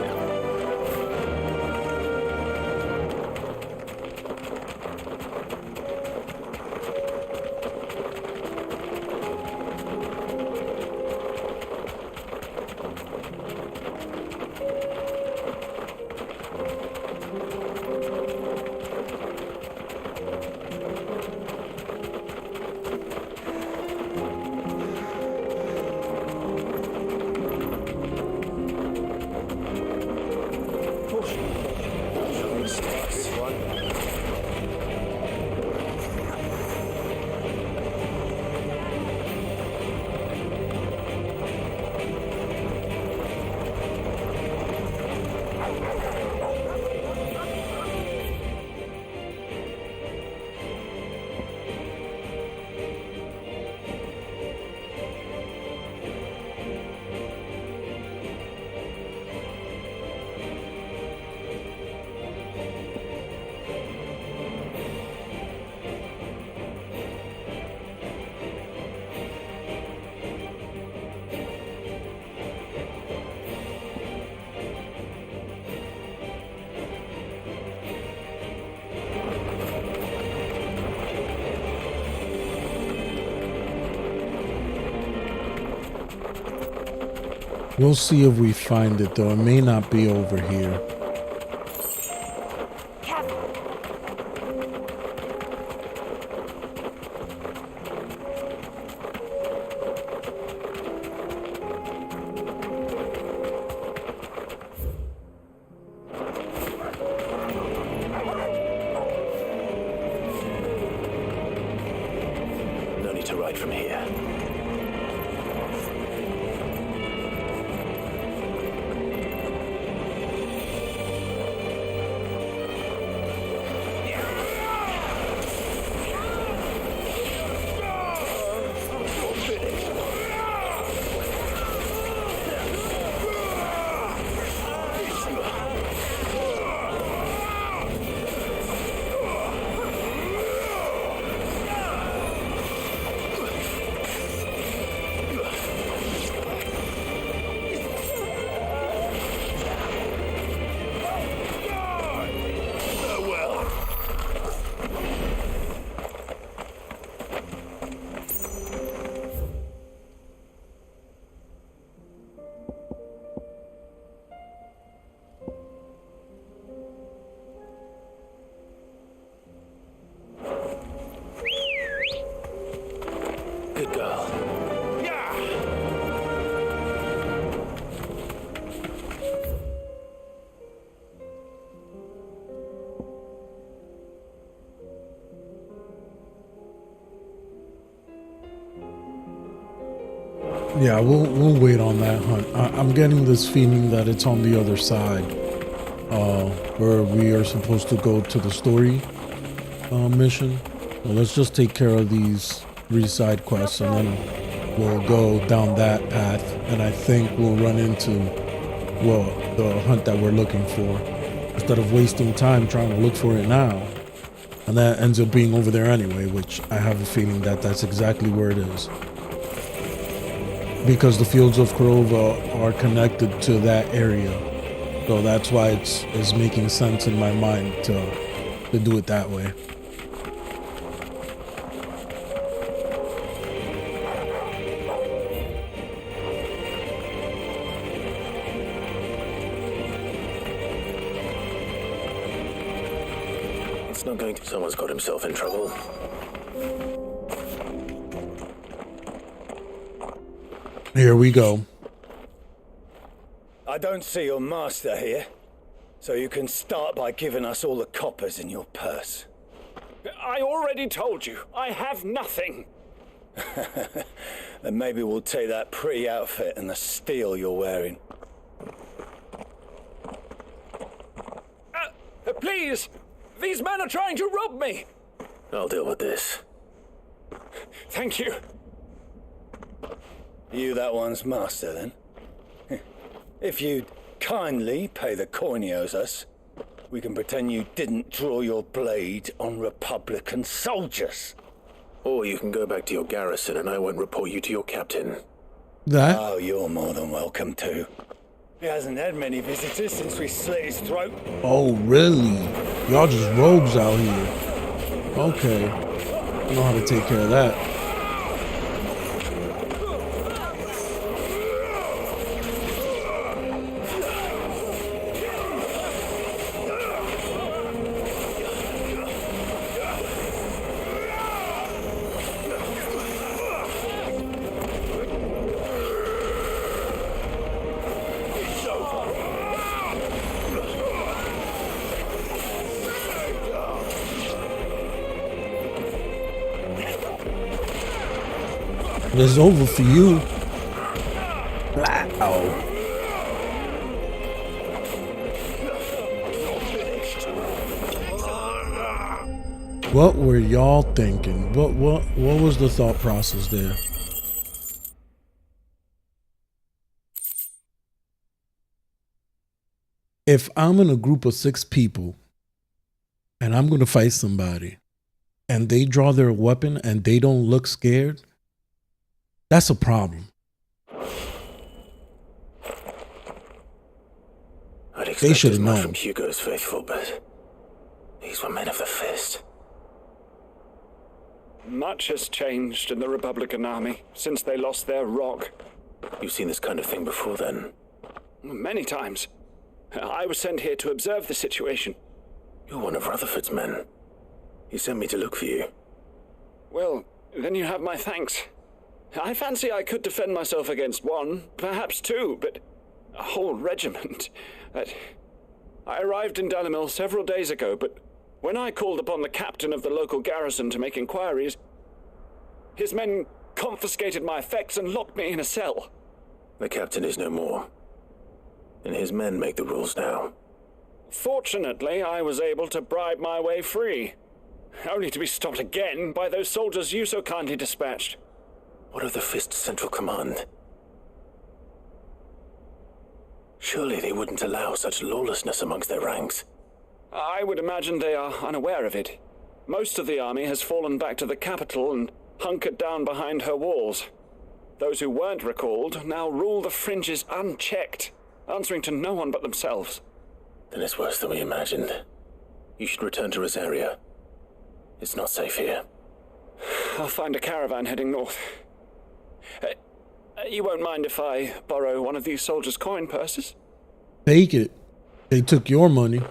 We'll see if we find it, though. It may not be over here. No need to ride from here. Good girl. Yeah, we'll wait on that hunt. I'm getting this feeling that it's on the other side, where we are supposed to go to the story mission. So let's just take care of these 3 side quests, and then we'll go down that path. And I think we'll run into, well, the hunt that we're looking for, instead of wasting time trying to look for it now. And that ends up being over there anyway, which I have a feeling that that's exactly where it is. because the Fields of Corova are connected to that area. So that's why it's making sense in my mind to do it that way. It's not going to... Someone's got himself in trouble. Here we go. I don't see your master here, so you can start by giving us all the coppers in your purse. I already told you, I have nothing. Then maybe we'll take that pretty outfit and the steel you're wearing. Please! These men are trying to rob me! I'll deal with this. Thank you. You that one's master, then? If you'd kindly pay the coin he owes us, we can pretend you didn't draw your blade on Republican soldiers. Or you can go back to your garrison and I won't report you to your captain. That? Oh, you're more than welcome to. He hasn't had many visitors since we slit his throat. Oh, really? Y'all just rogues out here. Okay. I know how to take care of that. It's over for you. Wow. What were y'all thinking? What was the thought process there? If I'm in a group of 6 people and I'm going to fight somebody and they draw their weapon and they don't look scared, that's a problem. They should have known. From Hugo's faithful, but these were men of the fist. Much has changed in the Republican Army since they lost their rock. You've seen this kind of thing before, then? Many times. I was sent here to observe the situation. You're one of Rutherford's men. He sent me to look for you. Well, then you have my thanks. I fancy I could defend myself against one, perhaps 2, but a whole regiment. I arrived in Dalimil several days ago, but when I called upon the captain of the local garrison to make inquiries, his men confiscated my effects and locked me in a cell. The captain is no more, and his men make the rules now. Fortunately, I was able to bribe my way free, only to be stopped again by those soldiers you so kindly dispatched. What of the Fist's Central Command? Surely they wouldn't allow such lawlessness amongst their ranks. I would imagine they are unaware of it. Most of the army has fallen back to the capital and hunkered down behind her walls. Those who weren't recalled now rule the fringes unchecked, answering to no one but themselves. Then it's worse than we imagined. You should return to Rosaria. It's not safe here. I'll find a caravan heading north. You won't mind if I borrow one of these soldiers' coin purses? Take it. They took your money.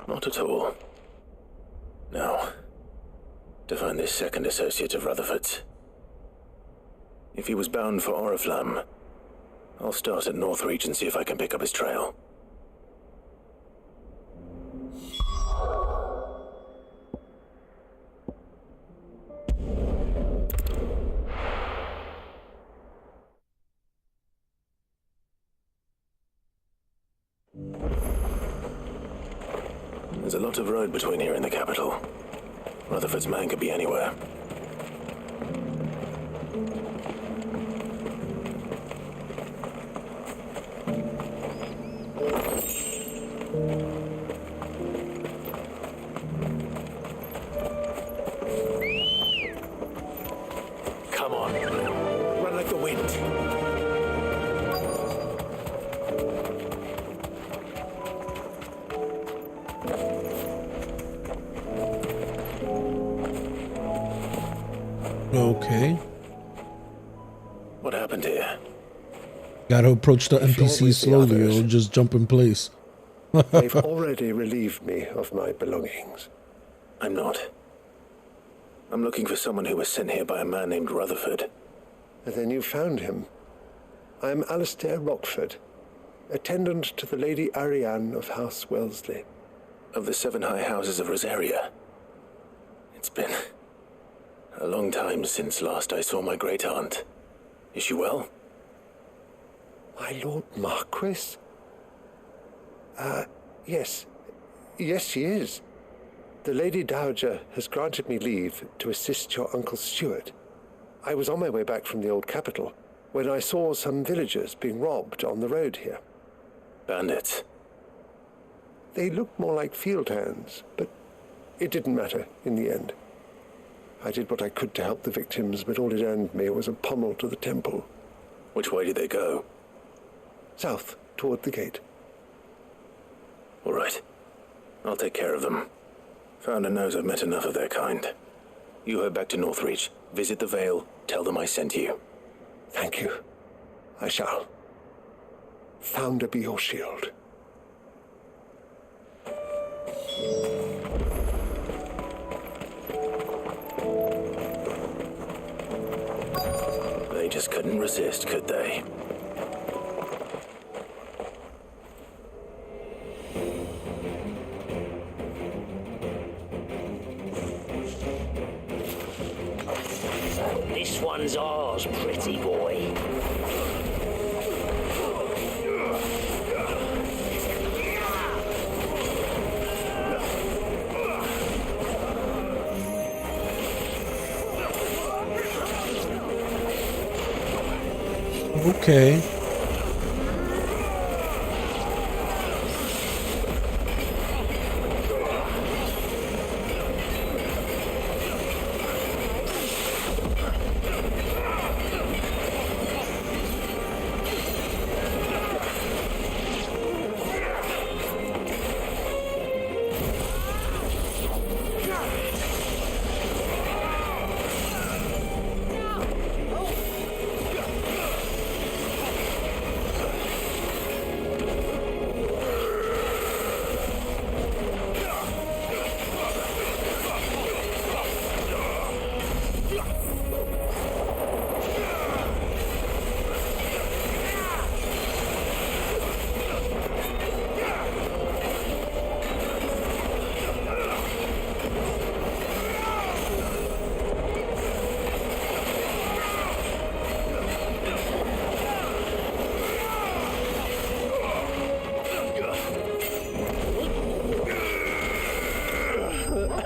Not at all. Now, to find this second associate of Rutherford's. If he was bound for Oriflamme, I'll start at Northreach and see if I can pick up his trail. There's a lot of road between here and the capital. Rutherford's man could be anywhere. Okay. What happened here? Gotta approach the If you're NPC with the slowly others- or just jump in place. They've already relieved me of my belongings. I'm not. I'm looking for someone who was sent here by a man named Rutherford. And then you found him. I'm Alistair Rockford, attendant to the Lady Ariane of House Wellesley. Of the 7 high houses of Rosaria. It's been a long time since last I saw my great aunt. Is she well? My Lord Marquis? Yes. Yes, she is. The Lady Dowager has granted me leave to assist your Uncle Stuart. I was on my way back from the old capital when I saw some villagers being robbed on the road here. Bandits? They looked more like field hands, but it didn't matter in the end. I did what I could to help the victims, but all it earned me was a pommel to the temple. Which way did they go? South, toward the gate. All right. I'll take care of them. Founder knows I've met enough of their kind. You head back to Northreach, visit the Vale, tell them I sent you. Thank you. I shall. Founder be your shield. They just couldn't resist, could they? This one's ours, pretty boy. Okay.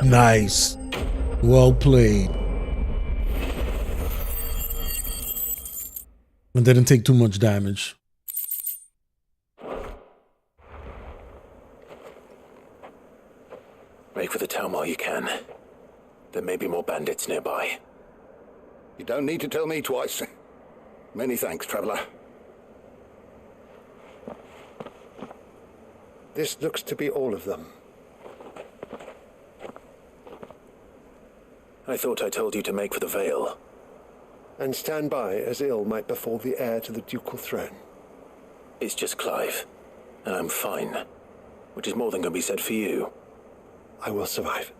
Nice. Well played. It didn't take too much damage. Make for the town while you can. There may be more bandits nearby. You don't need to tell me twice. Many thanks, traveler. This looks to be all of them. I thought I told you to make for the Vale. And stand by as ill might befall the heir to the ducal throne. It's just Clive, and I'm fine. Which is more than can be said for you. I will survive.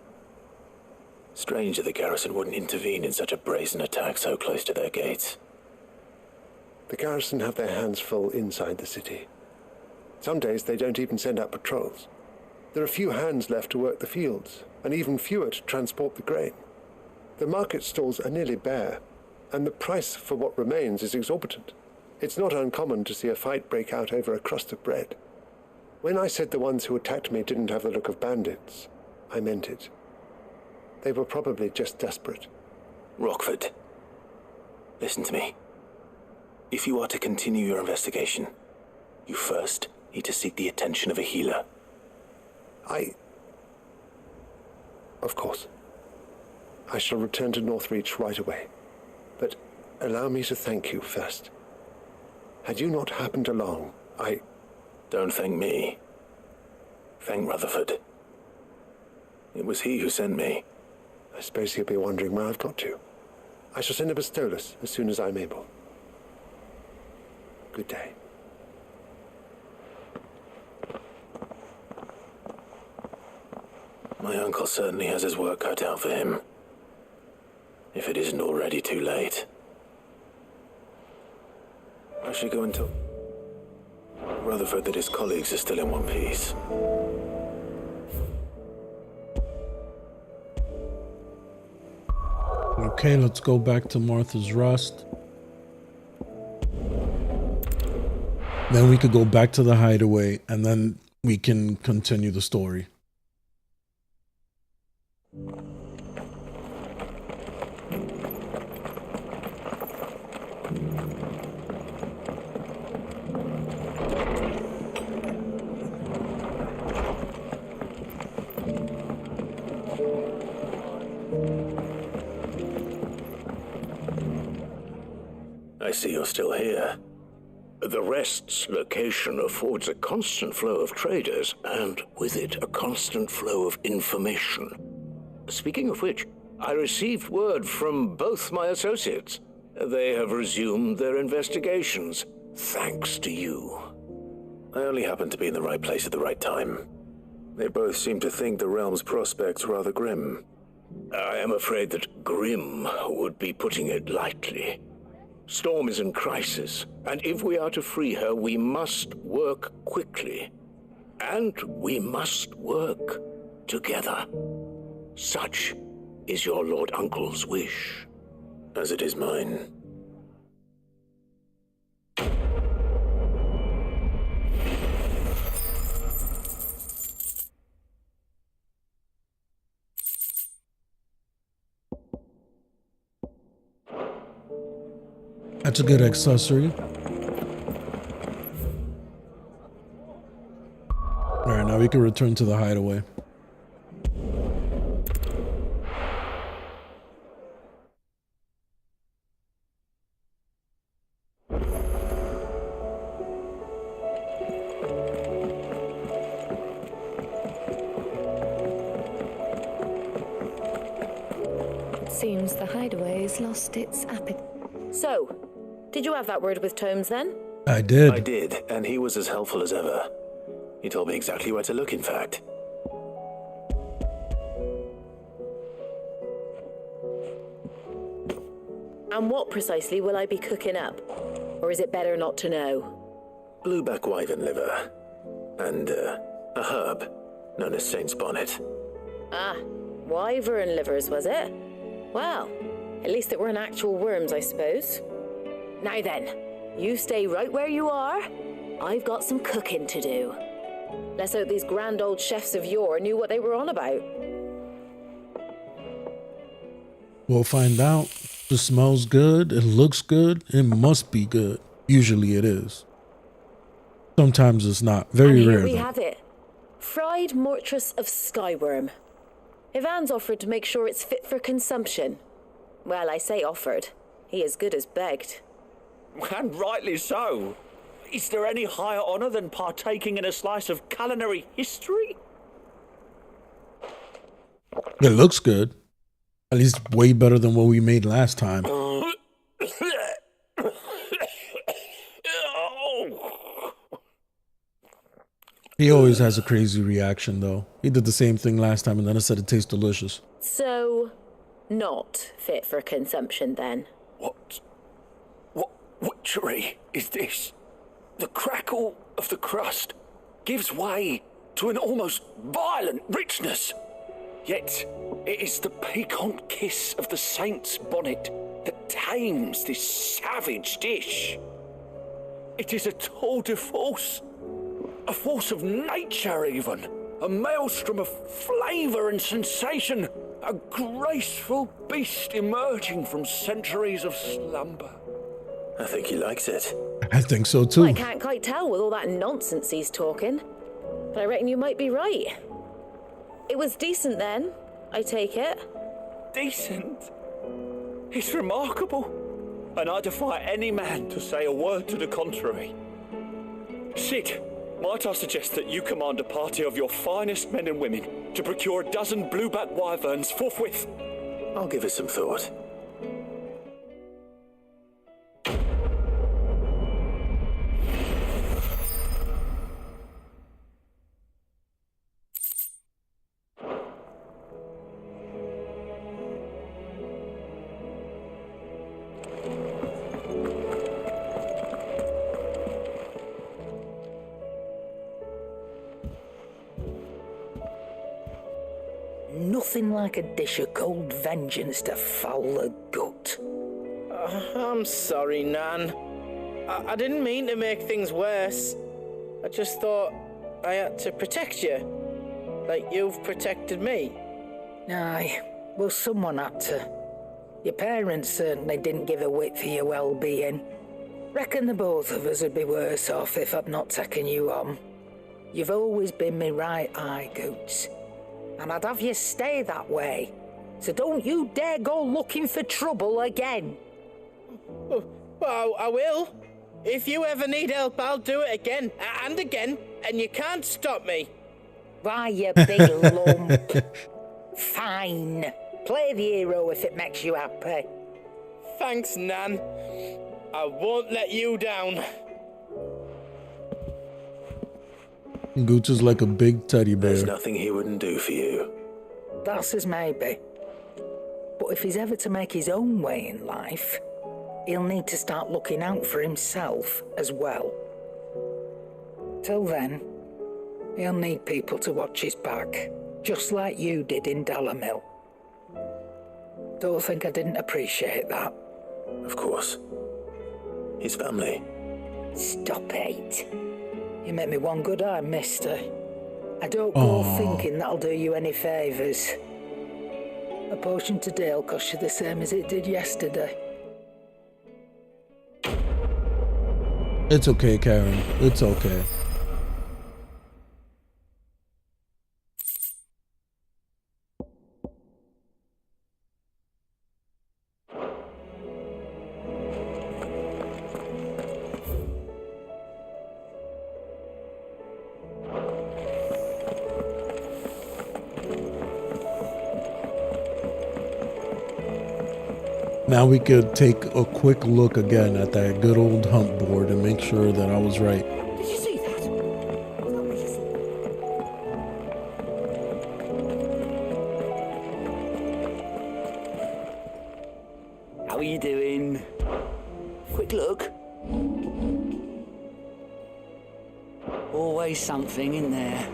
Strange that the garrison wouldn't intervene in such a brazen attack so close to their gates. The garrison have their hands full inside the city. Some days they don't even send out patrols. There are few hands left to work the fields, and even fewer to transport the grain. The market stalls are nearly bare, and the price for what remains is exorbitant. It's not uncommon to see a fight break out over a crust of bread. When I said the ones who attacked me didn't have the look of bandits, I meant it. They were probably just desperate. Rockford, listen to me. If you are to continue your investigation, you first need to seek the attention of a healer. Of course. I shall return to Northreach right away. But allow me to thank you first. Had you not happened along, Don't thank me. Thank Rutherford. It was he who sent me. I suppose he'll be wondering where I've got to. I shall send a pistolus as soon as I'm able. Good day. My uncle certainly has his work cut out for him. If it isn't already too late. I should go and tell Rutherford that his colleagues are still in one piece. Okay, let's go back to Martha's Rust. Then we could go back to the hideaway, and then we can continue the story. I see you're still here. The Rest's location affords a constant flow of traders, and with it, a constant flow of information. Speaking of which, I received word from both my associates. They have resumed their investigations, thanks to you. I only happened to be in the right place at the right time. They both seem to think the realm's prospects rather grim. I am afraid that grim would be putting it lightly. Storm is in crisis, and if we are to free her, we must work quickly. And we must work together. Such is your Lord Uncle's wish. As it is mine. That's a good accessory. Alright, now we can return to the hideaway. It seems the hideaway's lost its appetite. So, did you have that word with Tomes then? I did. I did, and he was as helpful as ever. He told me exactly where to look, in fact. And what precisely will I be cooking up? Or is it better not to know? Blueback wyvern liver. And, a herb known as Saint's Bonnet. Ah, wyvern livers, was it? Well, at least it weren't actual worms, I suppose. Now then, you stay right where you are. I've got some cooking to do. Let's hope these grand old chefs of yore knew what they were on about. We'll find out. It smells good. It looks good. It must be good. Usually it is. Sometimes it's not. Very and rare. Here we though. have it. Fried mortress of skyworm. Ivan's offered to make sure it's fit for consumption. Well, I say offered. He as good as begged. And rightly so. Is there any higher honour than partaking in a slice of culinary history? It looks good. At least way better than what we made last time. He always has a crazy reaction, though. He did the same thing last time, and then I said it tastes delicious. So, not fit for consumption then. What witchery is this? The crackle of the crust gives way to an almost violent richness. Yet, it is the piquant kiss of the saint's bonnet that tames this savage dish. It is a tour de force, a force of nature even, a maelstrom of flavour and sensation, a graceful beast emerging from centuries of slumber. I think he likes it. I think so too. Well, I can't quite tell with all that nonsense he's talking, but I reckon you might be right. It was decent then, I take it. Decent? It's remarkable, and I defy any man to say a word to the contrary. Sid, might I suggest that you command a party of your finest men and women to procure a dozen blueback wyverns forthwith? I'll give it some thought. Nothing like a dish of cold vengeance to foul the gut. I'm sorry, Nan. I didn't mean to make things worse. I just thought I had to protect you. Like you've protected me. Aye, well, someone had to. Your parents certainly didn't give a whit for your well-being. Reckon the both of us would be worse off if I'd not taken you on. You've always been me right eye, Goots. And I'd have you stay that way. So don't you dare go looking for trouble again. Well, I will. If you ever need help, I'll do it again and again, and you can't stop me. Why, you big lump. Fine. Play the hero if it makes you happy. Thanks, Nan. I won't let you down. Gooch is like a big teddy bear. There's nothing he wouldn't do for you. That's as maybe. But if he's ever to make his own way in life, he'll need to start looking out for himself as well. Till then, he'll need people to watch his back, just like you did in Dalamil. Don't think I didn't appreciate that. Of course. His family. Stop it. You make me one good eye, mister. I don't go thinking that'll do you any favours. A potion today'll cost you the same as it did yesterday. It's okay, Karen. It's okay. Now we could take a quick look again at that good old hump board and make sure that I was right. Did you see that? How are you doing? Quick look. Always something in there.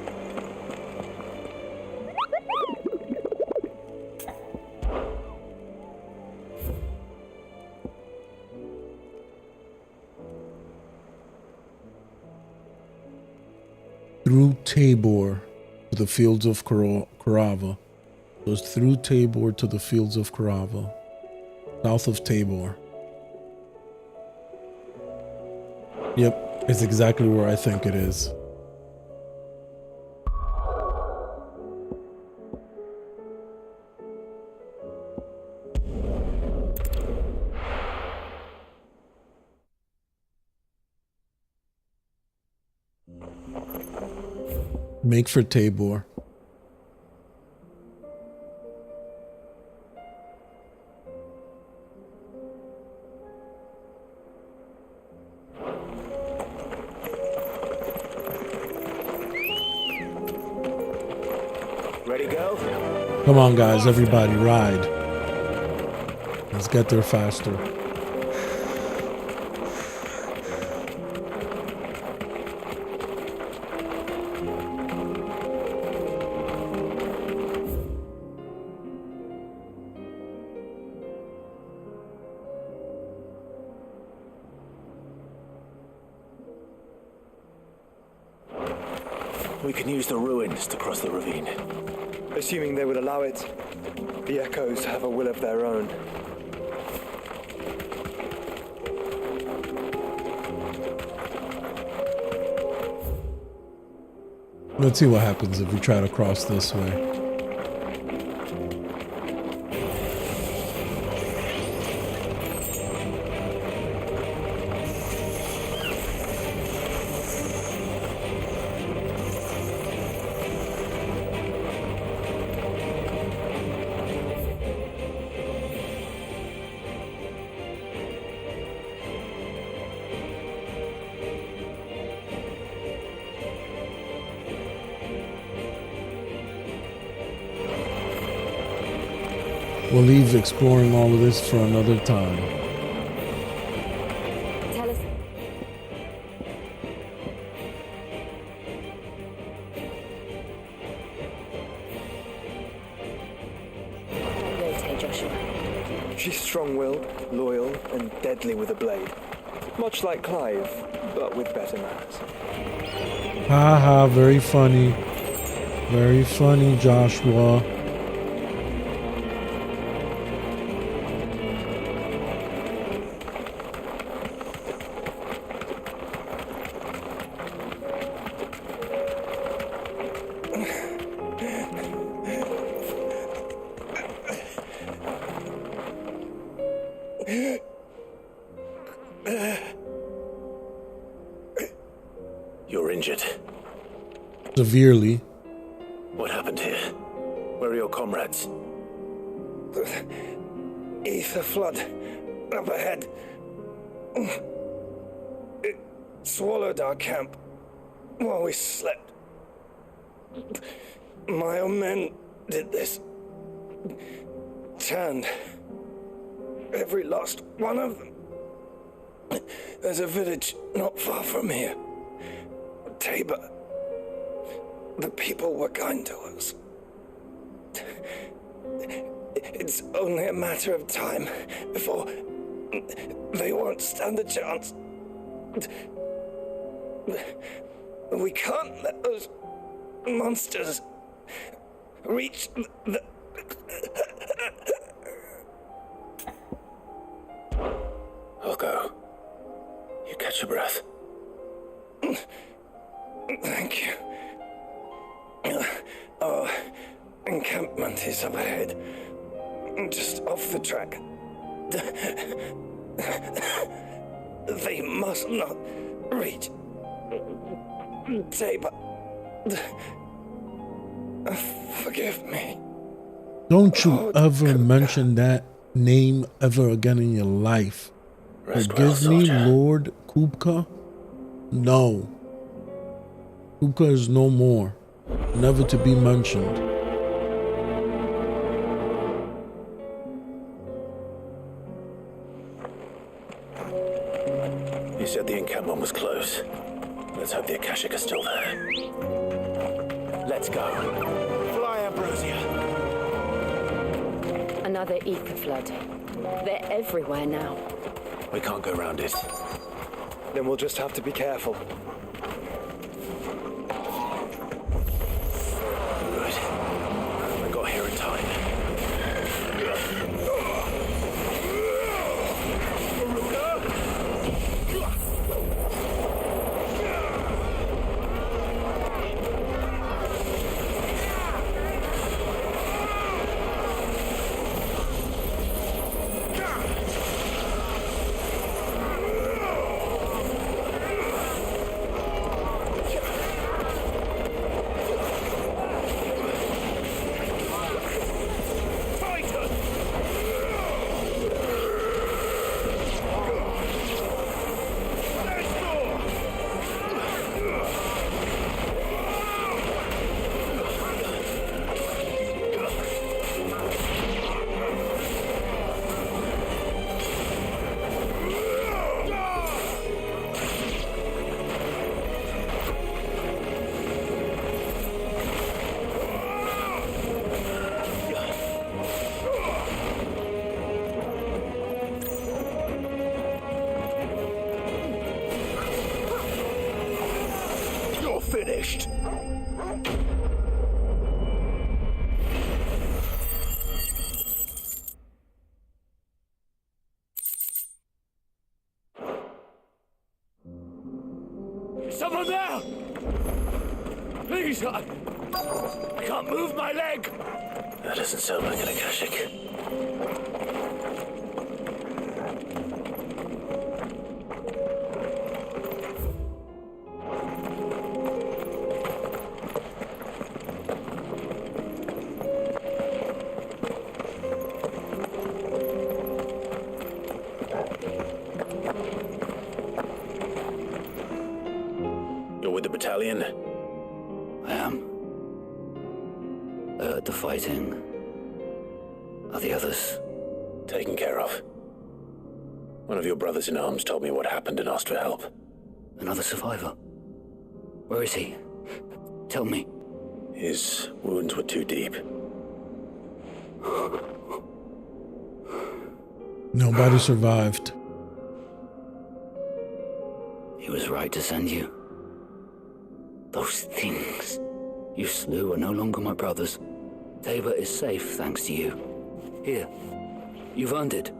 Through Tabor to the fields of Karava. So it's through Tabor to the fields of Karava. South of Tabor. Yep, it's exactly where I think it is. Make for Tabor. Ready, go? Come on, guys, everybody, ride. Let's get there faster. We can use the ruins to cross the ravine. Assuming they would allow it. The echoes have a will of their own. Let's see what happens if we try to cross this way. We'll leave exploring all of this for another time. Tell us. Joshua? She's strong-willed, loyal, and deadly with a blade. Much like Clive, but with better manners. Haha, very funny. Very funny, Joshua. You're injured. Severely. What happened here? Where are your comrades? Ether flood up ahead. It swallowed our camp while we slept. My own men did this. Turned every last one of them. There's a village not far from here. Tabor. The people were kind to us. It's only a matter of time before they won't stand a chance. We can't let those monsters reach the... I'll go. You catch your breath. Thank you. Our encampment is up ahead. Just off the track. They must not reach Tabor. Forgive me. Don't you ever mention that name ever again in your life. Forgive me, Lord Kupka? No. Kupka is no more. Never to be mentioned. You said the encampment was close. Let's hope the Akashic is still there. Let's go. Fly, Ambrosia. Another ether flood. They're everywhere now. We can't go around it. Then we'll just have to be careful. Good. I got here in time. Finished. Someone there! Please, I can't move my leg! That doesn't sound like an Akashic. Battalion? I am. The fighting. Are the others? Taken care of. One of your brothers in arms told me what happened and asked for help. Another survivor? Where is he? Tell me. His wounds were too deep. Nobody survived. He was right to send you. Those things you slew are no longer my brothers. Tabor is safe thanks to you. Here, you've earned it.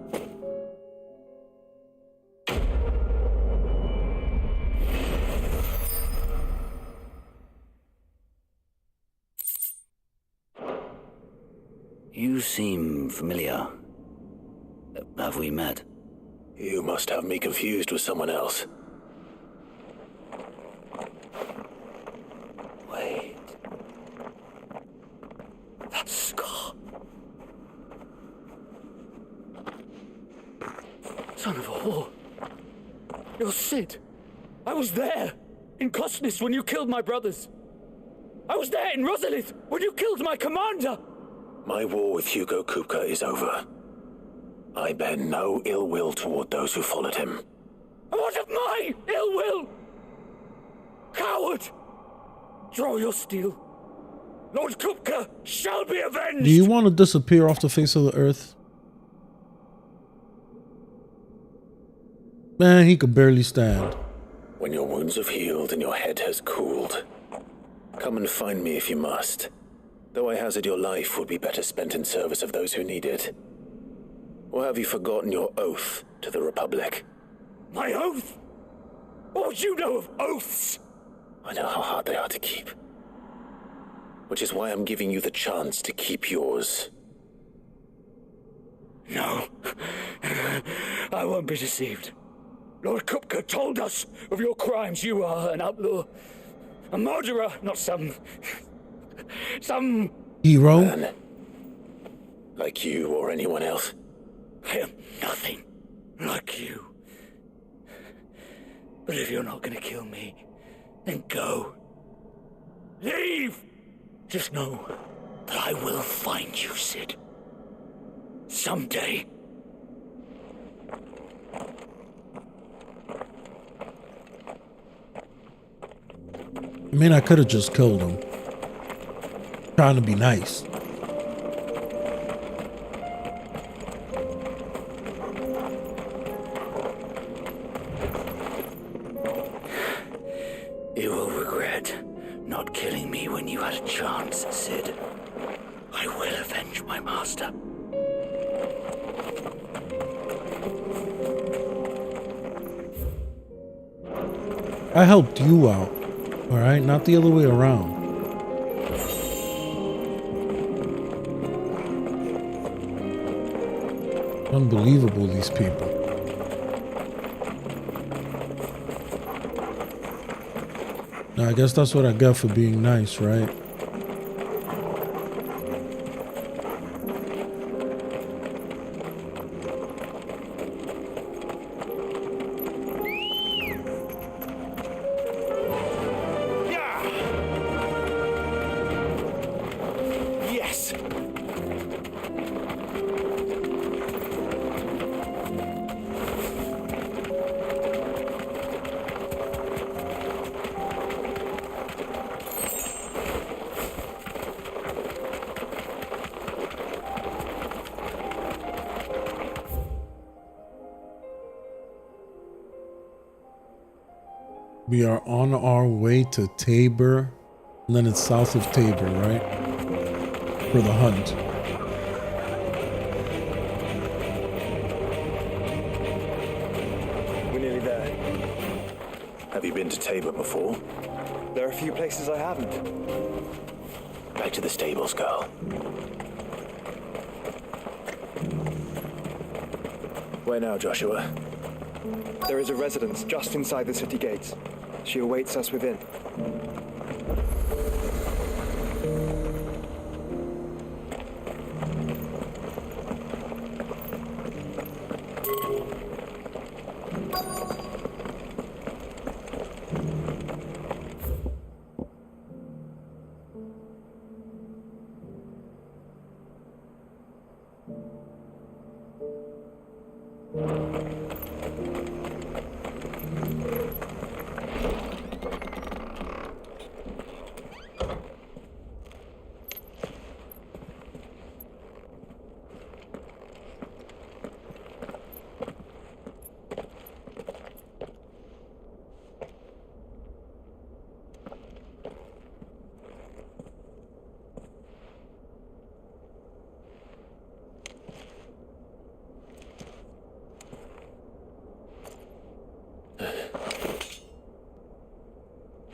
You seem familiar. Have we met? You must have me confused with someone else. Wait. That scar. Son of a whore. You're Sid. I was there in Cosnes when you killed my brothers. I was there in Rosalith when you killed my commander. My war with Hugo Kupka is over. I bear no ill will toward those who followed him. And what of my ill will? Coward! Draw your steel. Lord Kupka shall be avenged! Do you want to disappear off the face of the earth? Man, he could barely stand. When your wounds have healed and your head has cooled, come and find me if you must. Though I hazard your life would be better spent in service of those who need it. Or have you forgotten your oath to the Republic? My oath? What would you know of oaths? I know how hard they are to keep. Which is why I'm giving you the chance to keep yours. No. I won't be deceived. Lord Kupka told us of your crimes. You are an outlaw. A murderer, not some hero? Man. Like you or anyone else. I am nothing like you. But if you're not gonna kill me, then go. Leave! Just know that I will find you, Sid. Someday. I mean, I could have just killed him. Trying to be nice. You will regret not killing me when you had a chance, Sid. I will avenge my master. I helped you out, all right? Not the other way around. Unbelievable, these people. Now, I guess that's what I got for being nice, right? Yes! We are on our way to Tabor, and then it's south of Tabor, right? For the hunt. We're nearly there. Have you been to Tabor before? There are a few places I haven't. Back to the stables, girl. Where now, Joshua? There is a residence just inside the city gates. She awaits us within.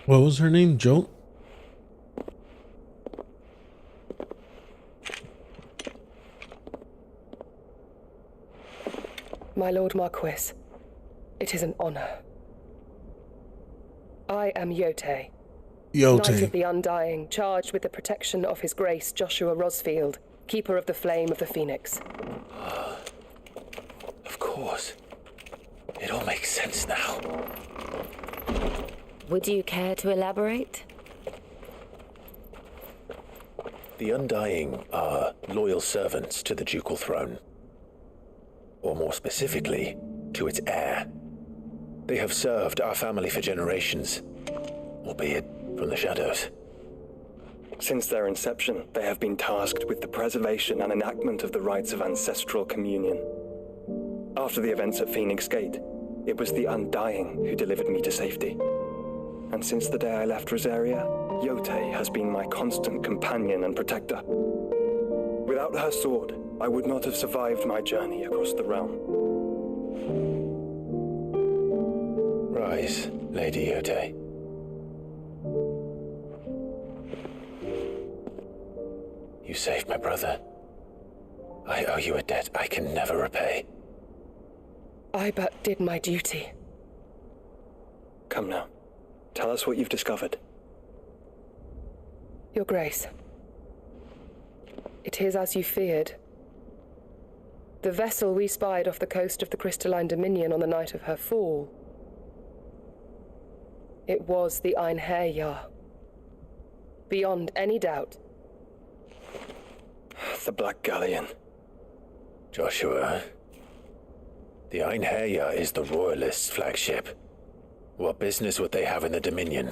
What was her name? Joe? My Lord Marquis, it is an honor. I am Yote, Knight of the Undying, charged with the protection of His Grace Joshua Rosfield, Keeper of the Flame of the Phoenix. Of course. It all makes sense now. Would you care to elaborate? The Undying are loyal servants to the ducal throne. Or more specifically, to its heir. They have served our family for generations, albeit from the shadows. Since their inception, they have been tasked with the preservation and enactment of the rites of ancestral communion. After the events at Phoenix Gate, it was the Undying who delivered me to safety. And since the day I left Rosaria, Yote has been my constant companion and protector. Without her sword, I would not have survived my journey across the realm. Rise, Lady Yote. You saved my brother. I owe you a debt I can never repay. I but did my duty. Come now. Tell us what you've discovered. Your Grace. It is as you feared. The vessel we spied off the coast of the Crystalline Dominion on the night of her fall. It was the Einherjar. Beyond any doubt. The Black Galleon. Joshua, the Einherjar is the Royalists' flagship. What business would they have in the Dominion?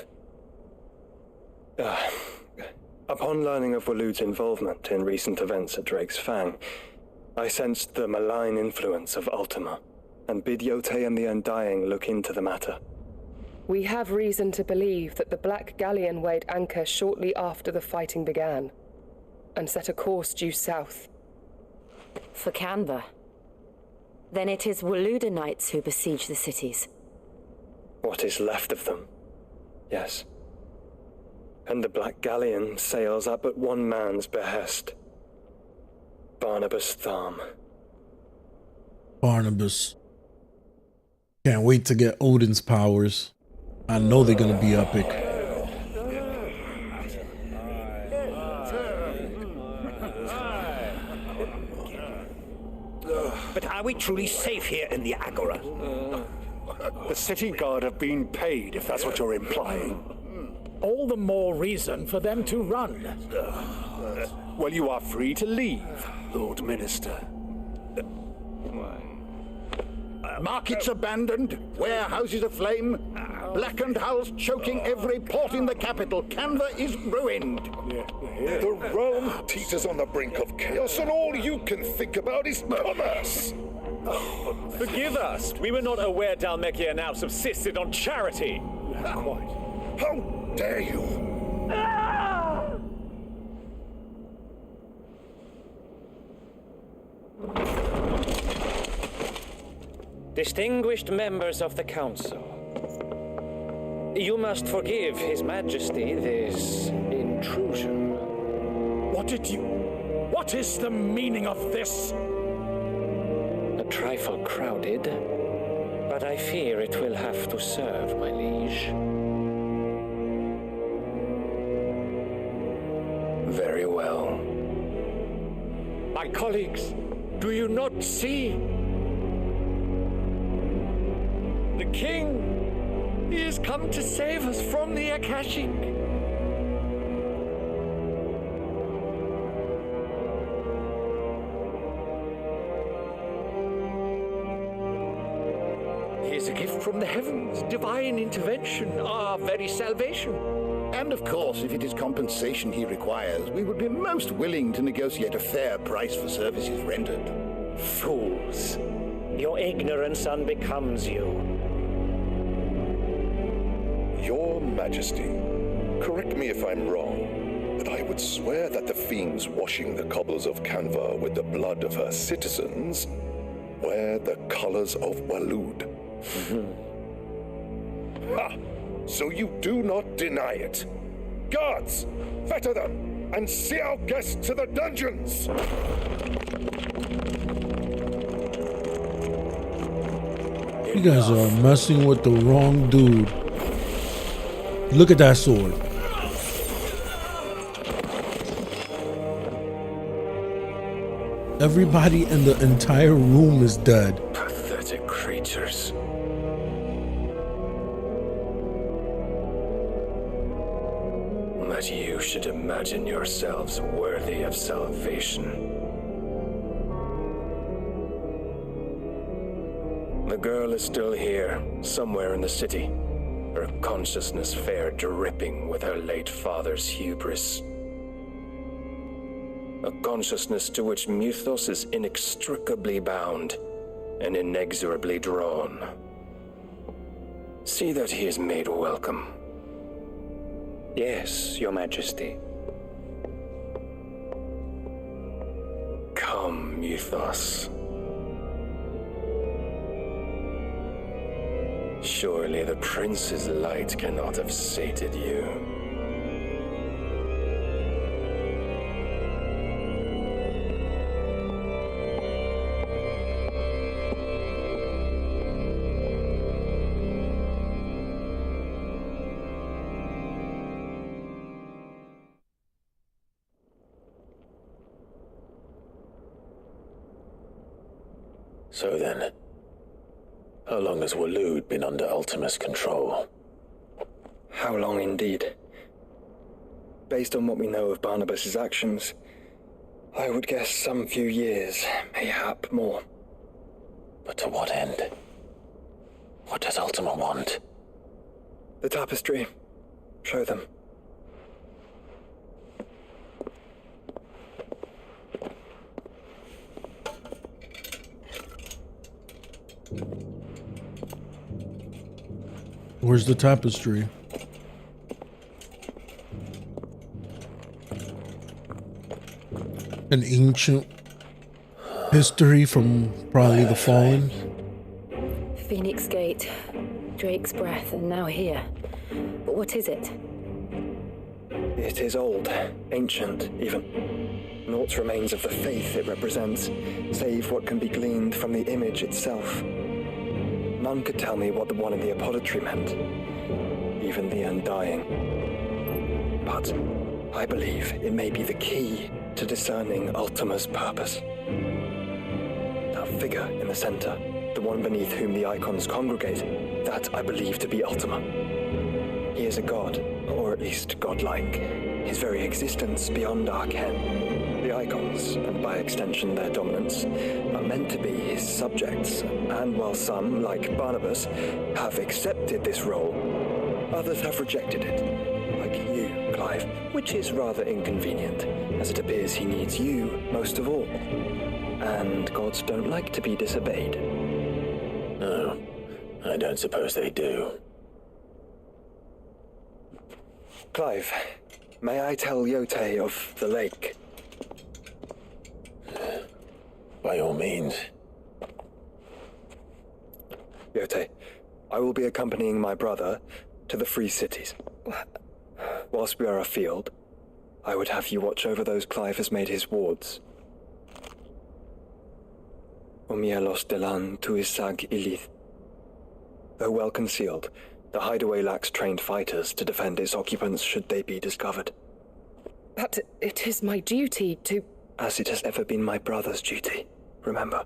Upon learning of Waloed's involvement in recent events at Drake's Fang, I sensed the malign influence of Ultima, and bid Yote and the Undying look into the matter. We have reason to believe that the Black Galleon weighed anchor shortly after the fighting began, and set a course due south. For Canva. Then it is Waloeda Knights who besiege the cities. What is left of them? Yes. And the Black Galleon sails up at one man's behest. Barnabas Tharm. Barnabas. Can't wait to get Odin's powers. I know they're gonna be epic. But are we truly safe here in the Agora? The city guard have been paid, if that's what you're implying. All the more reason for them to run. Well, you are free to leave, Lord Minister. Markets abandoned, warehouses aflame, blackened hulls choking every port in the capital. Canva is ruined. The realm teeters on the brink of chaos, and all you can think about is commerce. Forgive us. We were not aware Dhalmekia now subsisted on charity. Quite. How dare you? Distinguished members of the Council, you must forgive His Majesty this intrusion. What is the meaning of this? A trifle crowded, but I fear it will have to serve, my liege. Very well. My colleagues, do you not see? The king! He has come to save us from the Akashic! He is a gift from the heavens, divine intervention, our very salvation. And of course, if it is compensation he requires, we would be most willing to negotiate a fair price for services rendered. Fools. Your ignorance unbecomes you. Your Majesty, correct me if I'm wrong, but I would swear that the fiends washing the cobbles of Canva with the blood of her citizens wear the colors of Waloed. Ha! so you do not deny it. Guards, fetter them, and see our guests to the dungeons! You guys are messing with the wrong dude. Look at that sword. Everybody in the entire room is dead. Pathetic creatures. That you should imagine yourselves worthy of salvation. The girl is still here, somewhere in the city, her consciousness fair dripping with her late father's hubris. A consciousness to which Mythos is inextricably bound and inexorably drawn. See that he is made welcome. Yes, Your Majesty. Come, Mythos. Surely the prince's light cannot have sated you. So then, how long has Waloed been under Ultima's control? How long indeed? Based on what we know of Barnabas's actions, I would guess some few years, mayhap more. But to what end? What does Ultima want? The tapestry. Show them. Where's the tapestry? An ancient history from probably the Fallen. Phoenix Gate, Drake's Breath, and now here. But what is it? It is old, ancient, even. Naught remains of the faith it represents, save what can be gleaned from the image itself. None could tell me what the one in the apothecary meant, even the Undying. But I believe it may be the key to discerning Ultima's purpose. That figure in the center, the one beneath whom the icons congregate, that I believe to be Ultima. He is a god, or at least godlike, his very existence beyond our ken. The icons, and by extension their dominance, are meant to be his subjects, and while some, like Barnabas, have accepted this role, others have rejected it, like you, Clive, which is rather inconvenient, as it appears he needs you most of all. And gods don't like to be disobeyed. No, I don't suppose they do. Clive, may I tell Yote of the lake? By all means. Yote, I will be accompanying my brother to the Free Cities. Whilst we are afield, I would have you watch over those Clive has made his wards. Omielos delan tuisag ilith. Though well concealed, the hideaway lacks trained fighters to defend its occupants should they be discovered. But it is my duty to... As it has ever been my brother's duty, remember.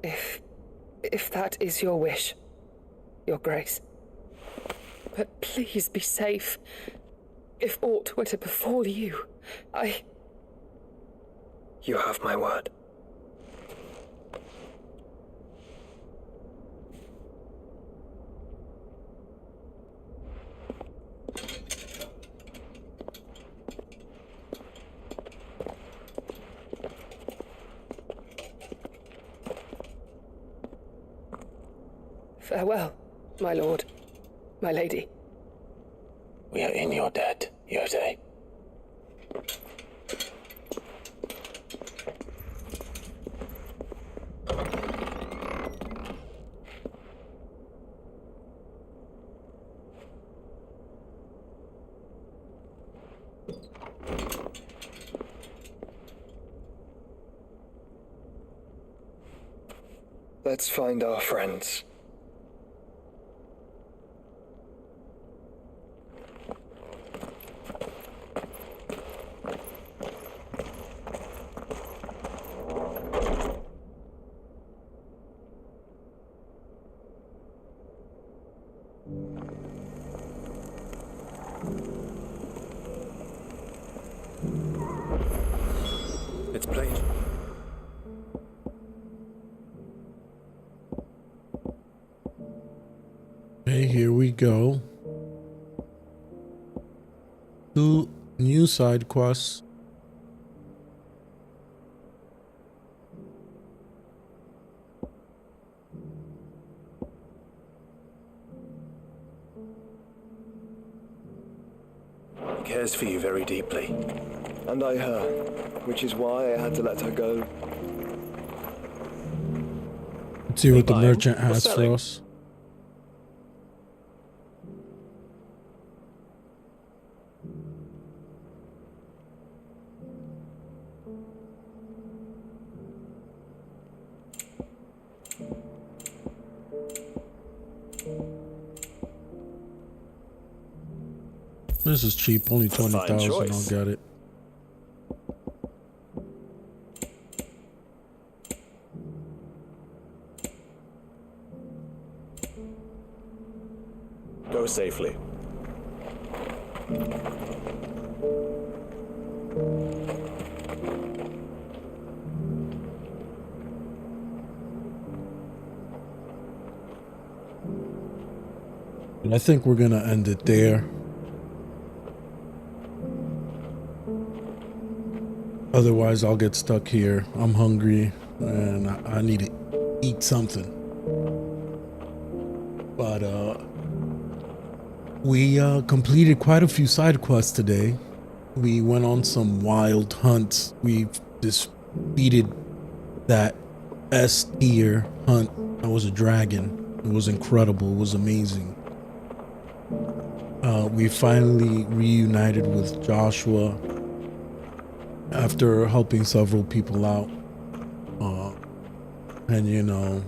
If that is your wish, Your Grace. But please be safe. If aught were to befall you, You have my word. Farewell, my lord, my lady. We are in your debt, Yote. Let's find our friends. It's played. Okay, here we go. 2 new side quests. He cares for you very deeply. And I her, which is why I had to let her go. Let's see what the buying merchant or has selling? for us. This is cheap, only 20,000. I'll choice. get it. Go safely. And I think we're gonna end it there. Otherwise, I'll get stuck here. I'm hungry and I need to eat something. But we completed quite a few side quests today. We went on some wild hunts. We defeated that S tier hunt. That was a dragon. It was incredible. It was amazing. We finally reunited with Joshua after helping several people out. And you know,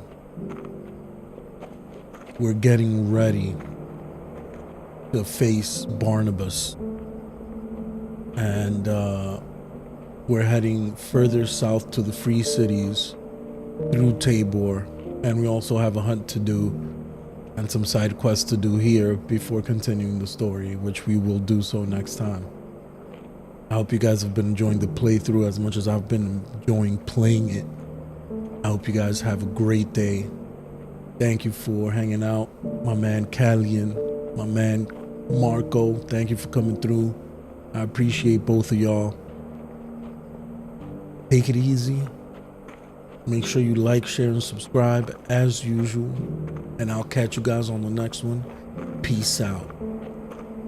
we're getting ready to face Barnabas. And we're heading further south to the Free Cities through Tabor. And we also have a hunt to do and some side quests to do here before continuing the story, which we will do so next time. I hope you guys have been enjoying the playthrough as much as I've been enjoying playing it. I hope you guys have a great day. Thank you for hanging out. My man Callian, my man Marco, thank you for coming through. I appreciate both of y'all. Take it easy. Make sure you like, share, and subscribe as usual. And I'll catch you guys on the next one. Peace out.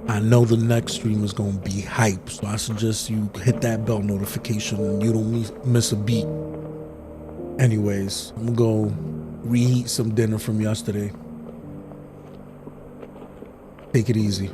I know the next stream is going to be hype, so I suggest you hit that bell notification and you don't miss a beat. Anyways, I'm going to go reheat some dinner from yesterday. Take it easy.